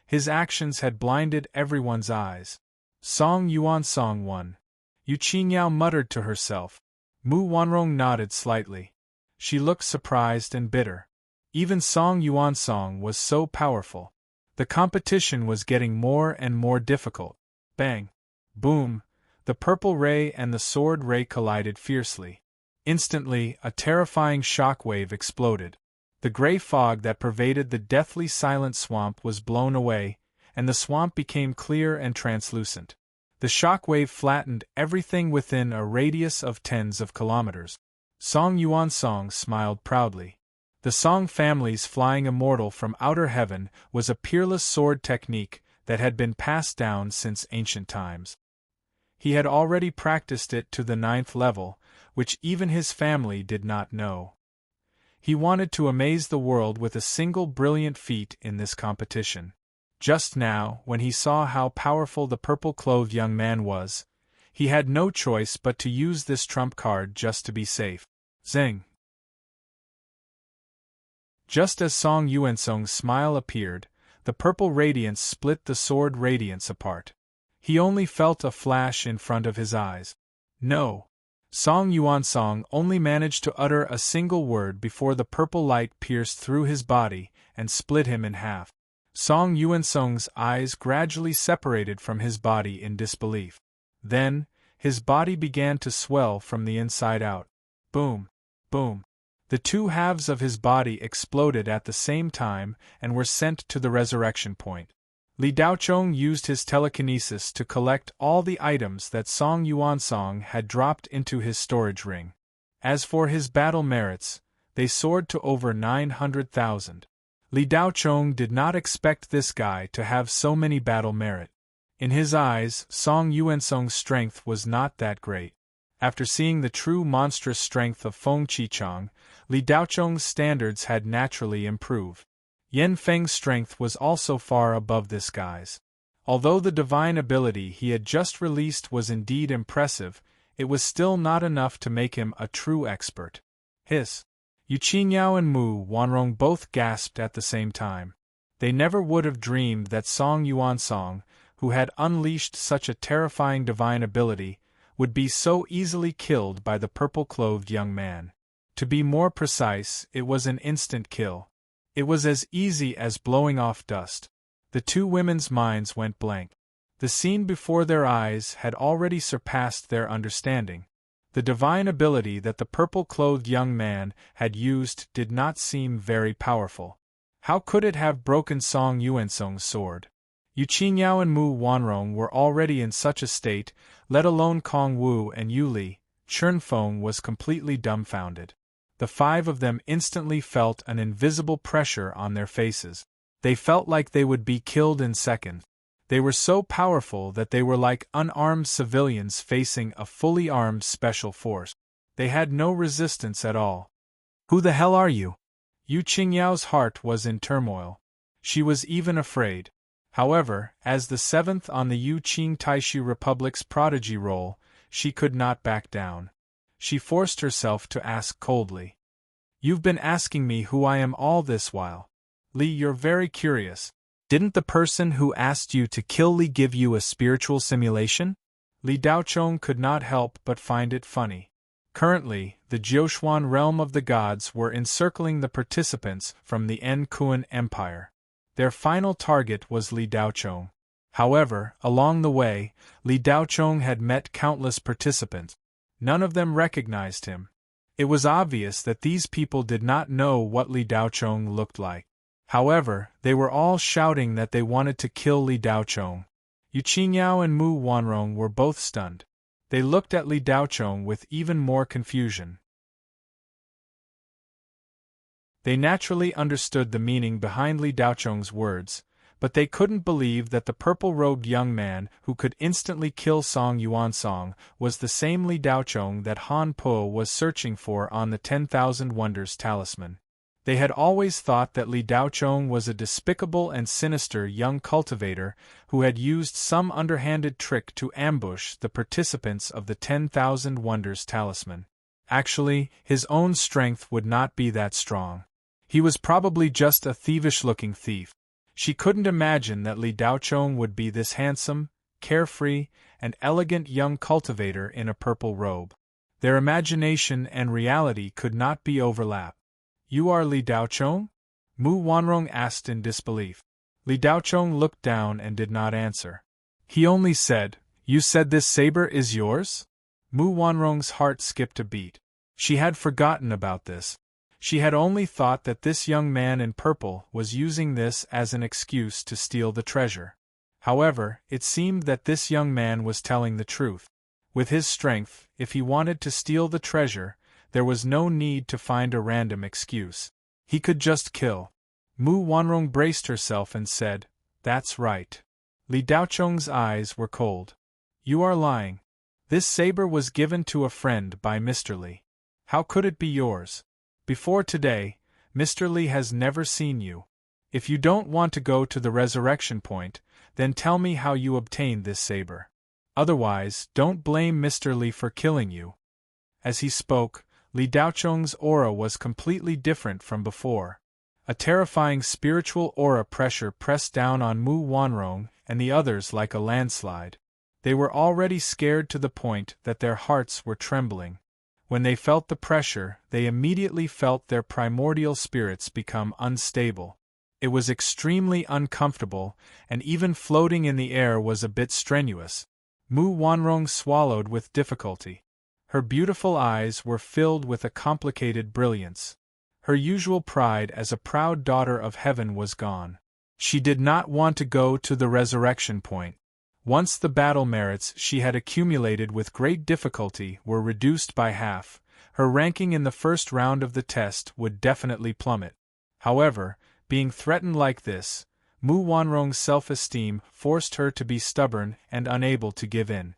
His actions had blinded everyone's eyes. Song Yuansong won. Yu Qingyao muttered to herself. Mu Wanrong nodded slightly. She looked surprised and bitter. Even Song Yuansong was so powerful. The competition was getting more and more difficult. Bang! Boom! The purple ray and the sword ray collided fiercely. Instantly, a terrifying shockwave exploded. The gray fog that pervaded the deathly silent swamp was blown away, and the swamp became clear and translucent. The shockwave flattened everything within a radius of tens of kilometers. Song Yuansong smiled proudly. The Song family's flying immortal from outer heaven was a peerless sword technique that had been passed down since ancient times. He had already practiced it to the 9th level, which even his family did not know. He wanted to amaze the world with a single brilliant feat in this competition. Just now, when he saw how powerful the purple-clothed young man was, he had no choice but to use this trump card just to be safe. Zing! Just as Song Yuansong's smile appeared, the purple radiance split the sword radiance apart. He only felt a flash in front of his eyes. No! Song Yuansong only managed to utter a single word before the purple light pierced through his body and split him in half. Song Yuansong's eyes gradually separated from his body in disbelief. Then, his body began to swell from the inside out. Boom! Boom! The 2 halves of his body exploded at the same time and were sent to the resurrection point. Li Daochong used his telekinesis to collect all the items that Song Yuansong had dropped into his storage ring. As for his battle merits, they soared to over 900,000. Li Daochong did not expect this guy to have so many battle merit. In his eyes, Song Yuansong's strength was not that great. After seeing the true monstrous strength of Feng Qichong, Li Daochong's standards had naturally improved. Yan Feng's strength was also far above this guy's. Although the divine ability he had just released was indeed impressive, it was still not enough to make him a true expert. Hiss! Yu Qingyao and Mu Wanrong both gasped at the same time. They never would have dreamed that Song Yuansong, who had unleashed such a terrifying divine ability, would be so easily killed by the purple-clothed young man. To be more precise, it was an instant kill. It was as easy as blowing off dust. The two women's minds went blank. The scene before their eyes had already surpassed their understanding. The divine ability that the purple-clothed young man had used did not seem very powerful. How could it have broken Song Yuansong's sword? Yu Qingyao and Mu Wanrong were already in such a state, let alone Kong Wu and Yu Li. Chernfeng was completely dumbfounded. The five of them instantly felt an invisible pressure on their faces. They felt like they would be killed in seconds. They were so powerful that they were like unarmed civilians facing a fully armed special force. They had no resistance at all. Who the hell are you? Yu Qingyao's heart was in turmoil. She was even afraid. However, as the seventh on the Yu Qing Taishu Republic's prodigy roll, she could not back down. She forced herself to ask coldly. You've been asking me who I am all this while. Li, you're very curious. Didn't the person who asked you to kill Li give you a spiritual simulation? Li Daochong could not help but find it funny. Currently, the Jiuxuan realm of the gods were encircling the participants from the En-Kuan Empire. Their final target was Li Daochong. However, along the way, Li Daochong had met countless participants. None of them recognized him. It was obvious that these people did not know what Li Daochong looked like. However, they were all shouting that they wanted to kill Li Daochong. Yu Qingyao and Mu Wanrong were both stunned. They looked at Li Daochong with even more confusion. They naturally understood the meaning behind Li Daochong's words, but they couldn't believe that the purple-robed young man who could instantly kill Song Yuansong was the same Li Daochong that Han Po was searching for on the 10,000 Wonders talisman. They had always thought that Li Daochong was a despicable and sinister young cultivator who had used some underhanded trick to ambush the participants of the 10,000 Wonders talisman. Actually, his own strength would not be that strong. He was probably just a thievish-looking thief. She couldn't imagine that Li Daochong would be this handsome, carefree, and elegant young cultivator in a purple robe. Their imagination and reality could not be overlapped. You are Li Daochong? Mu Wanrong asked in disbelief. Li Daochong looked down and did not answer. He only said, You said this saber is yours? Mu Wanrong's heart skipped a beat. She had forgotten about this. She had only thought that this young man in purple was using this as an excuse to steal the treasure. However, it seemed that this young man was telling the truth. With his strength, if he wanted to steal the treasure, there was no need to find a random excuse. He could just kill. Mu Wanrong braced herself and said, That's right. Li Daochong's eyes were cold. You are lying. This saber was given to a friend by Mr. Li. How could it be yours? Before today, Mr. Li has never seen you. If you don't want to go to the resurrection point, then tell me how you obtained this saber. Otherwise, don't blame Mr. Li for killing you. As he spoke, Li Daochong's aura was completely different from before. A terrifying spiritual aura pressure pressed down on Mu Wanrong and the others like a landslide. They were already scared to the point that their hearts were trembling. When they felt the pressure, they immediately felt their primordial spirits become unstable. It was extremely uncomfortable, and even floating in the air was a bit strenuous. Mu Wanrong swallowed with difficulty. Her beautiful eyes were filled with a complicated brilliance. Her usual pride as a proud daughter of heaven was gone. She did not want to go to the resurrection point. Once the battle merits she had accumulated with great difficulty were reduced by half, her ranking in the first round of the test would definitely plummet. However, Being threatened like this, Mu Wanrong's self-esteem forced her to be stubborn and unable to give in.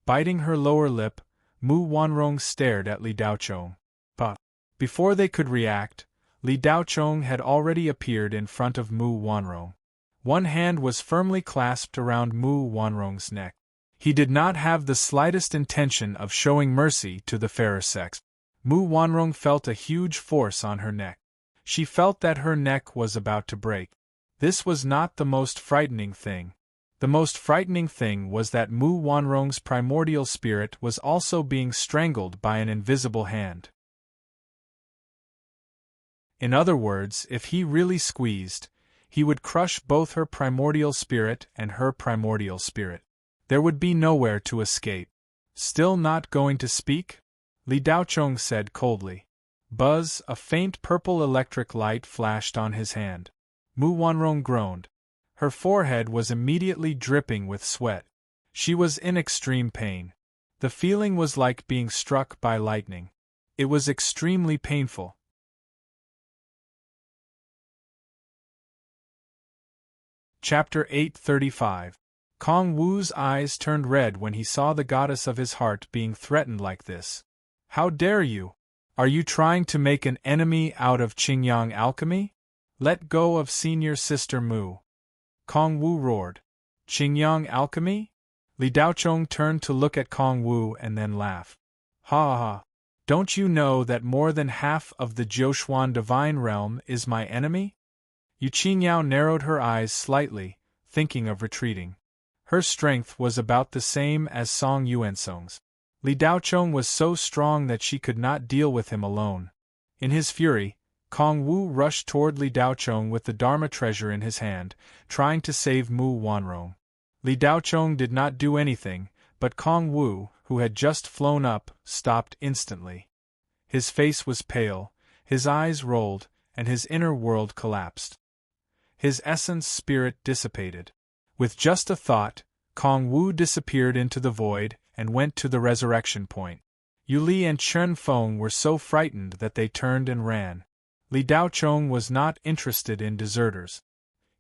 Biting her lower lip, Mu Wanrong stared at Li Daochong. But before they could react, Li Daochong had already appeared in front of Mu Wanrong. One hand was firmly clasped around Mu Wanrong's neck. He did not have the slightest intention of showing mercy to the fairer sex. Mu Wanrong felt a huge force on her neck. She felt that her neck was about to break. This was not the most frightening thing. The most frightening thing was that Mu Wanrong's primordial spirit was also being strangled by an invisible hand. In other words, if he really squeezed, he would crush both her primordial spirit and her primordial spirit. There would be nowhere to escape. Still not going to speak? Li Daochong said coldly. Buzz, a faint purple electric light flashed on his hand. Mu Wanrong groaned. Her forehead was immediately dripping with sweat. She was in extreme pain. The feeling was like being struck by lightning. It was extremely painful. Chapter 835. Kong Wu's eyes turned red when he saw the goddess of his heart being threatened like this. How dare you? Are you trying to make an enemy out of Qingyang alchemy? Let go of senior sister Mu. Kong Wu roared. Qingyang alchemy? Li Daochong turned to look at Kong Wu and then laughed. Ha ha. Don't you know that more than half of the Jiuxuan divine realm is my enemy? Yu Qingyao narrowed her eyes slightly, thinking of retreating. Her strength was about the same as Song Yuansong's. Li Daochong was so strong that she could not deal with him alone. In his fury, Kong Wu rushed toward Li Daochong with the Dharma treasure in his hand, trying to save Mu Wanrong. Li Daochong did not do anything, but Kong Wu, who had just flown up, stopped instantly. His face was pale, his eyes rolled, and his inner world collapsed. His essence spirit dissipated. With just a thought, Kong Wu disappeared into the void and went to the resurrection point. Yu Li and Chen Feng were so frightened that they turned and ran. Li Daochong was not interested in deserters.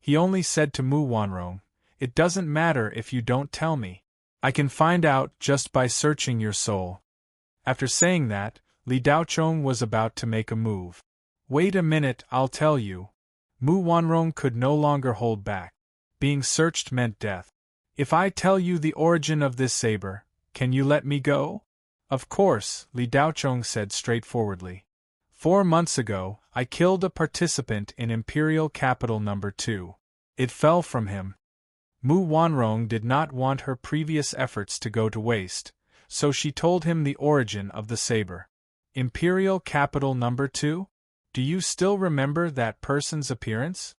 He only said to Mu Wanrong, "It doesn't matter if you don't tell me. I can find out just by searching your soul." After saying that, Li Daochong was about to make a move. "Wait a minute, I'll tell you." Mu Wanrong could no longer hold back. Being searched meant death. "If I tell you the origin of this saber, can you let me go?" "Of course," Li Daochong said straightforwardly. 4 months ago, I killed a participant in Imperial Capital No. 2. It fell from him. Mu Wanrong did not want her previous efforts to go to waste, so she told him the origin of the saber. Imperial Capital No. 2? Do you still remember that person's appearance?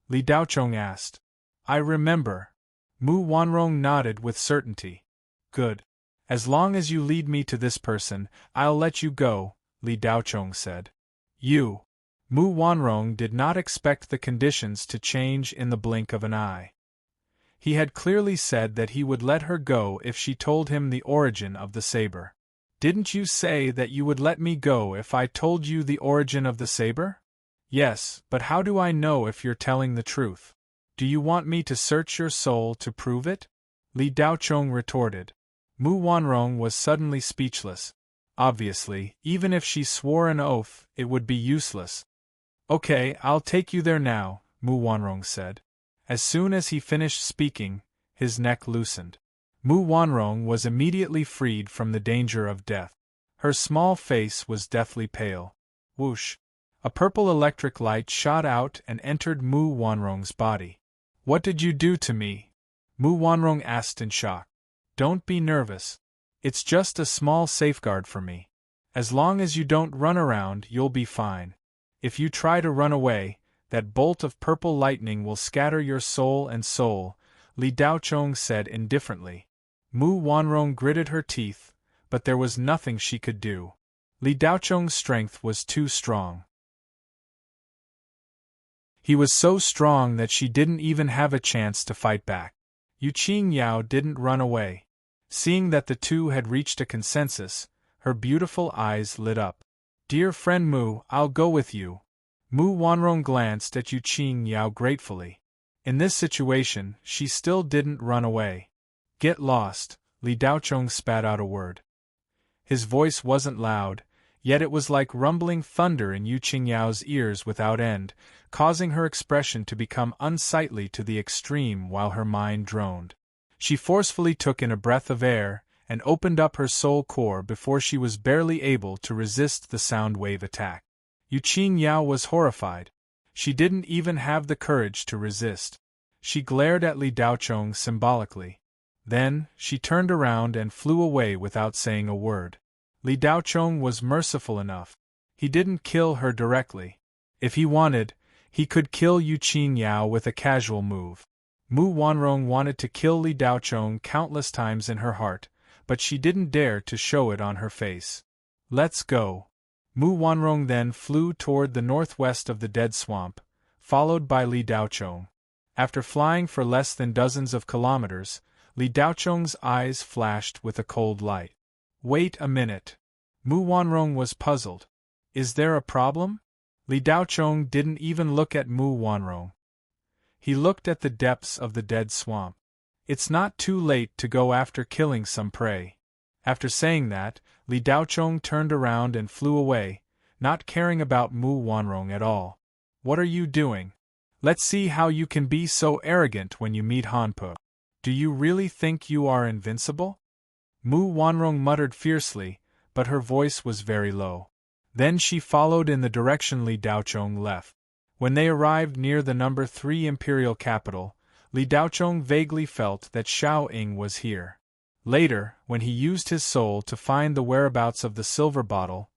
Li Daochong asked. I remember. Mu Wanrong nodded with certainty. Good. As long as you lead me to this person, I'll let you go, Li Daochong said. You. Mu Wanrong did not expect the conditions to change in the blink of an eye. He had clearly said that he would let her go if she told him the origin of the saber. Didn't you say that you would let me go if I told you the origin of the saber? Yes, but how do I know if you're telling the truth? Do you want me to search your soul to prove it? Li Daochong retorted. Mu Wanrong was suddenly speechless. Obviously, even if she swore an oath, it would be useless. Okay, I'll take you there now, Mu Wanrong said. As soon as he finished speaking, his neck loosened. Mu Wanrong was immediately freed from the danger of death. Her small face was deathly pale. Whoosh! A purple electric light shot out and entered Mu Wanrong's body. What did you do to me? Mu Wanrong asked in shock. Don't be nervous. It's just a small safeguard for me. As long as you don't run around, you'll be fine. If you try to run away, that bolt of purple lightning will scatter your soul and soul, Li Daochong said indifferently. Mu Wanrong gritted her teeth, but there was nothing she could do. Li Daochong's strength was too strong. He was so strong that she didn't even have a chance to fight back. Yu Qingyao didn't run away. Seeing that the two had reached a consensus, her beautiful eyes lit up. Dear friend Mu, I'll go with you. Mu Wanrong glanced at Yu Qingyao gratefully. In this situation, she still didn't run away. Get lost, Li Daochong spat out a word. His voice wasn't loud, yet it was like rumbling thunder in Yu Qingyao's ears without end, causing her expression to become unsightly to the extreme while her mind droned. She forcefully took in a breath of air, and opened up her soul core before she was barely able to resist the sound wave attack. Yu Qingyao was horrified. She didn't even have the courage to resist. She glared at Li Daochong symbolically. Then, she turned around and flew away without saying a word. Li Daochong was merciful enough. He didn't kill her directly. If he wanted, he could kill Yu Qingyao with a casual move. Mu Wanrong wanted to kill Li Daochong countless times in her heart, but she didn't dare to show it on her face. Let's go. Mu Wanrong then flew toward the northwest of the dead swamp, followed by Li Daochong. After flying for less than dozens of kilometers, Li Daochong's eyes flashed with a cold light. Wait a minute. Mu Wanrong was puzzled. Is there a problem? Li Daochong didn't even look at Mu Wanrong. He looked at the depths of the dead swamp. It's not too late to go after killing some prey. After saying that, Li Daochong turned around and flew away, not caring about Mu Wanrong at all. What are you doing? Let's see how you can be so arrogant when you meet Hanpu. Do you really think you are invincible? Mu Wanrong muttered fiercely, but her voice was very low. Then she followed in the direction Li Daochong left. When they arrived near the number 3 imperial capital, Li Daochong vaguely felt that Xiao Ying was here. Later, when he used his soul to find the whereabouts of the silver bottle,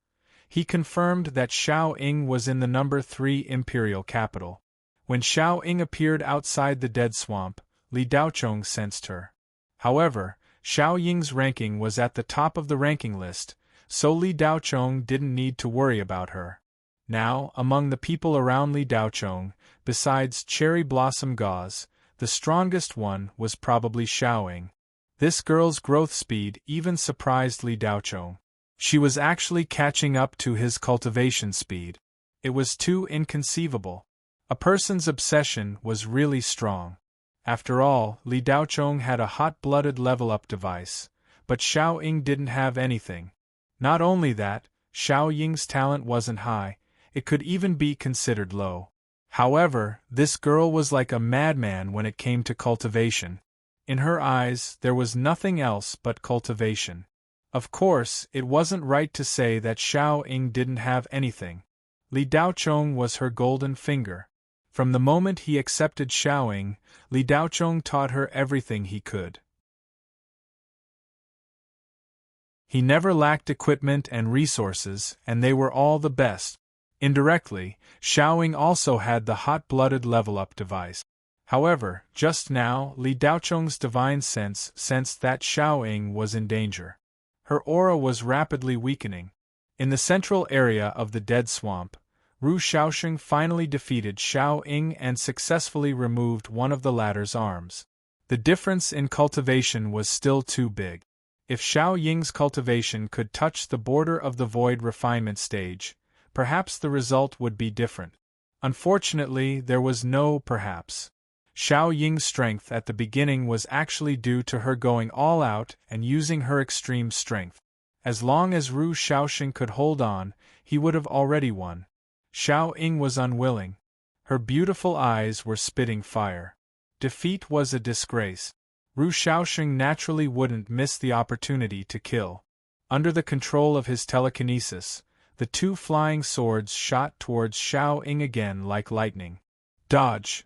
he confirmed that Xiao Ying was in the number 3 imperial capital. When Xiao Ying appeared outside the dead swamp, Li Daochong sensed her. However, Xiao Ying's ranking was at the top of the ranking list, so Li Daochong didn't need to worry about her. Now, among the people around Li Daochong, besides Cherry Blossom Gauze, the strongest one was probably Xiao Ying. This girl's growth speed even surprised Li Daochong. She was actually catching up to his cultivation speed. It was too inconceivable. A person's obsession was really strong. After all, Li Daochong had a hot-blooded level-up device, but Xiao Ying didn't have anything. Not only that, Xiao Ying's talent wasn't high, it could even be considered low. However, this girl was like a madman when it came to cultivation. In her eyes, there was nothing else but cultivation. Of course, it wasn't right to say that Xiao Ying didn't have anything. Li Daochong was her golden finger. From the moment he accepted Xiao Ying, Li Daochong taught her everything he could. He never lacked equipment and resources, and they were all the best. Indirectly, Xiao Ying also had the hot-blooded level-up device. However, just now, Li Daochong's divine sense sensed that Xiao Ying was in danger. Her aura was rapidly weakening. In the central area of the dead swamp, Ru Shaoxing finally defeated Xiao Ying and successfully removed one of the latter's arms. The difference in cultivation was still too big. If Xiao Ying's cultivation could touch the border of the void refinement stage, perhaps the result would be different. Unfortunately, there was no perhaps. Xiao Ying's strength at the beginning was actually due to her going all out and using her extreme strength. As long as Ru Shaoxing could hold on, he would have already won. Xiao Ying was unwilling. Her beautiful eyes were spitting fire. Defeat was a disgrace. Ru Shaoxing naturally wouldn't miss the opportunity to kill. Under the control of his telekinesis, the two flying swords shot towards Xiao Ying again like lightning. Dodge!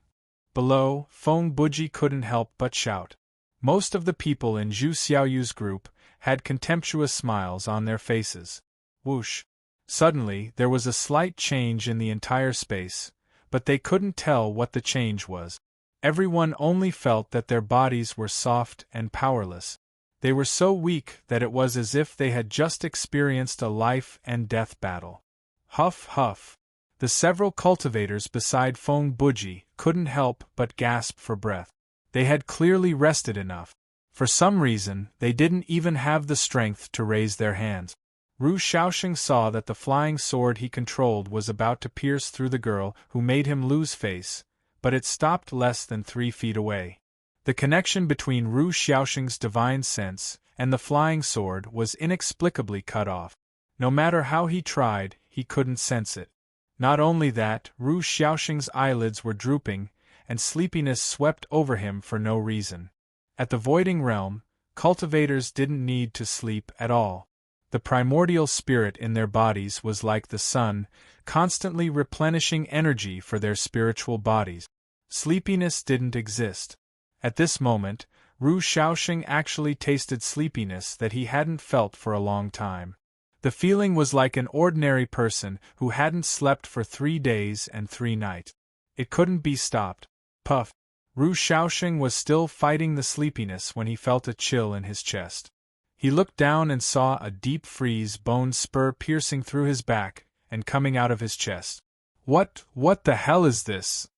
Below, Feng Buji couldn't help but shout. Most of the people in Zhu Xiaoyu's group had contemptuous smiles on their faces. Whoosh! Suddenly, there was a slight change in the entire space, but they couldn't tell what the change was. Everyone only felt that their bodies were soft and powerless. They were so weak that it was as if they had just experienced a life-and-death battle. Huff, huff. The several cultivators beside Feng Buji couldn't help but gasp for breath. They had clearly rested enough. For some reason, they didn't even have the strength to raise their hands. Ru Shaoxing saw that the flying sword he controlled was about to pierce through the girl who made him lose face, but it stopped less than 3 feet away. The connection between Ru Shaoxing's divine sense and the flying sword was inexplicably cut off. No matter how he tried, he couldn't sense it. Not only that, Ru Shaoxing's eyelids were drooping, and sleepiness swept over him for no reason. At the Voiding Realm, cultivators didn't need to sleep at all. The primordial spirit in their bodies was like the sun, constantly replenishing energy for their spiritual bodies. Sleepiness didn't exist. At this moment, Ru Shaoxing actually tasted sleepiness that he hadn't felt for a long time. The feeling was like an ordinary person who hadn't slept for 3 days and 3 nights. It couldn't be stopped. Puff! Ru Shaoxing was still fighting the sleepiness when he felt a chill in his chest. He looked down and saw a deep freeze bone spur piercing through his back and coming out of his chest. What the hell is this?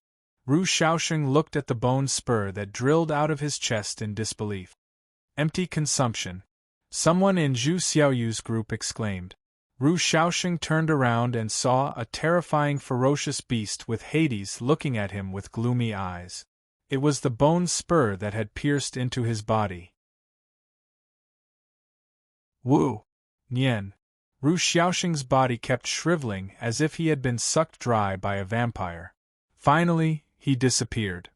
Ru Shaoxing looked at the bone spur that drilled out of his chest in disbelief. Empty consumption. Someone in Zhu Xiaoyu's group exclaimed. Ru Shaoxing turned around and saw a terrifying ferocious beast with Hades looking at him with gloomy eyes. It was the bone spur that had pierced into his body. Wu! Nian! Ru Shaoxing's body kept shriveling as if he had been sucked dry by a vampire. Finally, he disappeared.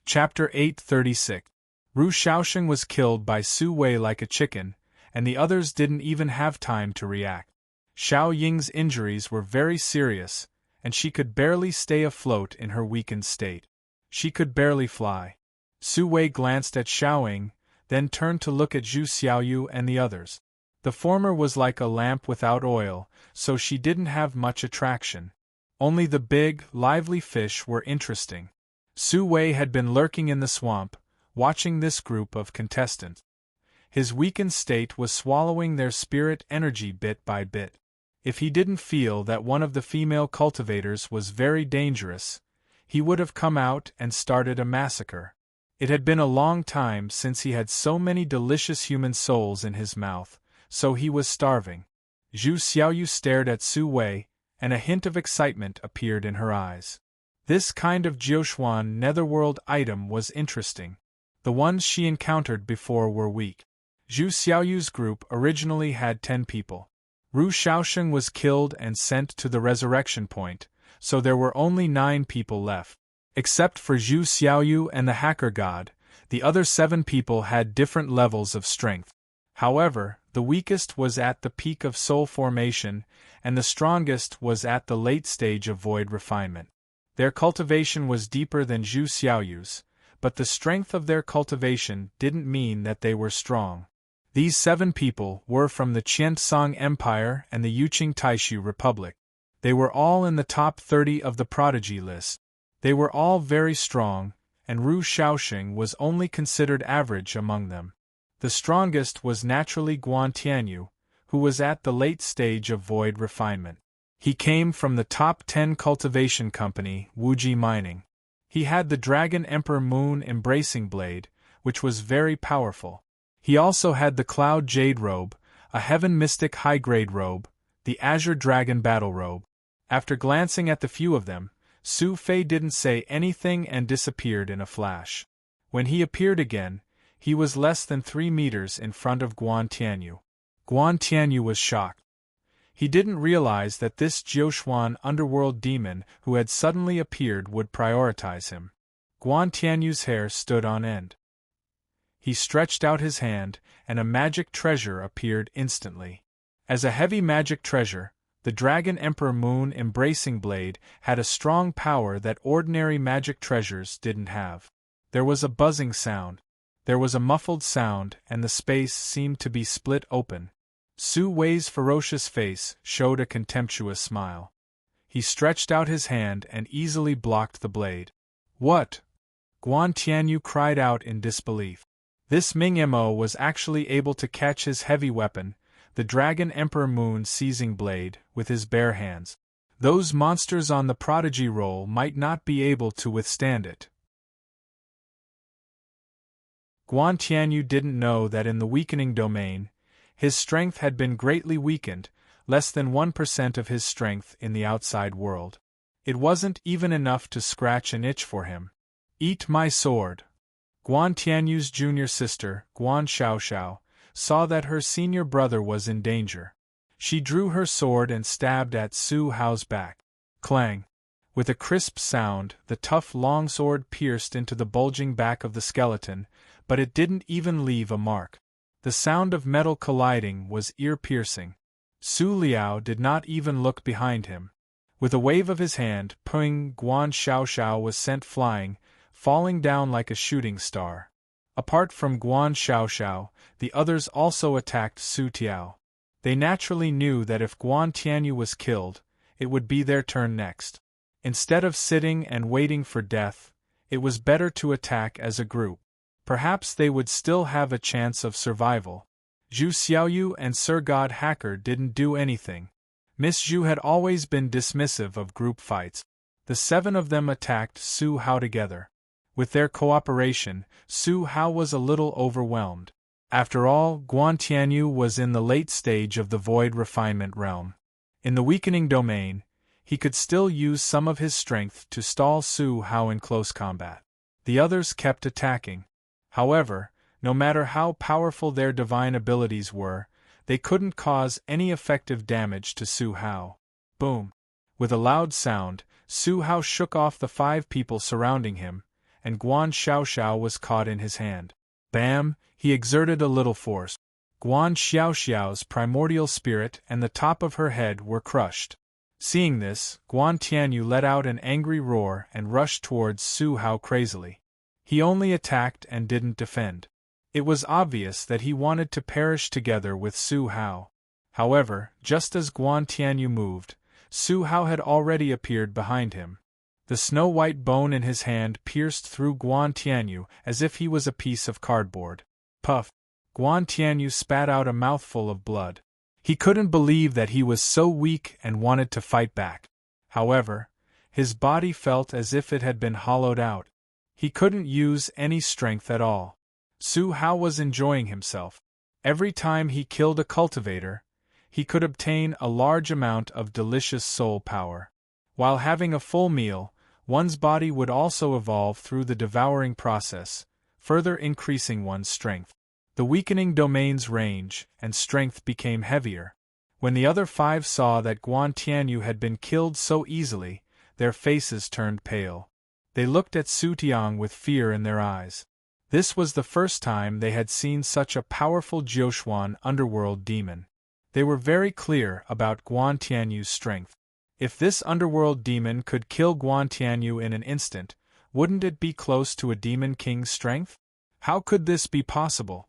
Chapter 836. Ru Shaoxing was killed by Su Wei like a chicken, and the others didn't even have time to react. Xiao Ying's injuries were very serious, and she could barely stay afloat in her weakened state. She could barely fly. Su Wei glanced at Xiao Ying, then turned to look at Zhu Xiaoyu and the others. The former was like a lamp without oil, so she didn't have much attraction. Only the big, lively fish were interesting. Su Wei had been lurking in the swamp, watching this group of contestants. His weakened state was swallowing their spirit energy bit by bit. If he didn't feel that one of the female cultivators was very dangerous, he would have come out and started a massacre. It had been a long time since he had so many delicious human souls in his mouth, so he was starving. Zhu Xiaoyu stared at Su Wei, and a hint of excitement appeared in her eyes. This kind of Jiuxuan netherworld item was interesting. The ones she encountered before were weak. Zhu Xiaoyu's group originally had 10 people. Ru Shaoxing was killed and sent to the resurrection point, so there were only 9 people left. Except for Zhu Xiaoyu and the hacker god, the other 7 people had different levels of strength. However, the weakest was at the peak of soul formation, and the strongest was at the late stage of void refinement. Their cultivation was deeper than Zhu Xiaoyu's, but the strength of their cultivation didn't mean that they were strong. These 7 people were from the Qiansong Empire and the Yuqing Taishu Republic. They were all in the top 30 of the prodigy list. They were all very strong, and Ru Shaoxing was only considered average among them. The strongest was naturally Guan Tianyu, who was at the late stage of void refinement. He came from the top 10 cultivation company, Wuji Mining. He had the Dragon Emperor Moon Embracing Blade, which was very powerful. He also had the Cloud Jade Robe, a Heaven Mystic high-grade robe, the Azure Dragon Battle Robe. After glancing at the few of them, Su Fei didn't say anything and disappeared in a flash. When he appeared again, he was less than 3 meters in front of Guan Tianyu. Guan Tianyu was shocked. He didn't realize that this Jiuxuan underworld demon who had suddenly appeared would prioritize him. Guan Tianyu's hair stood on end. He stretched out his hand, and a magic treasure appeared instantly. As a heavy magic treasure, the Dragon Emperor Moon Embracing Blade had a strong power that ordinary magic treasures didn't have. There was a buzzing sound. There was a muffled sound, and the space seemed to be split open. Su Wei's ferocious face showed a contemptuous smile. He stretched out his hand and easily blocked the blade. What? Guan Tianyu cried out in disbelief. This Ming Mo was actually able to catch his heavy weapon, the Dragon Emperor Moon Seizing Blade, with his bare hands. Those monsters on the prodigy roll might not be able to withstand it. Guan Tianyu didn't know that in the weakening domain, his strength had been greatly weakened, less than 1% of his strength in the outside world. It wasn't even enough to scratch an itch for him. Eat my sword. Guan Tianyu's junior sister, Guan Xiaoxiao, saw that her senior brother was in danger. She drew her sword and stabbed at Su Hao's back. Clang! With a crisp sound, the tough long sword pierced into the bulging back of the skeleton, but it didn't even leave a mark. The sound of metal colliding was ear-piercing. Su Liao did not even look behind him. With a wave of his hand, Guan Xiaoxiao was sent flying, falling down like a shooting star. Apart from Guan Xiaoxiao, the others also attacked Su Tiao. They naturally knew that if Guan Tianyu was killed, it would be their turn next. Instead of sitting and waiting for death, it was better to attack as a group. Perhaps they would still have a chance of survival. Zhu Xiaoyu and Sir God Hacker didn't do anything. Miss Zhu had always been dismissive of group fights. The 7 of them attacked Su Hao together. With their cooperation, Su Hao was a little overwhelmed. After all, Guan Tianyu was in the late stage of the void refinement realm. In the weakening domain, he could still use some of his strength to stall Su Hao in close combat. The others kept attacking. However, no matter how powerful their divine abilities were, they couldn't cause any effective damage to Su Hao. Boom! With a loud sound, Su Hao shook off the 5 people surrounding him, and Guan Xiaoxiao was caught in his hand. Bam! He exerted a little force. Guan Xiaoxiao's primordial spirit and the top of her head were crushed. Seeing this, Guan Tianyu let out an angry roar and rushed towards Su Hao crazily. He only attacked and didn't defend. It was obvious that he wanted to perish together with Su Hao. However, just as Guan Tianyu moved, Su Hao had already appeared behind him. The snow-white bone in his hand pierced through Guan Tianyu as if he was a piece of cardboard. Puff! Guan Tianyu spat out a mouthful of blood. He couldn't believe that he was so weak and wanted to fight back. However, his body felt as if it had been hollowed out. He couldn't use any strength at all. Su Hao was enjoying himself. Every time he killed a cultivator, he could obtain a large amount of delicious soul power. While having a full meal, one's body would also evolve through the devouring process, further increasing one's strength. The weakening domain's range and strength became heavier. When the other 5 saw that Guan Tianyu had been killed so easily, their faces turned pale. They looked at Su Tiang with fear in their eyes. This was the first time they had seen such a powerful Jiuquan underworld demon. They were very clear about Guan Tianyu's strength. If this underworld demon could kill Guan Tianyu in an instant, wouldn't it be close to a demon king's strength? How could this be possible?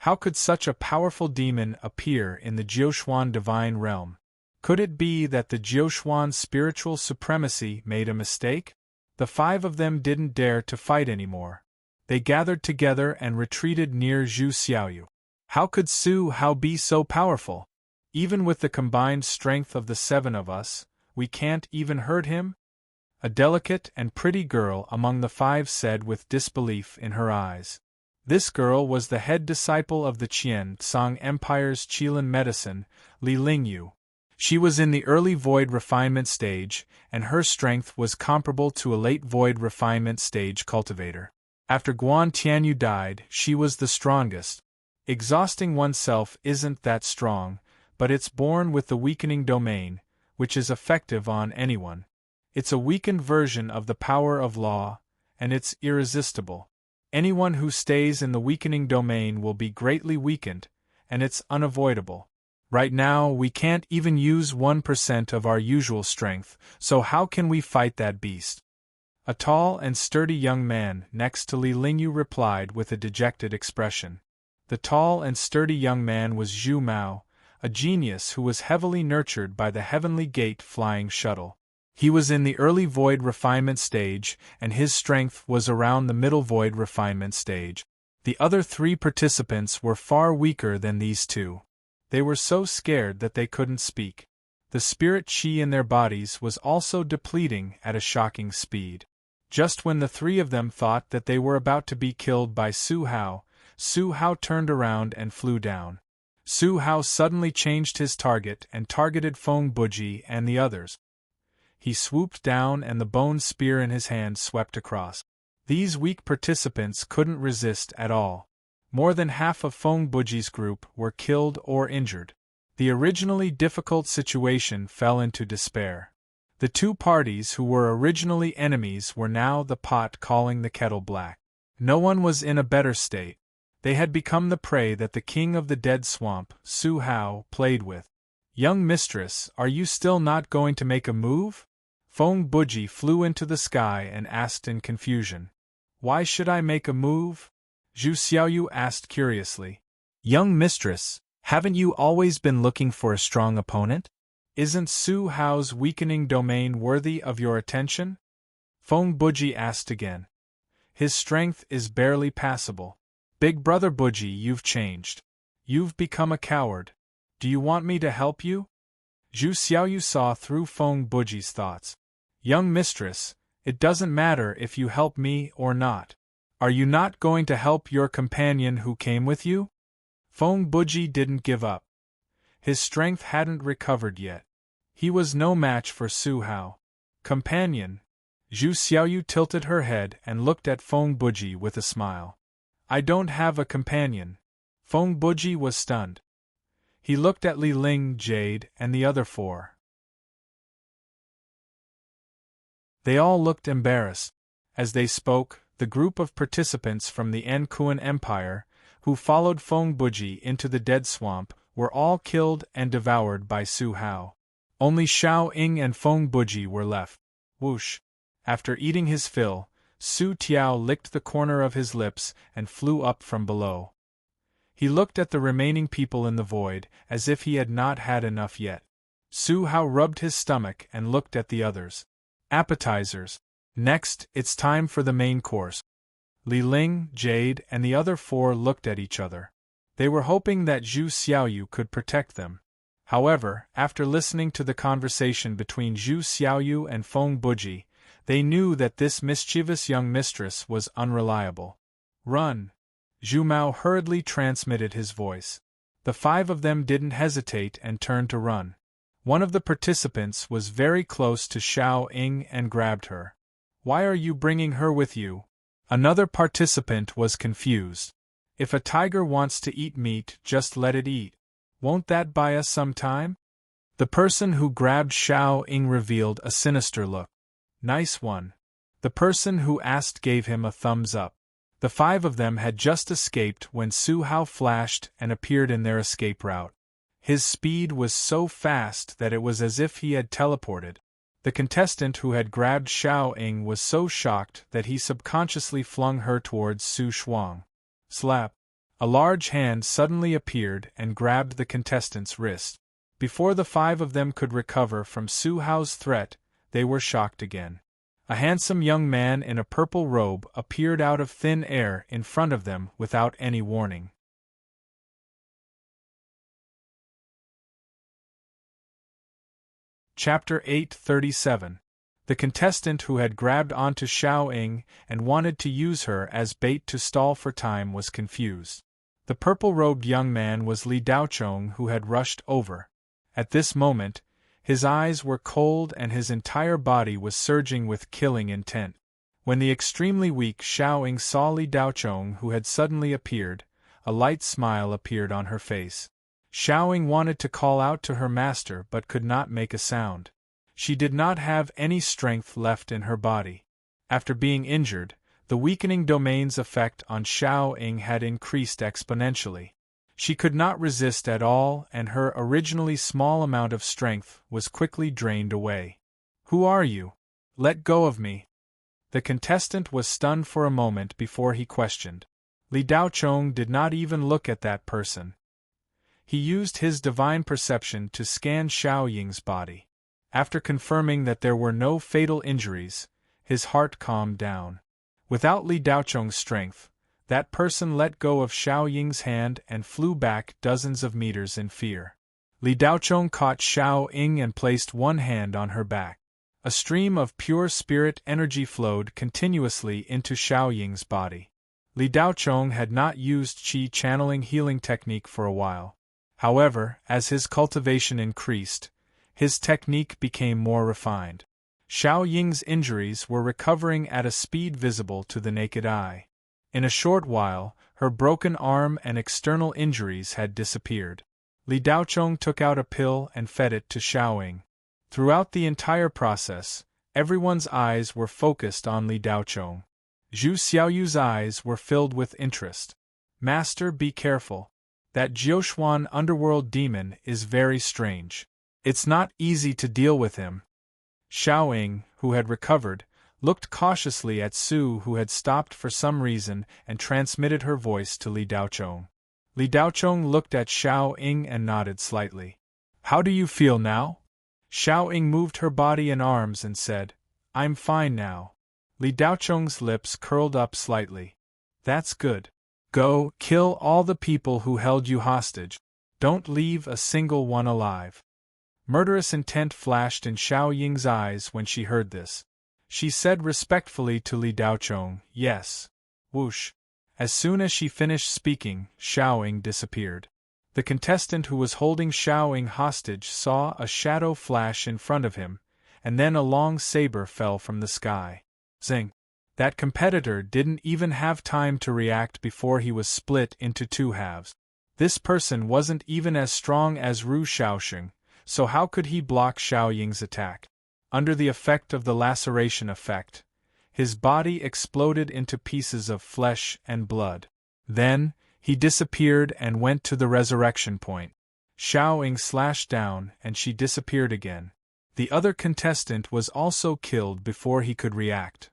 How could such a powerful demon appear in the Jiuquan divine realm? Could it be that the Jiuquan spiritual supremacy made a mistake? The 5 of them didn't dare to fight anymore. They gathered together and retreated near Zhu Xiaoyu. How could Su Hao be so powerful? Even with the combined strength of the 7 of us, we can't even hurt him? A delicate and pretty girl among the 5 said with disbelief in her eyes. This girl was the head disciple of the Qian Song Empire's Qilin medicine, Li Lingyu. She was in the early void refinement stage, and her strength was comparable to a late void refinement stage cultivator. After Guan Tianyu died, she was the strongest. Exhausting oneself isn't that strong, but it's born with the weakening domain, which is effective on anyone. It's a weakened version of the power of law, and it's irresistible. Anyone who stays in the weakening domain will be greatly weakened, and it's unavoidable. Right now, we can't even use 1% of our usual strength, so how can we fight that beast? A tall and sturdy young man next to Li Lingyu replied with a dejected expression. The tall and sturdy young man was Zhu Mao, a genius who was heavily nurtured by the Heavenly Gate flying shuttle. He was in the early void refinement stage, and his strength was around the middle void refinement stage. The other 3 participants were far weaker than these 2. They were so scared that they couldn't speak. The spirit qi in their bodies was also depleting at a shocking speed. Just when the three of them thought that they were about to be killed by Su Hao turned around and flew down. Su Hao suddenly changed his target and targeted Feng Buji and the others. He swooped down and the bone spear in his hand swept across. These weak participants couldn't resist at all. More than half of Feng Buji's group were killed or injured. The originally difficult situation fell into despair. The two parties who were originally enemies were now the pot calling the kettle black. No one was in a better state. They had become the prey that the king of the dead swamp, Su Hao, played with. "Young mistress, are you still not going to make a move?" Feng Buji flew into the sky and asked in confusion. "Why should I make a move?" Zhu Xiaoyu asked curiously. "Young mistress, haven't you always been looking for a strong opponent? Isn't Su Hao's weakening domain worthy of your attention?" Feng Buji asked again. "His strength is barely passable. Big brother Buji, you've changed. You've become a coward. Do you want me to help you?" Zhu Xiaoyu saw through Feng Buji's thoughts. "Young mistress, it doesn't matter if you help me or not. Are you not going to help your companion who came with you?" Feng Buji didn't give up. His strength hadn't recovered yet. He was no match for Su Hao. "Companion?" Zhu Xiaoyu tilted her head and looked at Feng Buji with a smile. "I don't have a companion." Feng Buji was stunned. He looked at Li Ling, Jade, and the other four. They all looked embarrassed. As they spoke, the group of participants from the Ankuan Empire, who followed Feng Buji into the dead swamp, were all killed and devoured by Su Hao. Only Xiao Ying and Feng Buji were left. Whoosh! After eating his fill, Su Tiao licked the corner of his lips and flew up from below. He looked at the remaining people in the void, as if he had not had enough yet. Su Hao rubbed his stomach and looked at the others. "Appetizers. Next, it's time for the main course." Li Ling, Jade, and the other four looked at each other. They were hoping that Zhu Xiaoyu could protect them. However, after listening to the conversation between Zhu Xiaoyu and Feng Buji, they knew that this mischievous young mistress was unreliable. "Run!" Zhu Mao hurriedly transmitted his voice. The five of them didn't hesitate and turned to run. One of the participants was very close to Xiao Ying and grabbed her. "Why are you bringing her with you?" Another participant was confused. "If a tiger wants to eat meat, just let it eat. Won't that buy us some time?" The person who grabbed Xiao Ying revealed a sinister look. "Nice one." The person who asked gave him a thumbs up. The five of them had just escaped when Su Hao flashed and appeared in their escape route. His speed was so fast that it was as if he had teleported. The contestant who had grabbed Xiao Ying was so shocked that he subconsciously flung her towards Su Shuang. Slap! A large hand suddenly appeared and grabbed the contestant's wrist. Before the five of them could recover from Su Hao's threat, they were shocked again. A handsome young man in a purple robe appeared out of thin air in front of them without any warning. Chapter 837. The contestant who had grabbed onto Xiao Ying and wanted to use her as bait to stall for time was confused. The purple-robed young man was Li Daochong, who had rushed over. At this moment, his eyes were cold and his entire body was surging with killing intent. When the extremely weak Xiao Ying saw Li Daochong, who had suddenly appeared, a light smile appeared on her face. Xiao Ying wanted to call out to her master but could not make a sound. She did not have any strength left in her body. After being injured, the weakening domain's effect on Xiao Ying had increased exponentially. She could not resist at all, and her originally small amount of strength was quickly drained away. "Who are you? Let go of me." The contestant was stunned for a moment before he questioned. Li Daochong did not even look at that person. He used his divine perception to scan Xiao Ying's body. After confirming that there were no fatal injuries, his heart calmed down. Without Li Daochong's strength, that person let go of Xiao Ying's hand and flew back dozens of meters in fear. Li Daochong caught Xiao Ying and placed one hand on her back. A stream of pure spirit energy flowed continuously into Xiao Ying's body. Li Daochong had not used qi channeling healing technique for a while. However, as his cultivation increased, his technique became more refined. Xiao Ying's injuries were recovering at a speed visible to the naked eye. In a short while, her broken arm and external injuries had disappeared. Li Daochong took out a pill and fed it to Xiao Ying. Throughout the entire process, everyone's eyes were focused on Li Daochong. Zhu Xiaoyu's eyes were filled with interest. Master, be careful. That Jiuxuan underworld demon is very strange. It's not easy to deal with him. Xiao Ying, who had recovered, looked cautiously at Su, who had stopped for some reason, and transmitted her voice to Li Daochong. Li Daochong looked at Xiao Ying and nodded slightly. How do you feel now? Xiao Ying moved her body and arms and said, I'm fine now. Li Daochong's lips curled up slightly. That's good. Go, kill all the people who held you hostage. Don't leave a single one alive. Murderous intent flashed in Xiao Ying's eyes when she heard this. She said respectfully to Li Daochong, yes. Whoosh. As soon as she finished speaking, Xiao Ying disappeared. The contestant who was holding Xiao Ying hostage saw a shadow flash in front of him, and then a long saber fell from the sky. Zing! That competitor didn't even have time to react before he was split into two halves. This person wasn't even as strong as Ru Shaoxing, so how could he block Xiao Ying's attack? Under the effect of the laceration effect, his body exploded into pieces of flesh and blood. Then, he disappeared and went to the resurrection point. Xiao Ying slashed down and she disappeared again. The other contestant was also killed before he could react.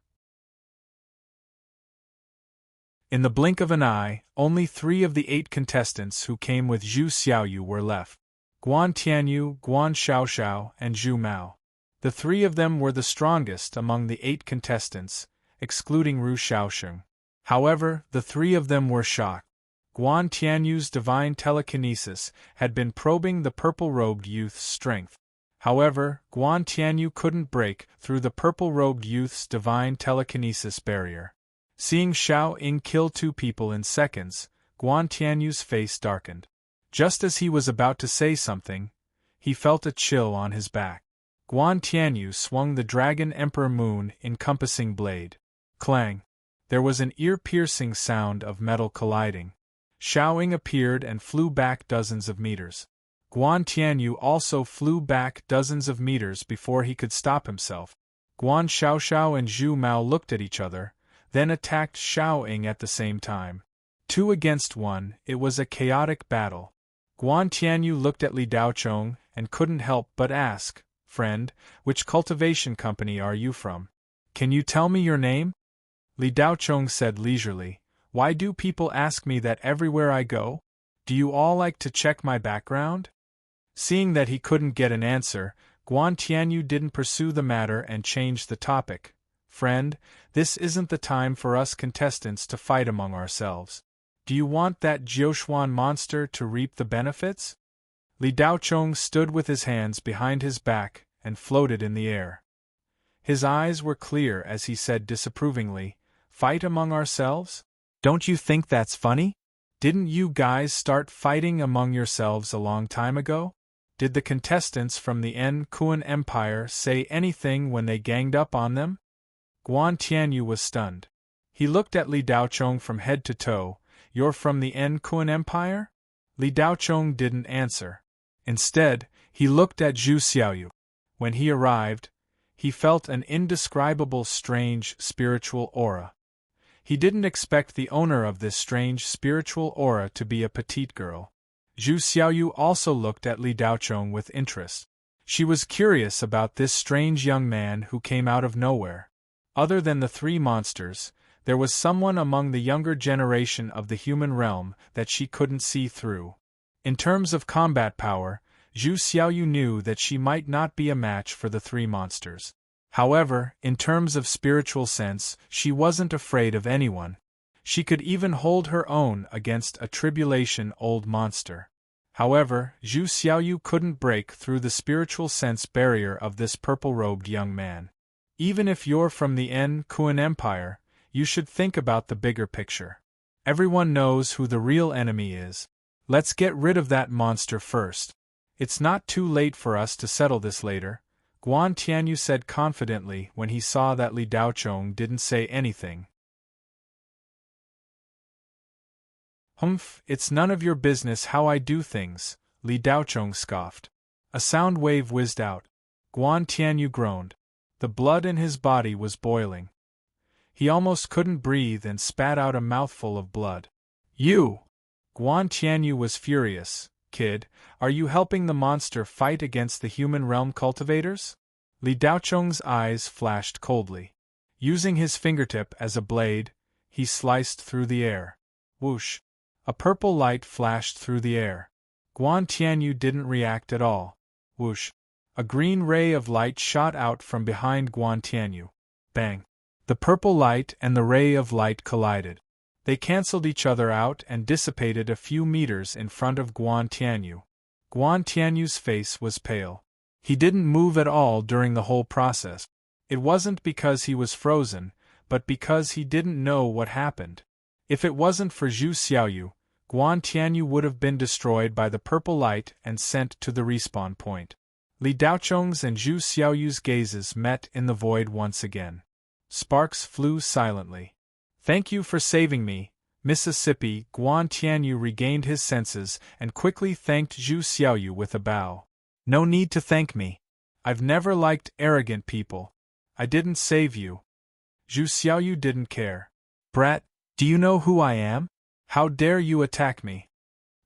In the blink of an eye, only 3 of the 8 contestants who came with Zhu Xiaoyu were left. Guan Tianyu, Guan Xiaoxiao, and Zhu Mao. The 3 of them were the strongest among the 8 contestants, excluding Ru Shaoxing. However, the 3 of them were shocked. Guan Tianyu's divine telekinesis had been probing the purple-robed youth's strength. However, Guan Tianyu couldn't break through the purple-robed youth's divine telekinesis barrier. Seeing Xiao Ying kill 2 people in seconds, Guan Tianyu's face darkened. Just as he was about to say something, he felt a chill on his back. Guan Tianyu swung the Dragon Emperor Moon encompassing blade. Clang! There was an ear-piercing sound of metal colliding. Xiao Ying appeared and flew back dozens of meters. Guan Tianyu also flew back dozens of meters before he could stop himself. Guan Xiaoxiao and Zhu Mao looked at each other, then attacked Xiao Ying at the same time. 2 against 1, it was a chaotic battle. Guan Tianyu looked at Li Daochong and couldn't help but ask, Friend, which cultivation company are you from? Can you tell me your name? Li Daochong said leisurely, Why do people ask me that everywhere I go? Do you all like to check my background? Seeing that he couldn't get an answer, Guan Tianyu didn't pursue the matter and changed the topic. Friend, this isn't the time for us contestants to fight among ourselves. Do you want that Jiuxuan monster to reap the benefits? Li Daochong stood with his hands behind his back and floated in the air. His eyes were clear as he said disapprovingly, Fight among ourselves? Don't you think that's funny? Didn't you guys start fighting among yourselves a long time ago? Did the contestants from the Kuan Empire say anything when they ganged up on them? Guan Tianyu was stunned. He looked at Li Daochong from head to toe. You're from the Kuan Empire? Li Daochong didn't answer. Instead, he looked at Zhu Xiaoyu. When he arrived, he felt an indescribable strange spiritual aura. He didn't expect the owner of this strange spiritual aura to be a petite girl. Zhu Xiaoyu also looked at Li Daochong with interest. She was curious about this strange young man who came out of nowhere. Other than the 3 monsters, there was someone among the younger generation of the human realm that she couldn't see through. In terms of combat power, Zhu Xiaoyu knew that she might not be a match for the 3 monsters. However, in terms of spiritual sense, she wasn't afraid of anyone. She could even hold her own against a tribulation old monster. However, Zhu Xiaoyu couldn't break through the spiritual sense barrier of this purple-robed young man. Even if you're from the Kuan Empire, you should think about the bigger picture. Everyone knows who the real enemy is. Let's get rid of that monster first. It's not too late for us to settle this later, Guan Tianyu said confidently when he saw that Li Daochong didn't say anything. Humph, it's none of your business how I do things, Li Daochong scoffed. A sound wave whizzed out. Guan Tianyu groaned. The blood in his body was boiling. He almost couldn't breathe and spat out a mouthful of blood. You! Guan Tianyu was furious. Kid, are you helping the monster fight against the human realm cultivators? Li Daochong's eyes flashed coldly. Using his fingertip as a blade, he sliced through the air. Whoosh! A purple light flashed through the air. Guan Tianyu didn't react at all. Whoosh! A green ray of light shot out from behind Guan Tianyu. Bang! The purple light and the ray of light collided. They cancelled each other out and dissipated a few meters in front of Guan Tianyu. Guan Tianyu's face was pale. He didn't move at all during the whole process. It wasn't because he was frozen, but because he didn't know what happened. If it wasn't for Zhu Xiaoyu, Guan Tianyu would have been destroyed by the purple light and sent to the respawn point. Li Daochong's and Zhu Xiaoyu's gazes met in the void once again. Sparks flew silently. Thank you for saving me, Mississippi. Guan Tianyu regained his senses and quickly thanked Zhu Xiaoyu with a bow. No need to thank me. I've never liked arrogant people. I didn't save you. Zhu Xiaoyu didn't care. Brat, do you know who I am? How dare you attack me?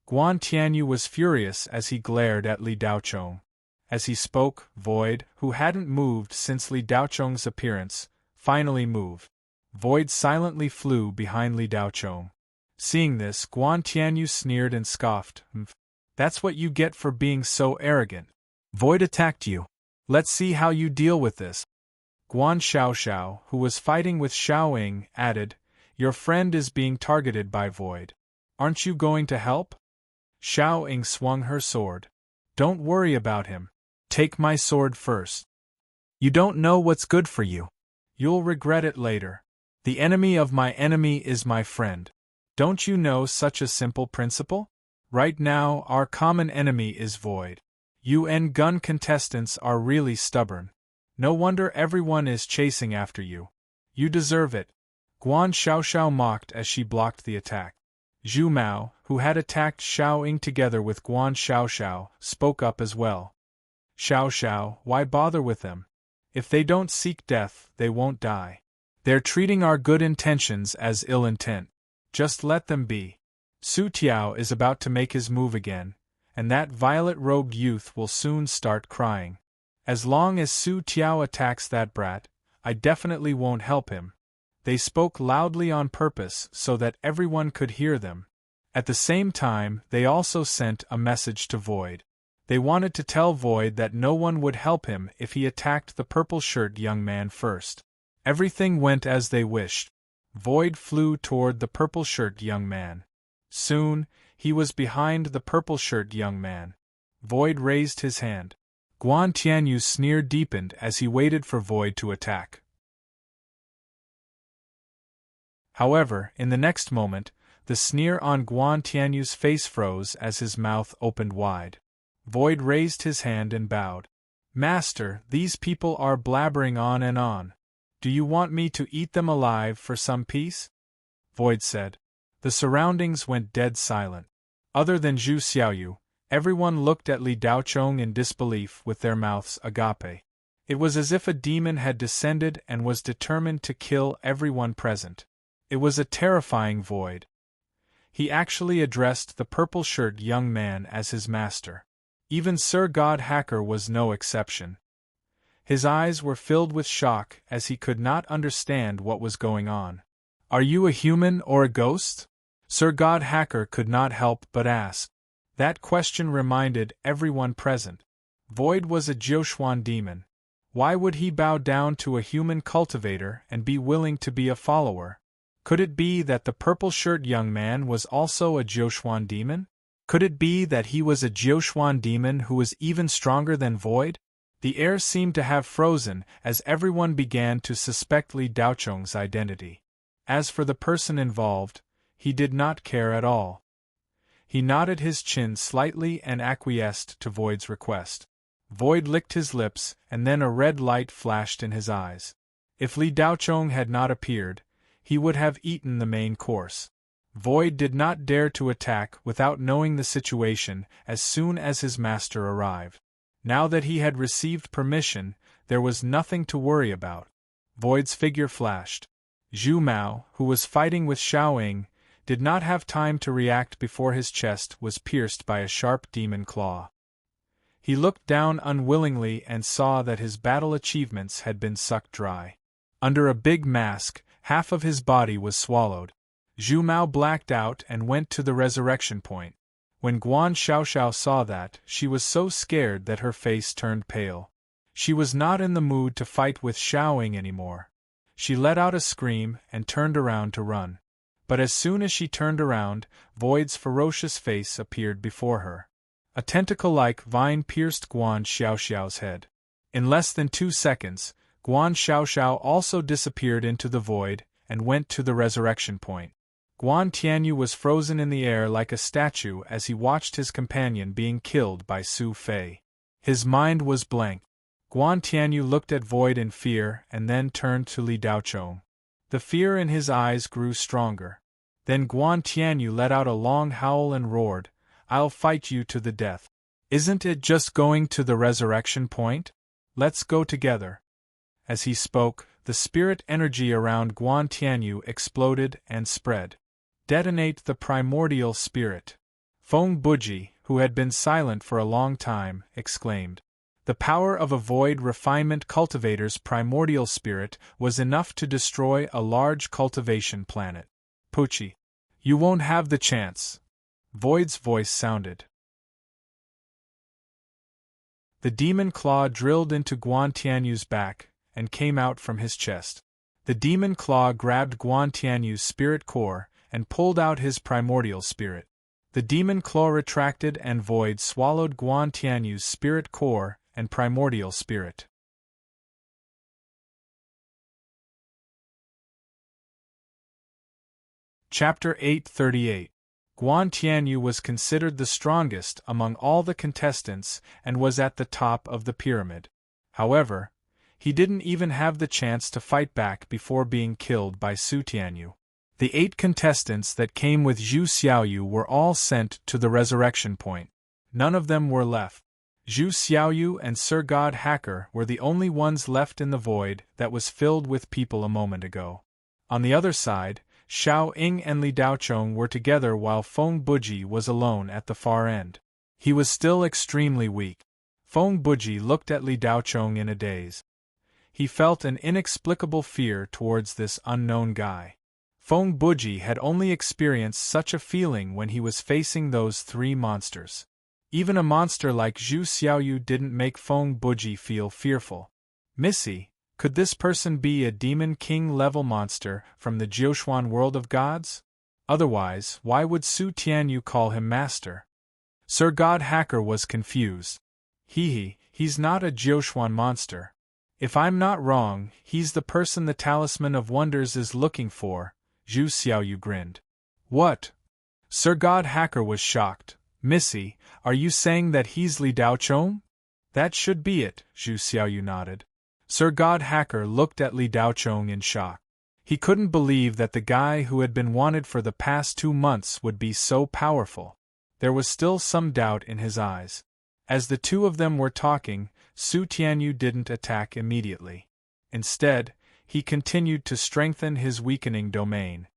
Guan Tianyu was furious as he glared at Li Daochong. As he spoke, Void, who hadn't moved since Li Daochong's appearance, finally moved. Void silently flew behind Li Daochong. Seeing this, Guan Tianyu sneered and scoffed. That's what you get for being so arrogant. Void attacked you. Let's see how you deal with this. Guan Xiaoxiao, who was fighting with Xiao Ying, added, Your friend is being targeted by Void. Aren't you going to help? Xiao Ying swung her sword. Don't worry about him. Take my sword first. You don't know what's good for you. You'll regret it later. The enemy of my enemy is my friend. Don't you know such a simple principle? Right now, our common enemy is Void. UN gun contestants are really stubborn. No wonder everyone is chasing after you. You deserve it. Guan Xiaoxiao mocked as she blocked the attack. Zhu Mao, who had attacked Xiao Ying together with Guan Xiaoxiao, spoke up as well. Xiaoxiao, why bother with them? If they don't seek death, they won't die. They're treating our good intentions as ill intent. Just let them be. Su Tiao is about to make his move again, and that violet-robed youth will soon start crying. As long as Su Tiao attacks that brat, I definitely won't help him. They spoke loudly on purpose so that everyone could hear them. At the same time, they also sent a message to Void. They wanted to tell Void that no one would help him if he attacked the purple-shirt young man first. Everything went as they wished. Void flew toward the purple-shirt young man. Soon, he was behind the purple-shirt young man. Void raised his hand. Guan Tianyu's sneer deepened as he waited for Void to attack. However, in the next moment, the sneer on Guan Tianyu's face froze as his mouth opened wide. Void raised his hand and bowed. Master, these people are blabbering on and on. Do you want me to eat them alive for some peace? Void said. The surroundings went dead silent. Other than Zhu Xiaoyu, everyone looked at Li Daochong in disbelief with their mouths agape. It was as if a demon had descended and was determined to kill everyone present. It was a terrifying Void. He actually addressed the purple-shirt young man as his master. Even Sir God Hacker was no exception. His eyes were filled with shock as he could not understand what was going on. Are you a human or a ghost? Sir God Hacker could not help but ask. That question reminded everyone present. Void was a Jiuquan demon. Why would he bow down to a human cultivator and be willing to be a follower? Could it be that the purple-shirt young man was also a Jiuquan demon? Could it be that he was a Jiuquan demon who was even stronger than Void? The air seemed to have frozen as everyone began to suspect Li Daocheng's identity. As for the person involved, he did not care at all. He nodded his chin slightly and acquiesced to Void's request. Void licked his lips, and then a red light flashed in his eyes. If Li Daocheng had not appeared, he would have eaten the main course. Void did not dare to attack without knowing the situation as soon as his master arrived. Now that he had received permission, there was nothing to worry about. Void's figure flashed. Zhu Mao, who was fighting with Xiao Ying, did not have time to react before his chest was pierced by a sharp demon claw. He looked down unwillingly and saw that his battle achievements had been sucked dry. Under a big mask, half of his body was swallowed. Zhu Mao blacked out and went to the resurrection point. When Guan Xiaoxiao saw that, she was so scared that her face turned pale. She was not in the mood to fight with Xiao Ying anymore. She let out a scream and turned around to run. But as soon as she turned around, Void's ferocious face appeared before her. A tentacle-like vine pierced Guan Xiaoxiao's head. In less than 2 seconds, Guan Xiaoxiao also disappeared into the void and went to the resurrection point. Guan Tianyu was frozen in the air like a statue as he watched his companion being killed by Su Fei. His mind was blank. Guan Tianyu looked at Void in fear and then turned to Li Daocheng. The fear in his eyes grew stronger. Then Guan Tianyu let out a long howl and roared, "I'll fight you to the death. Isn't it just going to the resurrection point? Let's go together." As he spoke, the spirit energy around Guan Tianyu exploded and spread. Detonate the primordial spirit. Feng Buji, who had been silent for a long time, exclaimed. The power of a void refinement cultivator's primordial spirit was enough to destroy a large cultivation planet. Pucci, you won't have the chance. Void's voice sounded. The demon claw drilled into Guan Tianyu's back and came out from his chest. The demon claw grabbed Guan Tianyu's spirit core and pulled out his primordial spirit. The demon claw retracted and Void swallowed Guan Tianyu's spirit core and primordial spirit. Chapter 838. Guan Tianyu was considered the strongest among all the contestants and was at the top of the pyramid. However, he didn't even have the chance to fight back before being killed by Su Tianyu. The 8 contestants that came with Zhu Xiaoyu were all sent to the resurrection point. None of them were left. Zhu Xiaoyu and Sir God Hacker were the only ones left in the void that was filled with people a moment ago. On the other side, Xiao Ying and Li Daocheng were together while Feng Buji was alone at the far end. He was still extremely weak. Feng Buji looked at Li Daocheng in a daze. He felt an inexplicable fear towards this unknown guy. Feng Buji had only experienced such a feeling when he was facing those 3 monsters. Even a monster like Zhu Xiaoyu didn't make Feng Buji feel fearful. Missy, could this person be a Demon King-level monster from the Jiuquan world of gods? Otherwise, why would Su Tianyu call him master? Sir God Hacker was confused. He's not a Jiuquan monster. If I'm not wrong, he's the person the Talisman of Wonders is looking for. Zhu Xiaoyu grinned. What? Sir God Hacker was shocked. Missy, are you saying that he's Li Daocheng? That should be it, Zhu Xiaoyu nodded. Sir God Hacker looked at Li Daocheng in shock. He couldn't believe that the guy who had been wanted for the past 2 months would be so powerful. There was still some doubt in his eyes. As the 2 of them were talking, Su Tianyu didn't attack immediately. Instead, he continued to strengthen his weakening domain.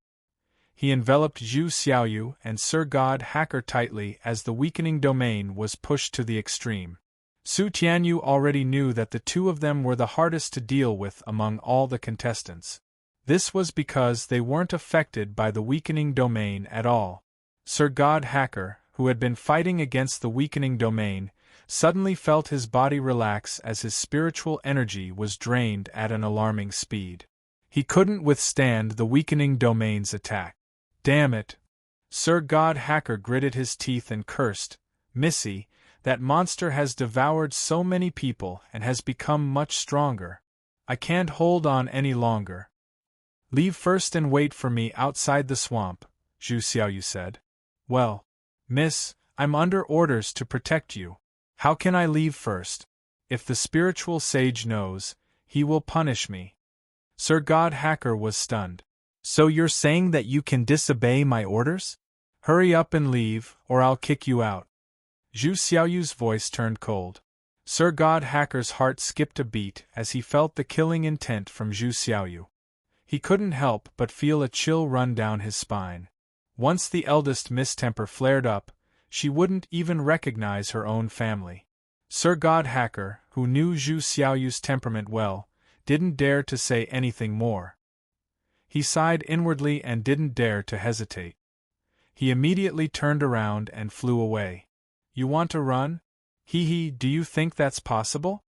He enveloped Zhu Xiaoyu and Sir God Hacker tightly as the weakening domain was pushed to the extreme. Su Tianyu already knew that the 2 of them were the hardest to deal with among all the contestants. This was because they weren't affected by the weakening domain at all. Sir God Hacker, who had been fighting against the weakening domain, suddenly felt his body relax as his spiritual energy was drained at an alarming speed. He couldn't withstand the weakening domain's attack. Damn it! Sir God Hacker gritted his teeth and cursed, "Missy, that monster has devoured so many people and has become much stronger. I can't hold on any longer." "Leave first and wait for me outside the swamp," Zhu Xiaoyu said. "Well, miss, I'm under orders to protect you. How can I leave first? If the spiritual sage knows, he will punish me." Sir God Hacker was stunned. "So you're saying that you can disobey my orders? Hurry up and leave, or I'll kick you out." Zhu Xiaoyu's voice turned cold. Sir God Hacker's heart skipped a beat as he felt the killing intent from Zhu Xiaoyu. He couldn't help but feel a chill run down his spine. Once the eldest mistemper flared up, she wouldn't even recognize her own family. Sir God Hacker, who knew Zhu Xiaoyu's temperament well, didn't dare to say anything more. He sighed inwardly and didn't dare to hesitate. He immediately turned around and flew away. "You want to run? Hee, do you think that's possible?"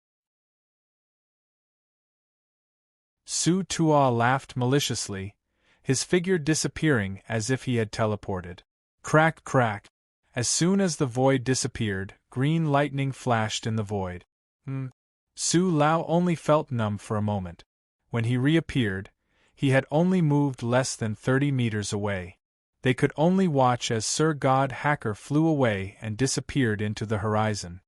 Su Tuo laughed maliciously, his figure disappearing as if he had teleported. Crack, crack. As soon as the void disappeared, green lightning flashed in the void. Su Lao only felt numb for a moment. When he reappeared, he had only moved less than 30 meters away. They could only watch as Sir God Hacker flew away and disappeared into the horizon.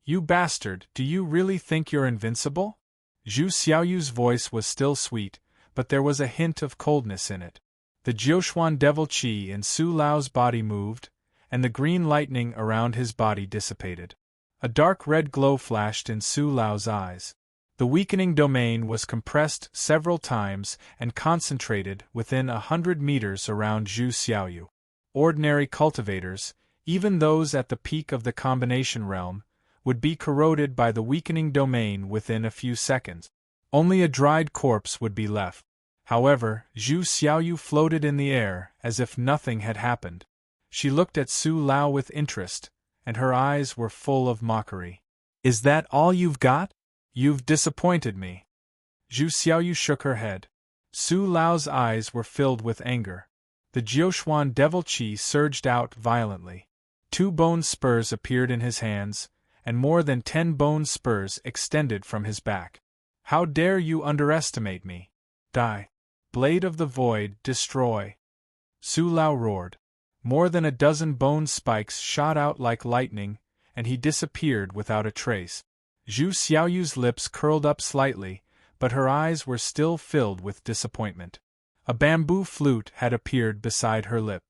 "You bastard, do you really think you're invincible?" Zhu Xiaoyu's voice was still sweet, but there was a hint of coldness in it. The Jiuxuan devil qi in Su Lao's body moved, and the green lightning around his body dissipated. A dark red glow flashed in Su Lao's eyes. The weakening domain was compressed several times and concentrated within 100 meters around Zhu Xiaoyu. Ordinary cultivators, even those at the peak of the combination realm, would be corroded by the weakening domain within a few seconds. Only a dried corpse would be left. However, Zhu Xiaoyu floated in the air as if nothing had happened. She looked at Su Lao with interest, and her eyes were full of mockery. "Is that all you've got? You've disappointed me." Zhu Xiaoyu shook her head. Su Lao's eyes were filled with anger. The Jiuxuan devil qi surged out violently. 2 bone spurs appeared in his hands, and more than 10 bone spurs extended from his back. "How dare you underestimate me? Die! Blade of the Void, destroy!" Su Lao roared. More than a dozen bone spikes shot out like lightning, and he disappeared without a trace. Zhu Xiaoyu's lips curled up slightly, but her eyes were still filled with disappointment. A bamboo flute had appeared beside her lip.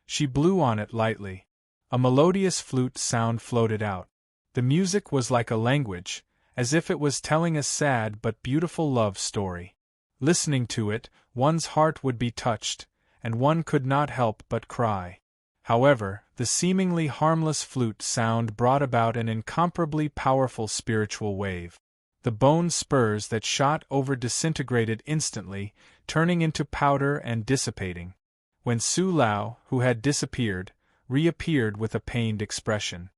She blew on it lightly. A melodious flute sound floated out. The music was like a language, as if it was telling a sad but beautiful love story. Listening to it, one's heart would be touched, and one could not help but cry. However, the seemingly harmless flute sound brought about an incomparably powerful spiritual wave. The bone spurs that shot over disintegrated instantly, turning into powder and dissipating. When Su Lao, who had disappeared, reappeared with a pained expression.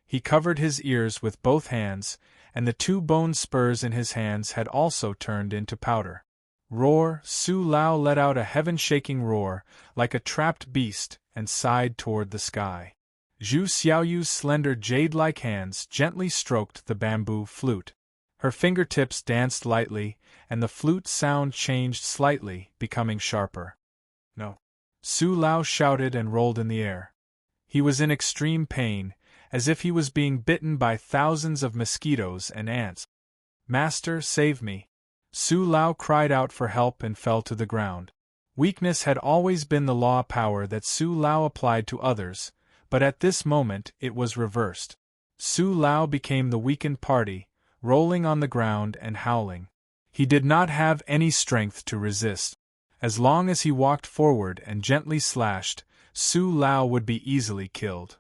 He covered his ears with both hands, and the 2 bone spurs in his hands had also turned into powder. Roar! Su Lao let out a heaven-shaking roar, like a trapped beast, and sighed toward the sky. Zhu Xiaoyu's slender jade-like hands gently stroked the bamboo flute. Her fingertips danced lightly, and the flute sound changed slightly, becoming sharper. "No!" Su Lao shouted and rolled in the air. He was in extreme pain, as if he was being bitten by thousands of mosquitoes and ants. "Master, save me!" Su Lao cried out for help and fell to the ground. Weakness had always been the law power that Su Lao applied to others, but at this moment it was reversed. Su Lao became the weakened party, rolling on the ground and howling. He did not have any strength to resist. As long as he walked forward and gently slashed, Su Lao would be easily killed.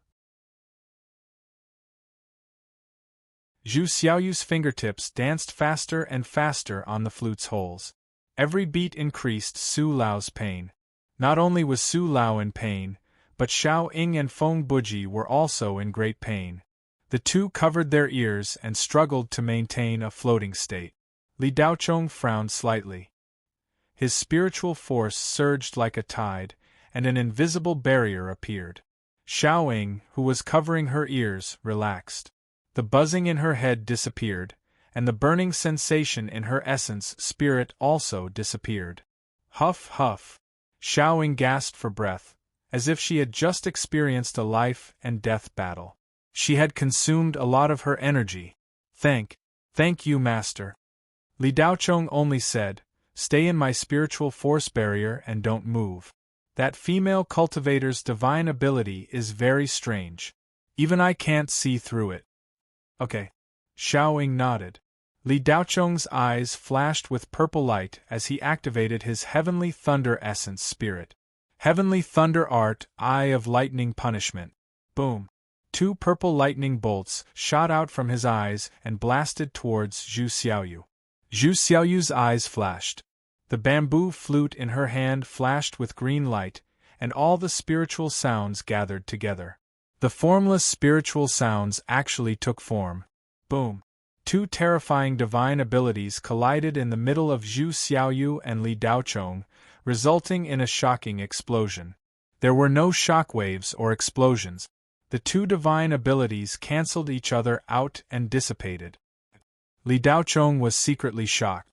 Zhu Xiaoyu's fingertips danced faster and faster on the flute's holes. Every beat increased Su Lao's pain. Not only was Su Lao in pain, but Xiao Ying and Feng Buji were also in great pain. The 2 covered their ears and struggled to maintain a floating state. Li Daochong frowned slightly. His spiritual force surged like a tide, and an invisible barrier appeared. Xiaoying, who was covering her ears, relaxed. The buzzing in her head disappeared, and the burning sensation in her essence spirit also disappeared. Huff, huff. Xiaoying gasped for breath, as if she had just experienced a life and death battle. She had consumed a lot of her energy. Thank you, Master. Li Daochong only said, "Stay in my spiritual force barrier and don't move." That female cultivator's divine ability is very strange. Even I can't see through it. Okay. Xiaoying nodded. Li Daochong's eyes flashed with purple light as he activated his Heavenly Thunder Essence Spirit. Heavenly Thunder Art, Eye of Lightning Punishment. Boom. 2 purple lightning bolts shot out from his eyes and blasted towards Zhu Xiaoyu. Zhu Xiaoyu's eyes flashed. The bamboo flute in her hand flashed with green light, and all the spiritual sounds gathered together. The formless spiritual sounds actually took form. Boom. 2 terrifying divine abilities collided in the middle of Zhu Xiaoyu and Li Daochong, resulting in a shocking explosion. There were no shockwaves or explosions. The 2 divine abilities cancelled each other out and dissipated. Li Daochong was secretly shocked.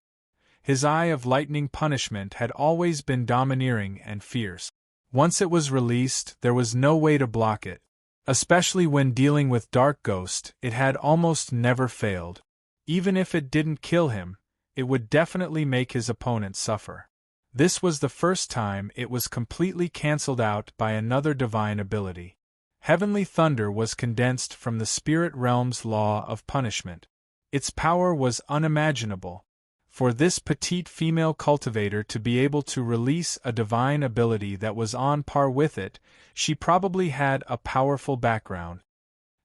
His Eye of Lightning Punishment had always been domineering and fierce. Once it was released, there was no way to block it. Especially when dealing with Dark Ghost, it had almost never failed. Even if it didn't kill him, it would definitely make his opponent suffer. This was the first time it was completely cancelled out by another divine ability. Heavenly Thunder was condensed from the spirit realm's law of punishment. Its power was unimaginable. For this petite female cultivator to be able to release a divine ability that was on par with it, she probably had a powerful background.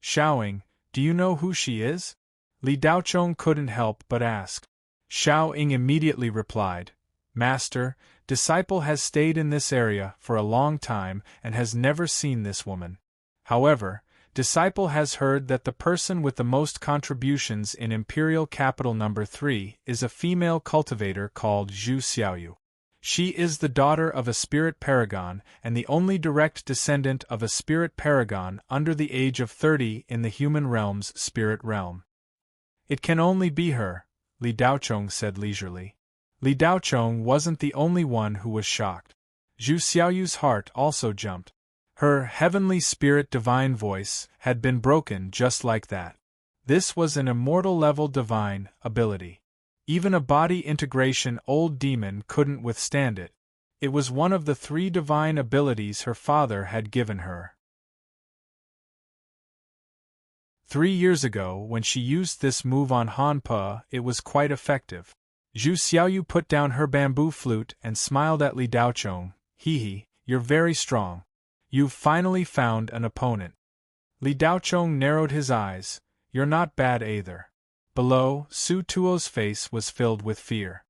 Xiaoying, do you know who she is? Li Daochong couldn't help but ask. Xiaoying immediately replied, Master, disciple has stayed in this area for a long time and has never seen this woman. However, disciple has heard that the person with the most contributions in Imperial Capital No. 3 is a female cultivator called Zhu Xiaoyu. She is the daughter of a spirit paragon and the only direct descendant of a spirit paragon under the age of 30 in the human realm's spirit realm. It can only be her, Li Daochong said leisurely. Li Daochong wasn't the only one who was shocked. Zhu Xiaoyu's heart also jumped. Her heavenly spirit divine voice had been broken just like that. This was an immortal-level divine ability. Even a body integration old demon couldn't withstand it. It was one of the 3 divine abilities her father had given her. 3 years ago, when she used this move on Han Pe, it was quite effective. Zhu Xiaoyu put down her bamboo flute and smiled at Li Daochong. Hee, you're very strong. You've finally found an opponent. Li Daochong narrowed his eyes. You're not bad either. Below, Su Tuo's face was filled with fear.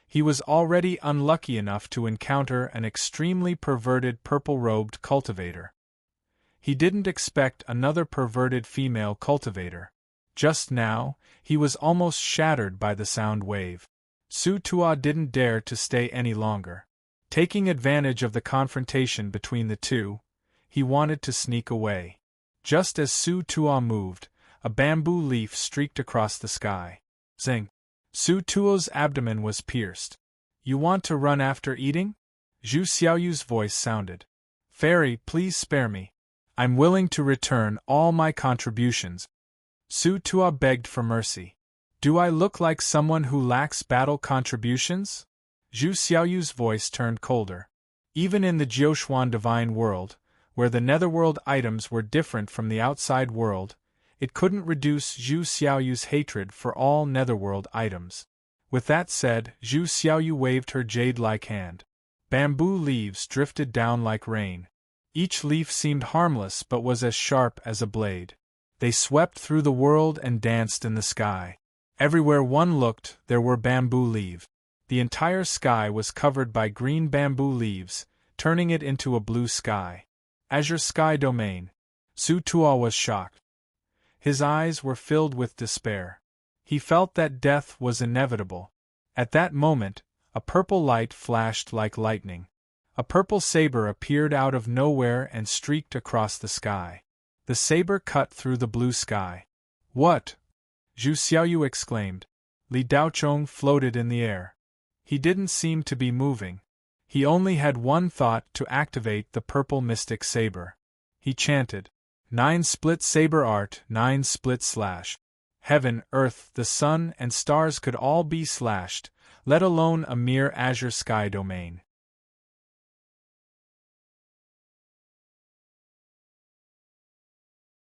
He was already unlucky enough to encounter an extremely perverted purple-robed cultivator. He didn't expect another perverted female cultivator. Just now, he was almost shattered by the sound wave. Su Tuo didn't dare to stay any longer. Taking advantage of the confrontation between the 2, he wanted to sneak away. Just as Su Tuo moved, a bamboo leaf streaked across the sky. Zing! Su Tuo's abdomen was pierced. You want to run after eating? Zhu Xiaoyu's voice sounded. Fairy, please spare me. I'm willing to return all my contributions. Su Tuo begged for mercy. Do I look like someone who lacks battle contributions? Zhu Xiaoyu's voice turned colder. Even in the Jiuxuan divine world, where the netherworld items were different from the outside world, it couldn't reduce Zhu Xiaoyu's hatred for all netherworld items. With that said, Zhu Xiaoyu waved her jade-like hand. Bamboo leaves drifted down like rain. Each leaf seemed harmless but was as sharp as a blade. They swept through the world and danced in the sky. Everywhere one looked, there were bamboo leaves. The entire sky was covered by green bamboo leaves, turning it into a blue sky. Azure Sky Domain. Su Tuo was shocked. His eyes were filled with despair. He felt that death was inevitable. At that moment, a purple light flashed like lightning. A purple saber appeared out of nowhere and streaked across the sky. The saber cut through the blue sky. What? Zhu Xiaoyu exclaimed. Li Daochong floated in the air. He didn't seem to be moving. He only had one thought: to activate the purple mystic saber. He chanted, 9 split saber art, 9 split slash. Heaven, earth, the sun, and stars could all be slashed, let alone a mere azure sky domain.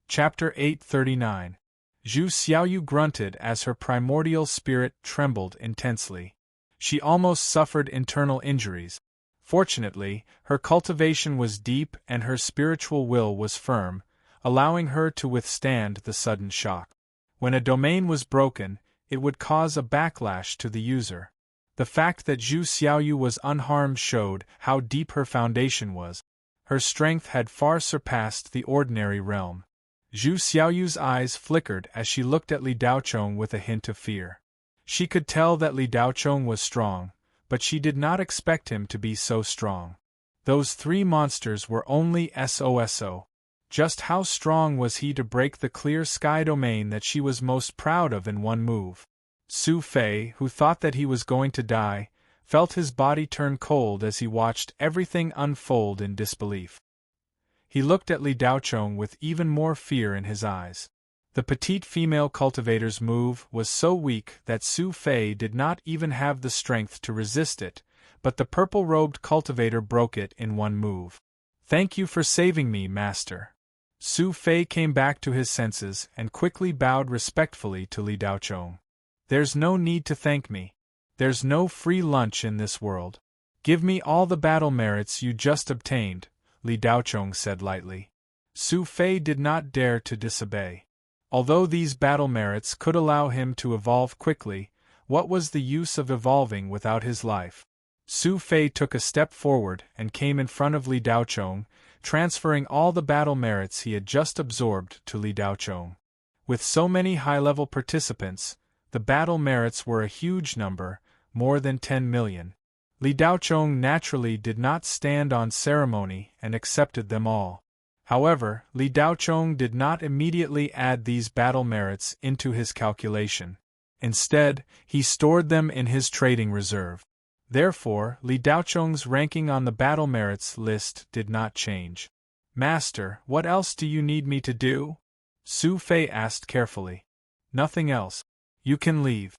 Chapter 839. Zhu Xiaoyu grunted as her primordial spirit trembled intensely. She almost suffered internal injuries. Fortunately, her cultivation was deep and her spiritual will was firm, allowing her to withstand the sudden shock. When a domain was broken, it would cause a backlash to the user. The fact that Zhu Xiaoyu was unharmed showed how deep her foundation was. Her strength had far surpassed the ordinary realm. Zhu Xiaoyu's eyes flickered as she looked at Li Daochong with a hint of fear. She could tell that Li Daochong was strong, but she did not expect him to be so strong. Those 3 monsters were only SOSO. Just how strong was he to break the clear sky domain that she was most proud of in one move? Su Fei, who thought that he was going to die, felt his body turn cold as he watched everything unfold in disbelief. He looked at Li Daochong with even more fear in his eyes. The petite female cultivator's move was so weak that Su Fei did not even have the strength to resist it, but the purple-robed cultivator broke it in one move. Thank you for saving me, master. Su Fei came back to his senses and quickly bowed respectfully to Li Daochong. There's no need to thank me. There's no free lunch in this world. Give me all the battle merits you just obtained, Li Daochong said lightly. Su Fei did not dare to disobey. Although these battle merits could allow him to evolve quickly, what was the use of evolving without his life? Su Fei took a step forward and came in front of Li Daochong, transferring all the battle merits he had just absorbed to Li Daochong. With so many high-level participants, the battle merits were a huge number, more than 10 million. Li Daochong naturally did not stand on ceremony and accepted them all. However, Li Daochong did not immediately add these battle merits into his calculation. Instead, he stored them in his trading reserve. Therefore, Li Daochong's ranking on the battle merits list did not change. Master, what else do you need me to do? Su Fei asked carefully. Nothing else. You can leave.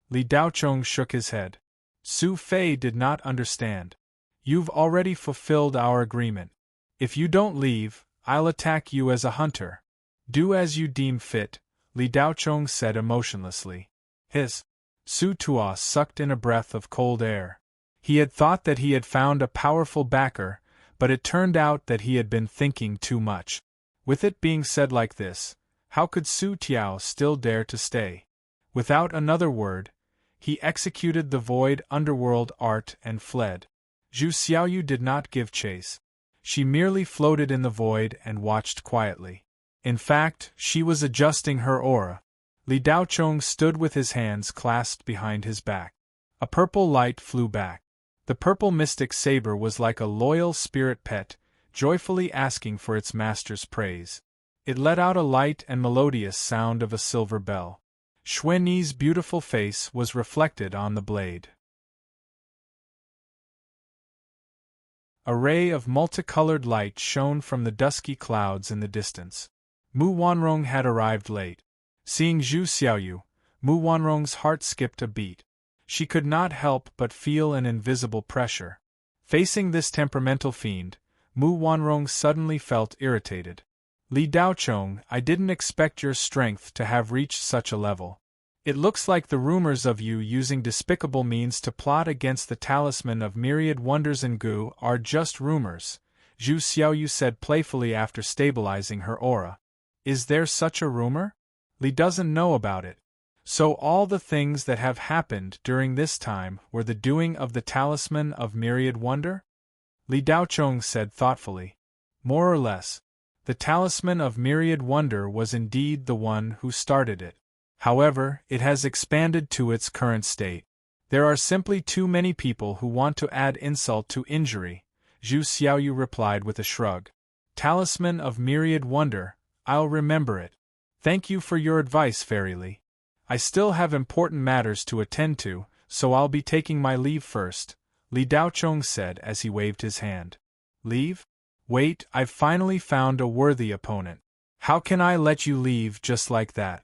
Li Daochong shook his head. Su Fei did not understand. You've already fulfilled our agreement. If you don't leave, I'll attack you as a hunter. Do as you deem fit, Li Daochong said emotionlessly. Su Tuo sucked in a breath of cold air. He had thought that he had found a powerful backer, but it turned out that he had been thinking too much. With it being said like this, how could Su Tiao still dare to stay? Without another word, he executed the void underworld art and fled. Zhu Xiaoyu did not give chase. She merely floated in the void and watched quietly. In fact, she was adjusting her aura. Li Daochong stood with his hands clasped behind his back. A purple light flew back. The purple mystic saber was like a loyal spirit pet, joyfully asking for its master's praise. It let out a light and melodious sound of a silver bell. Xuanyi's beautiful face was reflected on the blade. A ray of multicolored light shone from the dusky clouds in the distance. Mu Wanrong had arrived late. Seeing Zhu Xiaoyu, Mu Wanrong's heart skipped a beat. She could not help but feel an invisible pressure. Facing this temperamental fiend, Mu Wanrong suddenly felt irritated. Li Daochong, I didn't expect your strength to have reached such a level. It looks like the rumors of you using despicable means to plot against the talisman of myriad wonders in Gu are just rumors, Zhu Xiaoyu said playfully after stabilizing her aura. Is there such a rumor? Li doesn't know about it. So all the things that have happened during this time were the doing of the talisman of myriad wonder? Li Daochong said thoughtfully. More or less. The talisman of myriad wonder was indeed the one who started it. However, it has expanded to its current state. There are simply too many people who want to add insult to injury, Zhu Xiaoyu replied with a shrug. Talisman of myriad wonder, I'll remember it. Thank you for your advice, Fairyly. I still have important matters to attend to, so I'll be taking my leave first, Li Daochong said as he waved his hand. Leave? Wait, I've finally found a worthy opponent. How can I let you leave just like that?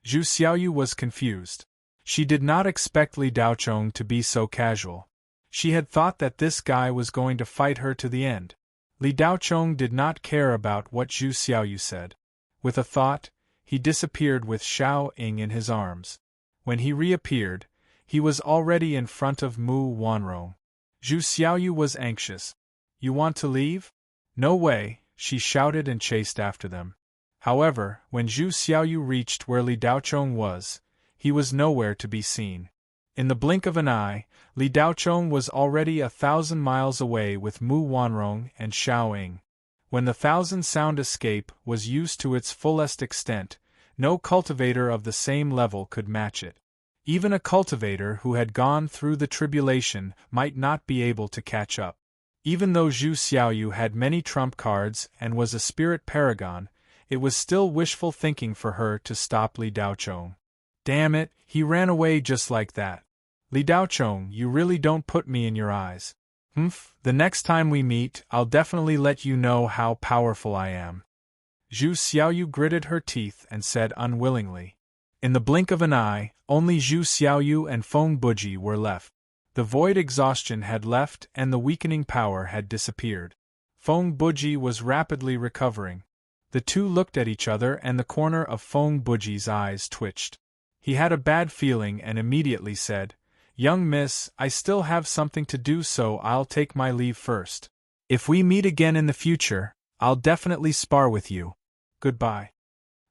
Zhu Xiaoyu was confused. She did not expect Li Daochong to be so casual. She had thought that this guy was going to fight her to the end. Li Daochong did not care about what Zhu Xiaoyu said. With a thought, he disappeared with Xiao Ying in his arms. When he reappeared, he was already in front of Mu Wanrong. Zhu Xiaoyu was anxious. You want to leave? No way, she shouted and chased after them. However, when Zhu Xiaoyu reached where Li Daochong was, he was nowhere to be seen. In the blink of an eye, Li Daochong was already 1,000 miles away with Mu Wanrong and Xiao Ying. When the 1,000-sound escape was used to its fullest extent, no cultivator of the same level could match it. Even a cultivator who had gone through the tribulation might not be able to catch up. Even though Zhu Xiaoyu had many trump cards and was a spirit paragon, it was still wishful thinking for her to stop Li Daochong. Damn it, he ran away just like that. Li Daochong, you really don't put me in your eyes. The next time we meet, I'll definitely let you know how powerful I am. Zhu Xiaoyu gritted her teeth and said unwillingly. In the blink of an eye, only Zhu Xiaoyu and Feng Buji were left. The void exhaustion had left and the weakening power had disappeared. Feng Buji was rapidly recovering. The two looked at each other and the corner of Feng Buji's eyes twitched. He had a bad feeling and immediately said, Young miss, I still have something to do, so I'll take my leave first. If we meet again in the future, I'll definitely spar with you. Goodbye.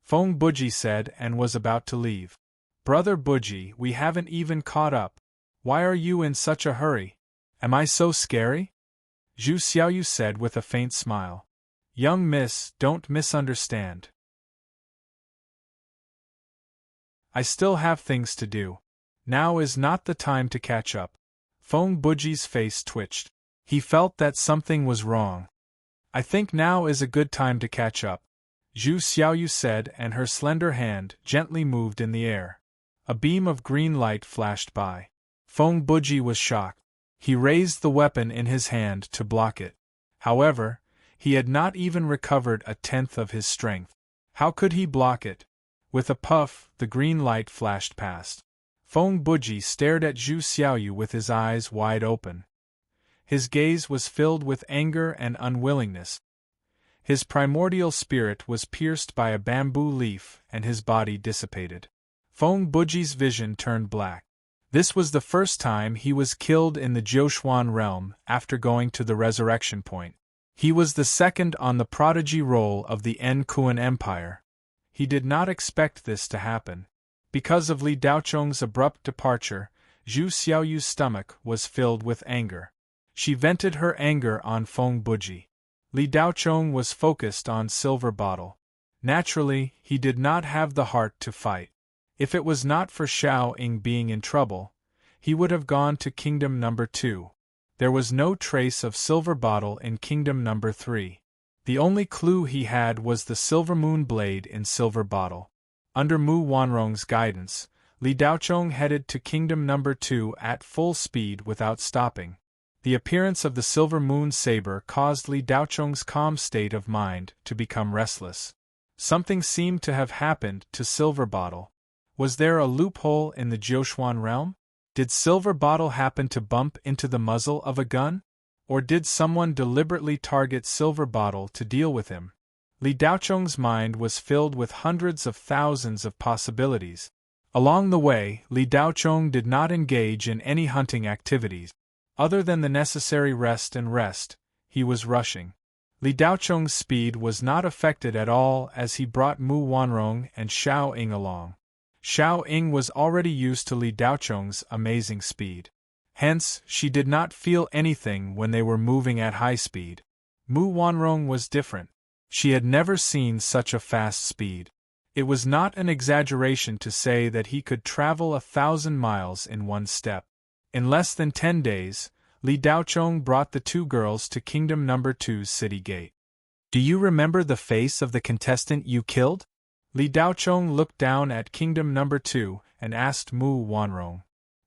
Feng Buji said and was about to leave. Brother Buji, we haven't even caught up. Why are you in such a hurry? Am I so scary? Zhu Xiaoyu said with a faint smile. Young miss, don't misunderstand. I still have things to do. Now is not the time to catch up. Feng Buji's face twitched. He felt that something was wrong. I think now is a good time to catch up, Zhu Xiaoyu said, and her slender hand gently moved in the air. A beam of green light flashed by. Feng Buji was shocked. He raised the weapon in his hand to block it. However, he had not even recovered a tenth of his strength. How could he block it? With a puff, the green light flashed past. Feng Buji stared at Zhu Xiaoyu with his eyes wide open. His gaze was filled with anger and unwillingness. His primordial spirit was pierced by a bamboo leaf and his body dissipated. Feng Buji's vision turned black. This was the first time he was killed in the Jiuxuan realm after going to the resurrection point. He was the second on the prodigy roll of the Kuan Empire. He did not expect this to happen. Because of Li Daochong's abrupt departure, Zhu Xiaoyu's stomach was filled with anger. She vented her anger on Feng Buji. Li Daochong was focused on Silver Bottle. Naturally, he did not have the heart to fight. If it was not for Xiao Ying being in trouble, he would have gone to Kingdom Number 2. There was no trace of Silver Bottle in Kingdom Number 3. The only clue he had was the Silver Moon Blade in Silver Bottle. Under Mu Wanrong's guidance, Li Daochong headed to Kingdom Number 2 at full speed without stopping. The appearance of the Silver Moon Saber caused Li Daochong's calm state of mind to become restless. Something seemed to have happened to Silver Bottle. Was there a loophole in the Jiuxuan realm? Did Silver Bottle happen to bump into the muzzle of a gun? Or did someone deliberately target Silver Bottle to deal with him? Li Daochong's mind was filled with hundreds of thousands of possibilities. Along the way, Li Daochong did not engage in any hunting activities. Other than the necessary rest, he was rushing. Li Daochong's speed was not affected at all as he brought Mu Wanrong and Xiao Ying along. Xiao Ying was already used to Li Daochong's amazing speed. Hence, she did not feel anything when they were moving at high speed. Mu Wanrong was different. She had never seen such a fast speed. It was not an exaggeration to say that he could travel 1,000 miles in one step. In less than 10 days, Li Daochong brought the two girls to Kingdom Number 2's city gate. Do you remember the face of the contestant you killed? Li Daochong looked down at Kingdom Number 2 and asked Mu Wanrong.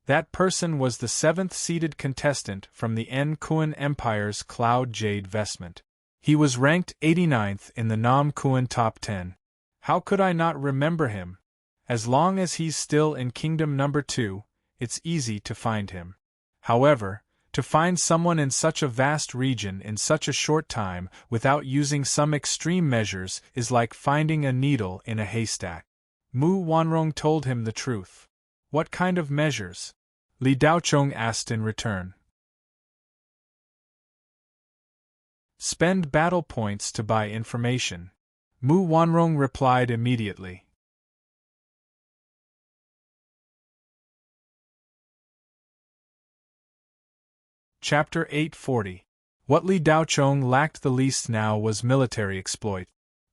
That person was the 7th-seeded contestant from the Kuan Empire's Cloud Jade Vestment. He was ranked 89th in the Nam Kuan Top 10. How could I not remember him? As long as he's still in Kingdom Number 2, it's easy to find him. However, to find someone in such a vast region in such a short time without using some extreme measures is like finding a needle in a haystack. Mu Wanrong told him the truth. What kind of measures? Li Daochong asked in return. Spend battle points to buy information. Mu Wanrong replied immediately. Chapter 840. What Li Daochong lacked the least now was military exploit.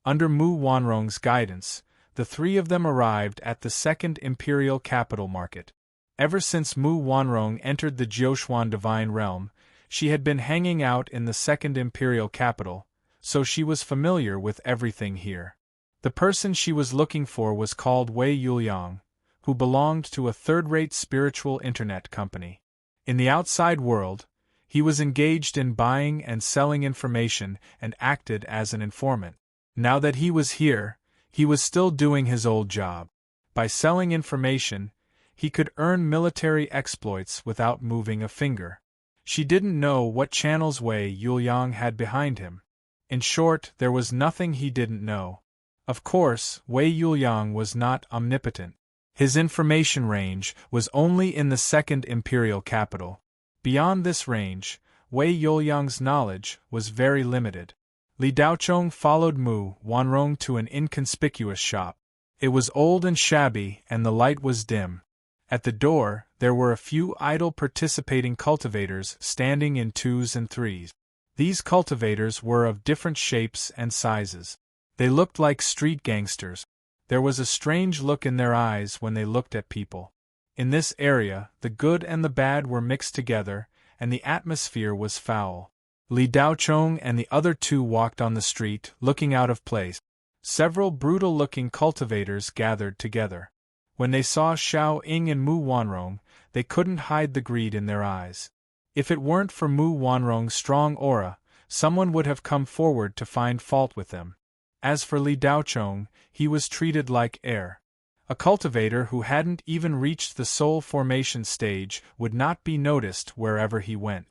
Under Mu Wanrong's guidance, the three of them arrived at the Second Imperial Capital Market. Ever since Mu Wanrong entered the Jiuquan Divine Realm, she had been hanging out in the Second Imperial Capital, so she was familiar with everything here. The person she was looking for was called Wei Yuliang, who belonged to a third-rate spiritual internet company. In the outside world, he was engaged in buying and selling information and acted as an informant. Now that he was here, he was still doing his old job. By selling information, he could earn military exploits without moving a finger. She didn't know what channels Wei Yuliang had behind him. In short, there was nothing he didn't know. Of course, Wei Yuliang was not omnipotent. His information range was only in the Second Imperial Capital. Beyond this range, Wei Yuliang's knowledge was very limited. Li Daochong followed Mu Wanrong to an inconspicuous shop. It was old and shabby, and the light was dim. At the door, there were a few idle participating cultivators standing in 2s and 3s. These cultivators were of different shapes and sizes. They looked like street gangsters. There was a strange look in their eyes when they looked at people. In this area, the good and the bad were mixed together, and the atmosphere was foul. Li Daochong and the other two walked on the street, looking out of place. Several brutal-looking cultivators gathered together. When they saw Xiao Ying and Mu Wanrong, they couldn't hide the greed in their eyes. If it weren't for Mu Wanrong's strong aura, someone would have come forward to find fault with them. As for Li Daochong, he was treated like air. A cultivator who hadn't even reached the soul formation stage would not be noticed wherever he went.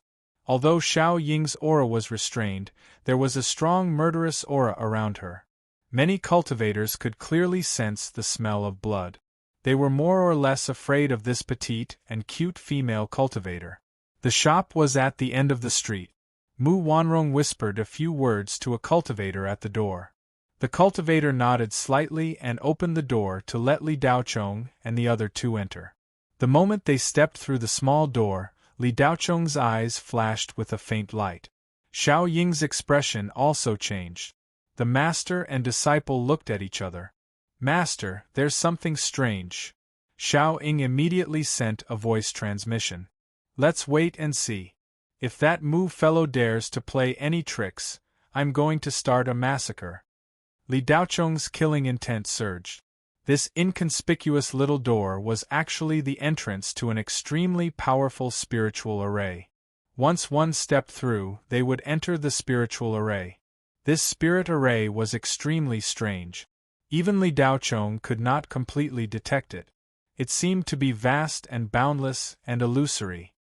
Although Xiao Ying's aura was restrained, there was a strong murderous aura around her. Many cultivators could clearly sense the smell of blood. They were more or less afraid of this petite and cute female cultivator. The shop was at the end of the street. Mu Wanrong whispered a few words to a cultivator at the door. The cultivator nodded slightly and opened the door to let Li Daochong and the other two enter. The moment they stepped through the small door, Li Daochong's eyes flashed with a faint light. Xiao Ying's expression also changed. The master and disciple looked at each other. "Master, there's something strange." Xiao Ying immediately sent a voice transmission. "Let's wait and see. If that Mu fellow dares to play any tricks, I'm going to start a massacre." Li Daochong's killing intent surged. This inconspicuous little door was actually the entrance to an extremely powerful spiritual array. Once one stepped through, they would enter the spiritual array. This spirit array was extremely strange. Even Li Daochong could not completely detect it. It seemed to be vast and boundless and illusory.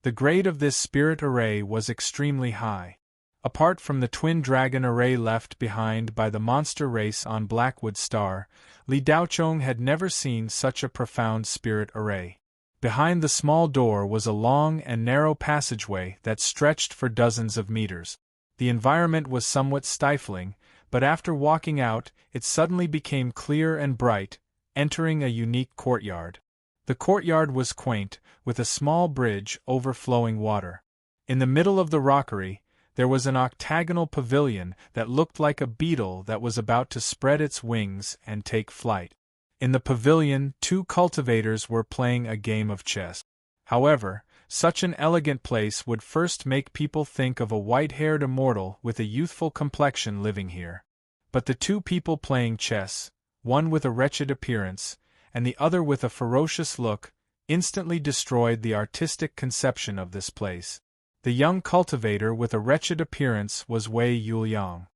The grade of this spirit array was extremely high. Apart from the twin dragon array left behind by the monster race on Blackwood Star, Li Daochong had never seen such a profound spirit array. Behind the small door was a long and narrow passageway that stretched for dozens of meters. The environment was somewhat stifling, but after walking out, it suddenly became clear and bright, entering a unique courtyard. The courtyard was quaint, with a small bridge overflowing water. In the middle of the rockery, there was an octagonal pavilion that looked like a beetle that was about to spread its wings and take flight. In the pavilion, two cultivators were playing a game of chess. However, such an elegant place would first make people think of a white-haired immortal with a youthful complexion living here. But the two people playing chess, one with a wretched appearance, and the other with a ferocious look, instantly destroyed the artistic conception of this place. The young cultivator with a wretched appearance was Wei Yuliang.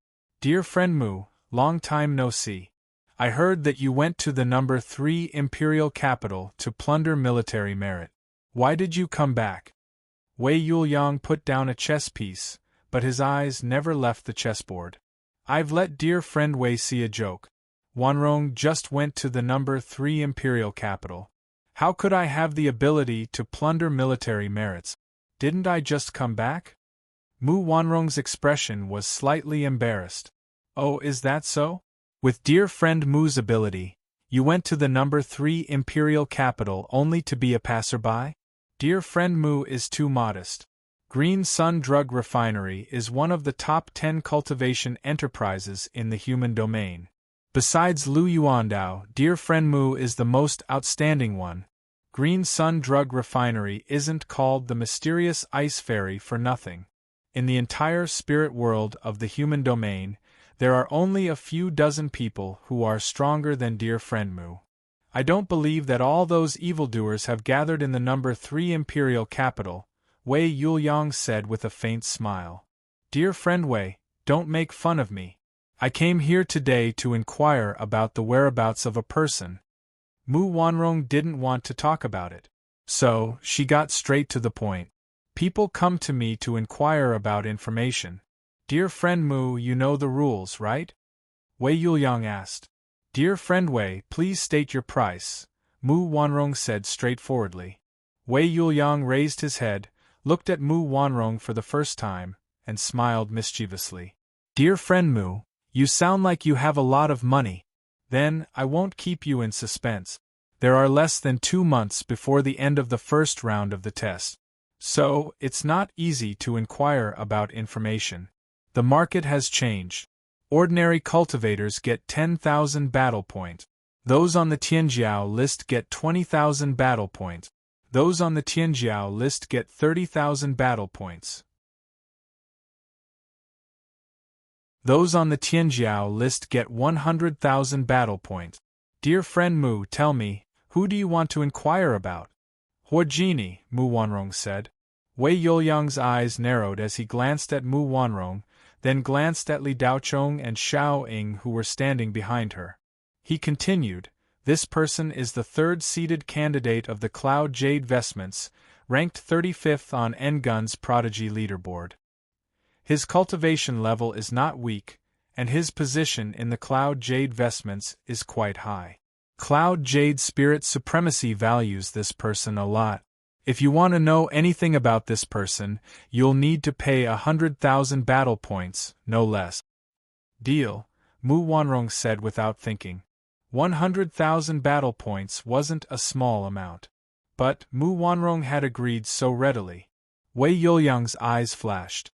Dear friend Mu, long time no see. I heard that you went to the number 3 imperial capital to plunder military merit. Why did you come back? Wei Yuliang put down a chess piece, but his eyes never left the chessboard. I've let dear friend Wei see a joke. Wanrong just went to the number 3 imperial capital. How could I have the ability to plunder military merits? Didn't I just come back? Mu Wanrong's expression was slightly embarrassed. Oh, is that so? With dear friend Mu's ability, you went to the number 3 imperial capital only to be a passerby? Dear friend Mu is too modest. Green Sun Drug Refinery is one of the top 10 cultivation enterprises in the human domain. Besides Lu Yuandao, dear friend Mu is the most outstanding one. Green Sun Drug Refinery isn't called the mysterious ice fairy for nothing. In the entire spirit world of the human domain, there are only a few dozen people who are stronger than dear friend Mu. I don't believe that all those evildoers have gathered in the number 3 imperial capital, Wei Yuliang said with a faint smile. Dear friend Wei, don't make fun of me. I came here today to inquire about the whereabouts of a person. Mu Wanrong didn't want to talk about it. So, she got straight to the point. People come to me to inquire about information. Dear friend Mu, you know the rules, right? Wei Yuliang asked. Dear friend Wei, please state your price, Mu Wanrong said straightforwardly. Wei Yuliang raised his head, looked at Mu Wanrong for the first time, and smiled mischievously. Dear friend Mu, you sound like you have a lot of money. Then, I won't keep you in suspense. There are less than 2 months before the end of the first round of the test. So, it's not easy to inquire about information. The market has changed. Ordinary cultivators get 10,000 battle points. Those on the Tianjiao list get 20,000 battle points. Those on the Tianjiao list get 30,000 battle points. Those on the Tianjiao list get 100,000 battle points. Dear friend Mu, tell me, who do you want to inquire about? Huajini, Mu Wanrong said. Wei Yuliang's eyes narrowed as he glanced at Mu Wanrong, then glanced at Li Daochong and Xiao Ying who were standing behind her. He continued, this person is the third-seeded candidate of the Cloud Jade Vestments, ranked 35th on Ngun's Prodigy leaderboard. His cultivation level is not weak, and his position in the Cloud Jade Vestments is quite high. Cloud Jade Spirit Supremacy values this person a lot. If you want to know anything about this person, you'll need to pay 100,000 battle points, no less. Deal, Mu Wanrong said without thinking. 100,000 battle points wasn't a small amount. But Mu Wanrong had agreed so readily. Wei Yuliang's eyes flashed.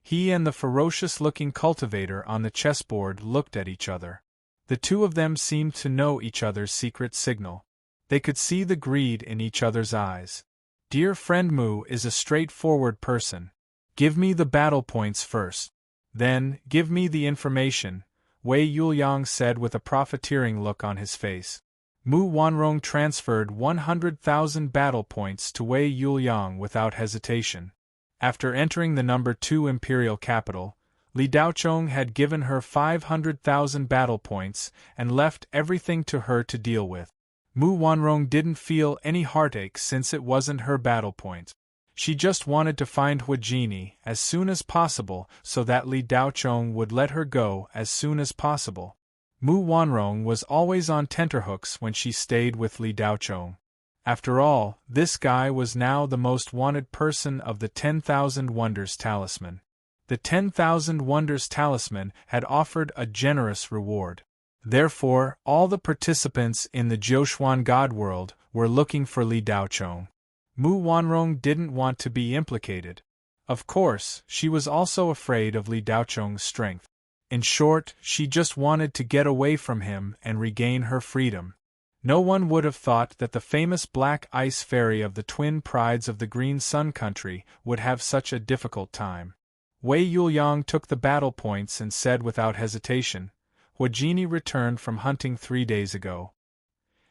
He and the ferocious-looking cultivator on the chessboard looked at each other. The two of them seemed to know each other's secret signal. They could see the greed in each other's eyes. Dear friend Mu is a straightforward person. Give me the battle points first. Then, give me the information, Wei Yuliang said with a profiteering look on his face. Mu Wanrong transferred 100,000 battle points to Wei Yuliang without hesitation. After entering the number 2 imperial capital, Li Daochong had given her 500,000 battle points and left everything to her to deal with. Mu Wanrong didn't feel any heartache since it wasn't her battle point. She just wanted to find Huajini as soon as possible so that Li Daochong would let her go as soon as possible. Mu Wanrong was always on tenterhooks when she stayed with Li Daochong. After all, this guy was now the most wanted person of the 10,000 Wonders Talisman. The 10,000 Wonders Talisman had offered a generous reward. Therefore, all the participants in the Jiuxuan God world were looking for Li Daochong. Mu Wanrong didn't want to be implicated. Of course, she was also afraid of Li Daochong's strength. In short, she just wanted to get away from him and regain her freedom. No one would have thought that the famous black ice fairy of the twin prides of the Green Sun Country would have such a difficult time. Wei Yuliang took the battle points and said without hesitation, Huajini returned from hunting 3 days ago.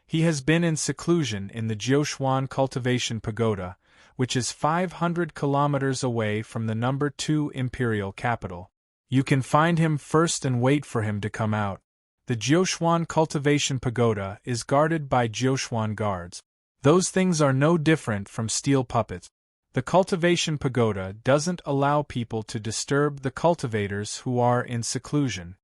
He has been in seclusion in the Jiushuan Cultivation Pagoda, which is 500 kilometers away from the number 2 imperial capital. You can find him first and wait for him to come out. The Jiushuan Cultivation Pagoda is guarded by Jiushuan guards. Those things are no different from steel puppets. The Cultivation Pagoda doesn't allow people to disturb the cultivators who are in seclusion.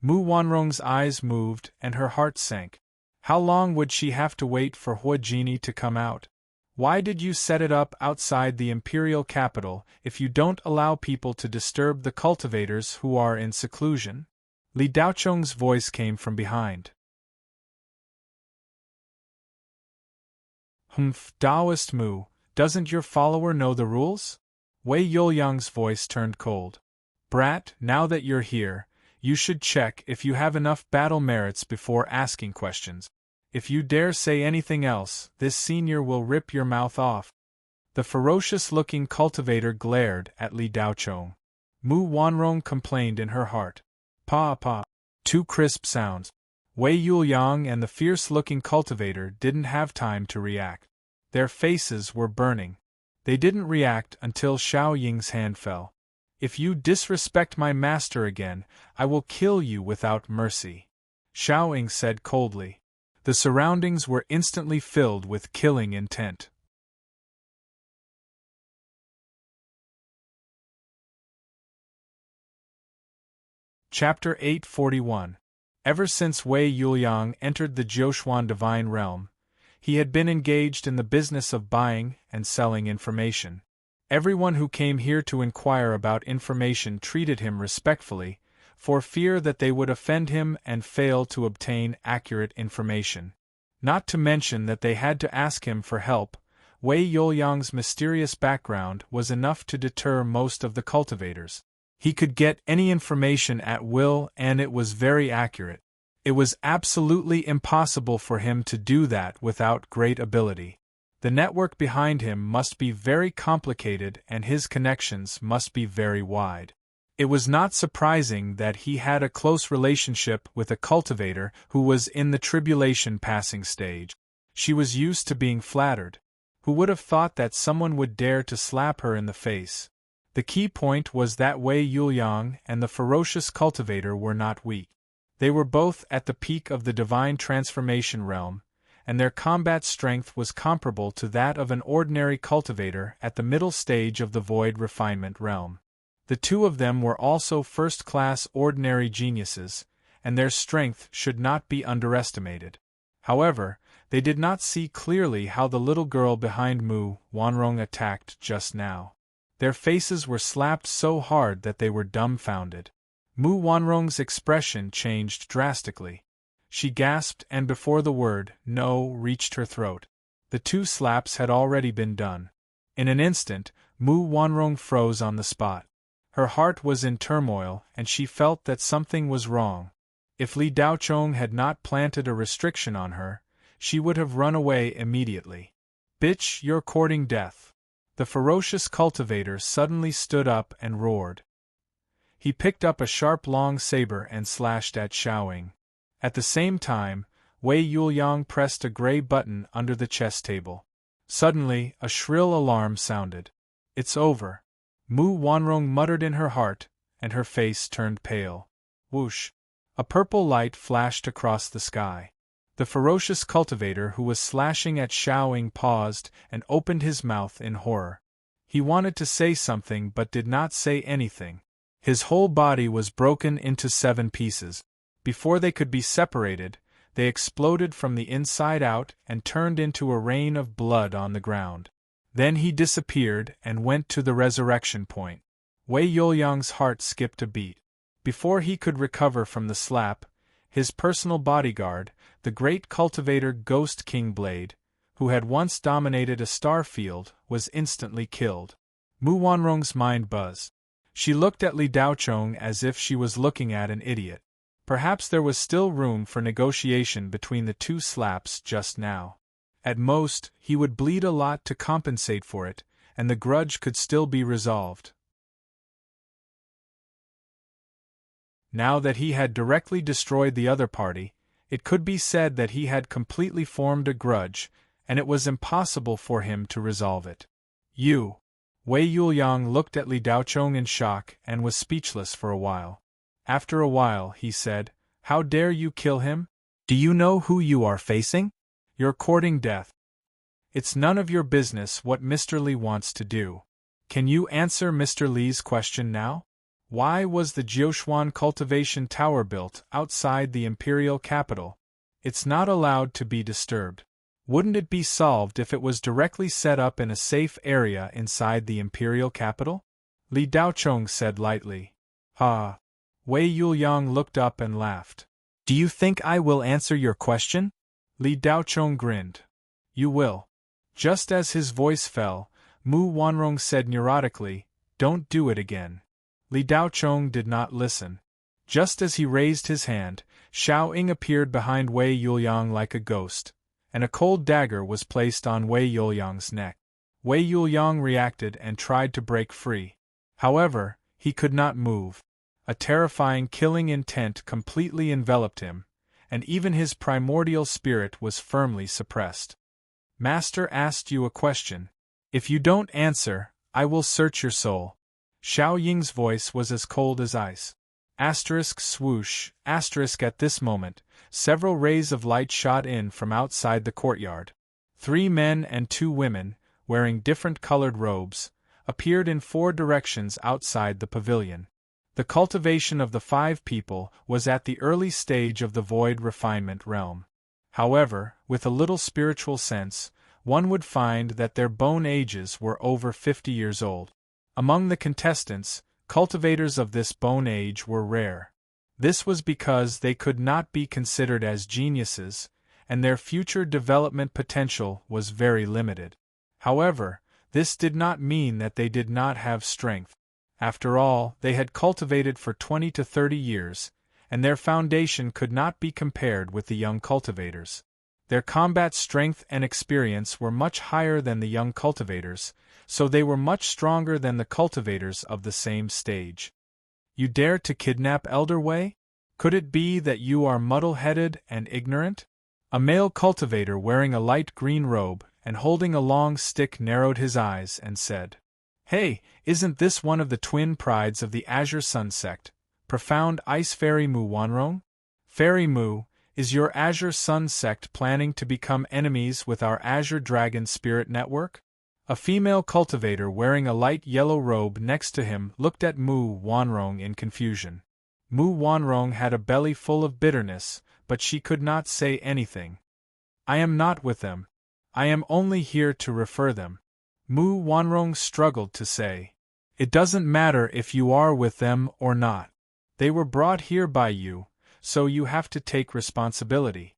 Mu Wanrong's eyes moved and her heart sank. How long would she have to wait for Huajini to come out? Why did you set it up outside the imperial capital if you don't allow people to disturb the cultivators who are in seclusion? Li Daochong's voice came from behind. Humph, Taoist Mu, doesn't your follower know the rules? Wei Yuliang's voice turned cold. Brat, now that you're here, you should check if you have enough battle merits before asking questions. If you dare say anything else, this senior will rip your mouth off. The ferocious-looking cultivator glared at Li Daochong. Mu Wanrong complained in her heart. Pa pa. 2 crisp sounds. Wei Yuliang and the fierce-looking cultivator didn't have time to react. Their faces were burning. They didn't react until Xiao Ying's hand fell. If you disrespect my master again, I will kill you without mercy, Xiao Ying said coldly. The surroundings were instantly filled with killing intent. Chapter 841. Ever since Wei Yuliang entered the Jiushuan Divine Realm, he had been engaged in the business of buying and selling information. Everyone who came here to inquire about information treated him respectfully, for fear that they would offend him and fail to obtain accurate information. Not to mention that they had to ask him for help. Wei Yuliang's mysterious background was enough to deter most of the cultivators. He could get any information at will and it was very accurate. It was absolutely impossible for him to do that without great ability. The network behind him must be very complicated and his connections must be very wide. It was not surprising that he had a close relationship with a cultivator who was in the tribulation passing stage. She was used to being flattered. Who would have thought that someone would dare to slap her in the face? The key point was that Wei Yuliang and the ferocious cultivator were not weak. They were both at the peak of the divine transformation realm, and their combat strength was comparable to that of an ordinary cultivator at the middle stage of the void refinement realm. The two of them were also first-class ordinary geniuses, and their strength should not be underestimated. However, they did not see clearly how the little girl behind Mu Wanrong attacked just now. Their faces were slapped so hard that they were dumbfounded. Mu Wanrong's expression changed drastically. She gasped and before the word "no" reached her throat. The 2 slaps had already been done. In an instant, Mu Wanrong froze on the spot. Her heart was in turmoil and she felt that something was wrong. If Li Daochong had not planted a restriction on her, she would have run away immediately. Bitch, you're courting death. The ferocious cultivator suddenly stood up and roared. He picked up a sharp long saber and slashed at Xiao Ying. At the same time, Wei Yuliang pressed a gray button under the chess table. Suddenly, a shrill alarm sounded. It's over. Mu Wanrong muttered in her heart, and her face turned pale. Whoosh! A purple light flashed across the sky. The ferocious cultivator who was slashing at Xiao Ying paused and opened his mouth in horror. He wanted to say something but did not say anything. His whole body was broken into 7 pieces. Before they could be separated, they exploded from the inside out and turned into a rain of blood on the ground. Then he disappeared and went to the resurrection point. Wei Yuliang's heart skipped a beat. Before he could recover from the slap, his personal bodyguard, the great cultivator Ghost King Blade, who had once dominated a star field, was instantly killed. Mu Wanrong's mind buzzed. She looked at Li Daochong as if she was looking at an idiot. Perhaps there was still room for negotiation between the two slaps just now. At most, he would bleed a lot to compensate for it, and the grudge could still be resolved. Now that he had directly destroyed the other party, it could be said that he had completely formed a grudge, and it was impossible for him to resolve it. You! Wei Yuliang looked at Li Daochong in shock and was speechless for a while. After a while, he said, "How dare you kill him? Do you know who you are facing? You're courting death. It's none of your business what Mr. Li wants to do. Can you answer Mr. Li's question now? Why was the Jiuquan cultivation tower built outside the imperial capital? It's not allowed to be disturbed. Wouldn't it be solved if it was directly set up in a safe area inside the imperial capital?" Li Daochong said lightly. "Ha!" Wei Yuliang looked up and laughed. "Do you think I will answer your question?" Li Daochong grinned. "You will." Just as his voice fell, Mu Wanrong said neurotically, "Don't do it again." Li Daochong did not listen. Just as he raised his hand, Xiao Ying appeared behind Wei Yuliang like a ghost, and a cold dagger was placed on Wei Yuliang's neck. Wei Yuliang reacted and tried to break free. However, he could not move. A terrifying killing intent completely enveloped him, and even his primordial spirit was firmly suppressed. "Master asked you a question. If you don't answer, I will search your soul." Xiao Ying's voice was as cold as ice. Asterisk swoosh, asterisk at this moment, several rays of light shot in from outside the courtyard. 3 men and 2 women, wearing different colored robes, appeared in 4 directions outside the pavilion. The cultivation of the 5 people was at the early stage of the void refinement realm. However, with a little spiritual sense, one would find that their bone ages were over 50 years old. Among the contestants, cultivators of this bone age were rare. This was because they could not be considered as geniuses, and their future development potential was very limited. However, this did not mean that they did not have strength. After all, they had cultivated for 20 to 30 years, and their foundation could not be compared with the young cultivators. Their combat strength and experience were much higher than the young cultivators, so they were much stronger than the cultivators of the same stage. "You dare to kidnap Elder Wei? Could it be that you are muddle-headed and ignorant?" A male cultivator wearing a light green robe and holding a long stick narrowed his eyes and said, "Hey, isn't this one of the twin prides of the Azure Sun sect, Profound Ice Fairy Mu Wanrong? Fairy Mu, is your Azure Sun sect planning to become enemies with our Azure Dragon Spirit Network?" A female cultivator wearing a light yellow robe next to him looked at Mu Wanrong in confusion. Mu Wanrong had a belly full of bitterness, but she could not say anything. "I am not with them. I am only here to refer them." Mu Wanrong struggled to say, "It doesn't matter if you are with them or not. They were brought here by you, so you have to take responsibility."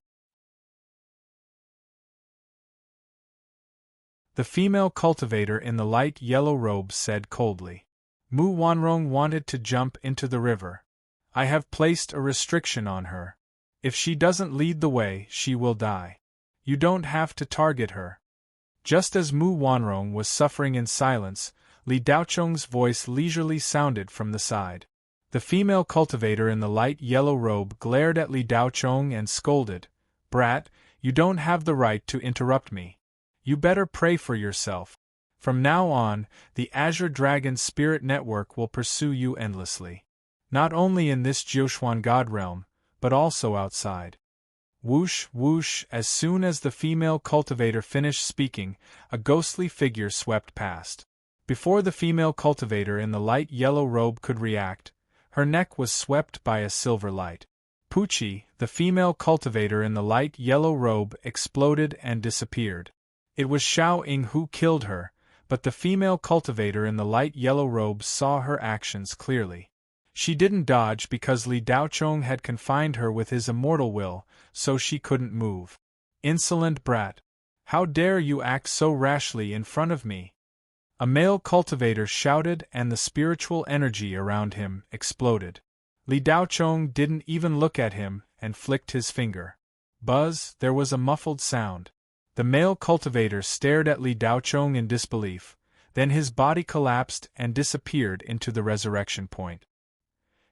The female cultivator in the light yellow robe said coldly. Mu Wanrong wanted to jump into the river. "I have placed a restriction on her. If she doesn't lead the way, she will die. You don't have to target her." Just as Mu Wanrong was suffering in silence, Li Daochong's voice leisurely sounded from the side. The female cultivator in the light yellow robe glared at Li Daochong and scolded, "Brat, you don't have the right to interrupt me. You better pray for yourself. From now on, the Azure Dragon Spirit Network will pursue you endlessly. Not only in this Jiuquan God realm, but also outside." Whoosh, whoosh, as soon as the female cultivator finished speaking, a ghostly figure swept past. Before the female cultivator in the light yellow robe could react, her neck was swept by a silver light. Pucci, the female cultivator in the light yellow robe, exploded and disappeared. It was Xiao Ying who killed her, but the female cultivator in the light yellow robe saw her actions clearly. She didn't dodge because Li Daochong had confined her with his immortal will, so she couldn't move. "Insolent brat! How dare you act so rashly in front of me?" A male cultivator shouted, and the spiritual energy around him exploded. Li Daochong didn't even look at him and flicked his finger. Buzz, there was a muffled sound. The male cultivator stared at Li Daochong in disbelief, then his body collapsed and disappeared into the resurrection point.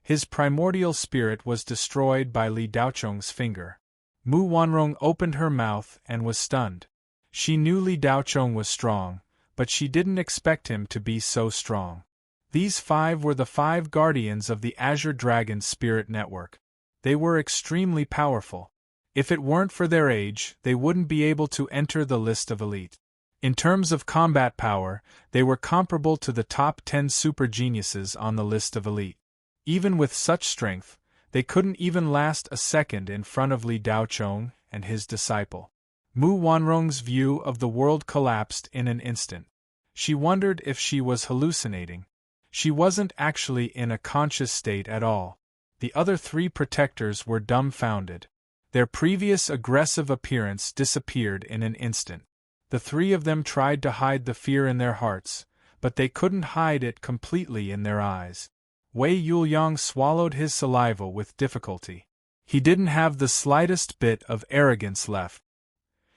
His primordial spirit was destroyed by Li Daochong's finger. Mu Wanrong opened her mouth and was stunned. She knew Li Daochong was strong, but she didn't expect him to be so strong. These 5 were the 5 guardians of the Azure Dragon's spirit network. They were extremely powerful. If it weren't for their age, they wouldn't be able to enter the list of elite. In terms of combat power, they were comparable to the top 10 super geniuses on the list of elite. Even with such strength, they couldn't even last a second in front of Li Daochong and his disciple. Mu Wanrong's view of the world collapsed in an instant. She wondered if she was hallucinating. She wasn't actually in a conscious state at all. The other 3 protectors were dumbfounded. Their previous aggressive appearance disappeared in an instant. The 3 of them tried to hide the fear in their hearts, but they couldn't hide it completely in their eyes. Wei Yuliang swallowed his saliva with difficulty. He didn't have the slightest bit of arrogance left.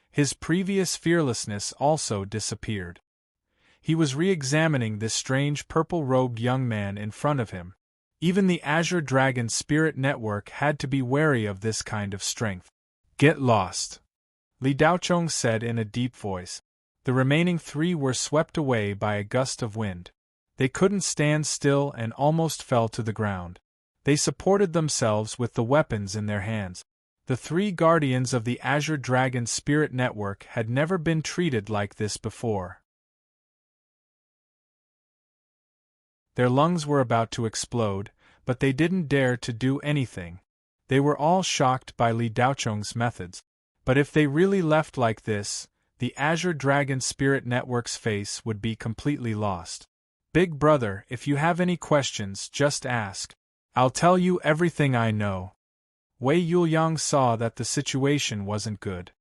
His previous fearlessness also disappeared. He was re-examining this strange purple-robed young man in front of him. Even the Azure Dragon Spirit Network had to be wary of this kind of strength. "Get lost," Li Daochong said in a deep voice. The remaining 3 were swept away by a gust of wind. They couldn't stand still and almost fell to the ground. They supported themselves with the weapons in their hands. The 3 guardians of the Azure Dragon Spirit Network had never been treated like this before. Their lungs were about to explode, but they didn't dare to do anything. They were all shocked by Li Daochong's methods. But if they really left like this, the Azure Dragon Spirit Network's face would be completely lost. "Big brother, if you have any questions, just ask. I'll tell you everything I know." Wei Yuliang saw that the situation wasn't good.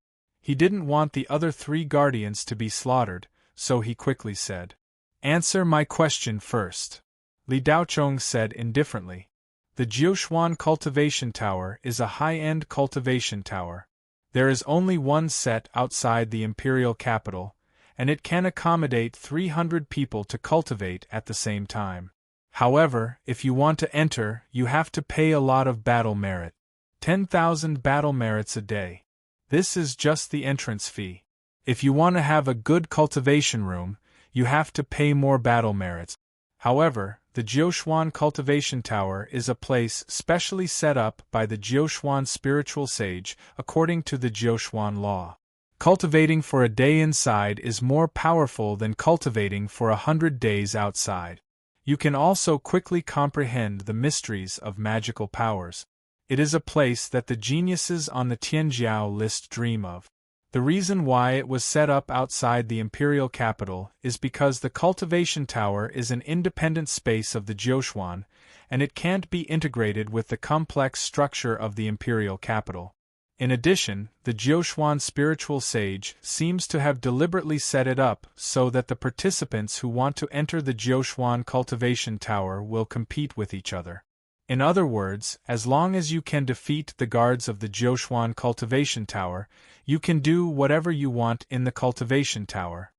He didn't want the other 3 guardians to be slaughtered, so he quickly said, "Answer my question first," Li Daochong said indifferently. The Jiuxuan Cultivation Tower is a high-end cultivation tower. There is only one set outside the imperial capital, and it can accommodate 300 people to cultivate at the same time. However, if you want to enter, you have to pay a lot of battle merit. 10,000 battle merits a day. This is just the entrance fee. If you want to have a good cultivation room, you have to pay more battle merits. However, the Jiuxuan Cultivation Tower is a place specially set up by the Jiuxuan spiritual sage according to the Jiuxuan law. Cultivating for a day inside is more powerful than cultivating for 100 days outside. You can also quickly comprehend the mysteries of magical powers. It is a place that the geniuses on the Tianjiao list dream of. The reason why it was set up outside the imperial capital is because the cultivation tower is an independent space of the Jiuxuan, and it can't be integrated with the complex structure of the imperial capital. In addition, the Jiuxuan spiritual sage seems to have deliberately set it up so that the participants who want to enter the Jiuxuan cultivation tower will compete with each other. In other words, as long as you can defeat the guards of the Jiuxuan cultivation tower, you can do whatever you want in the cultivation tower.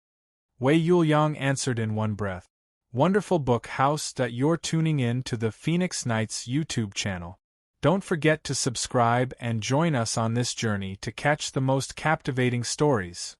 Wei Yuliang answered in one breath. Wonderful book house that you're tuning in to the Phoenix Knights YouTube channel. Don't forget to subscribe and join us on this journey to catch the most captivating stories.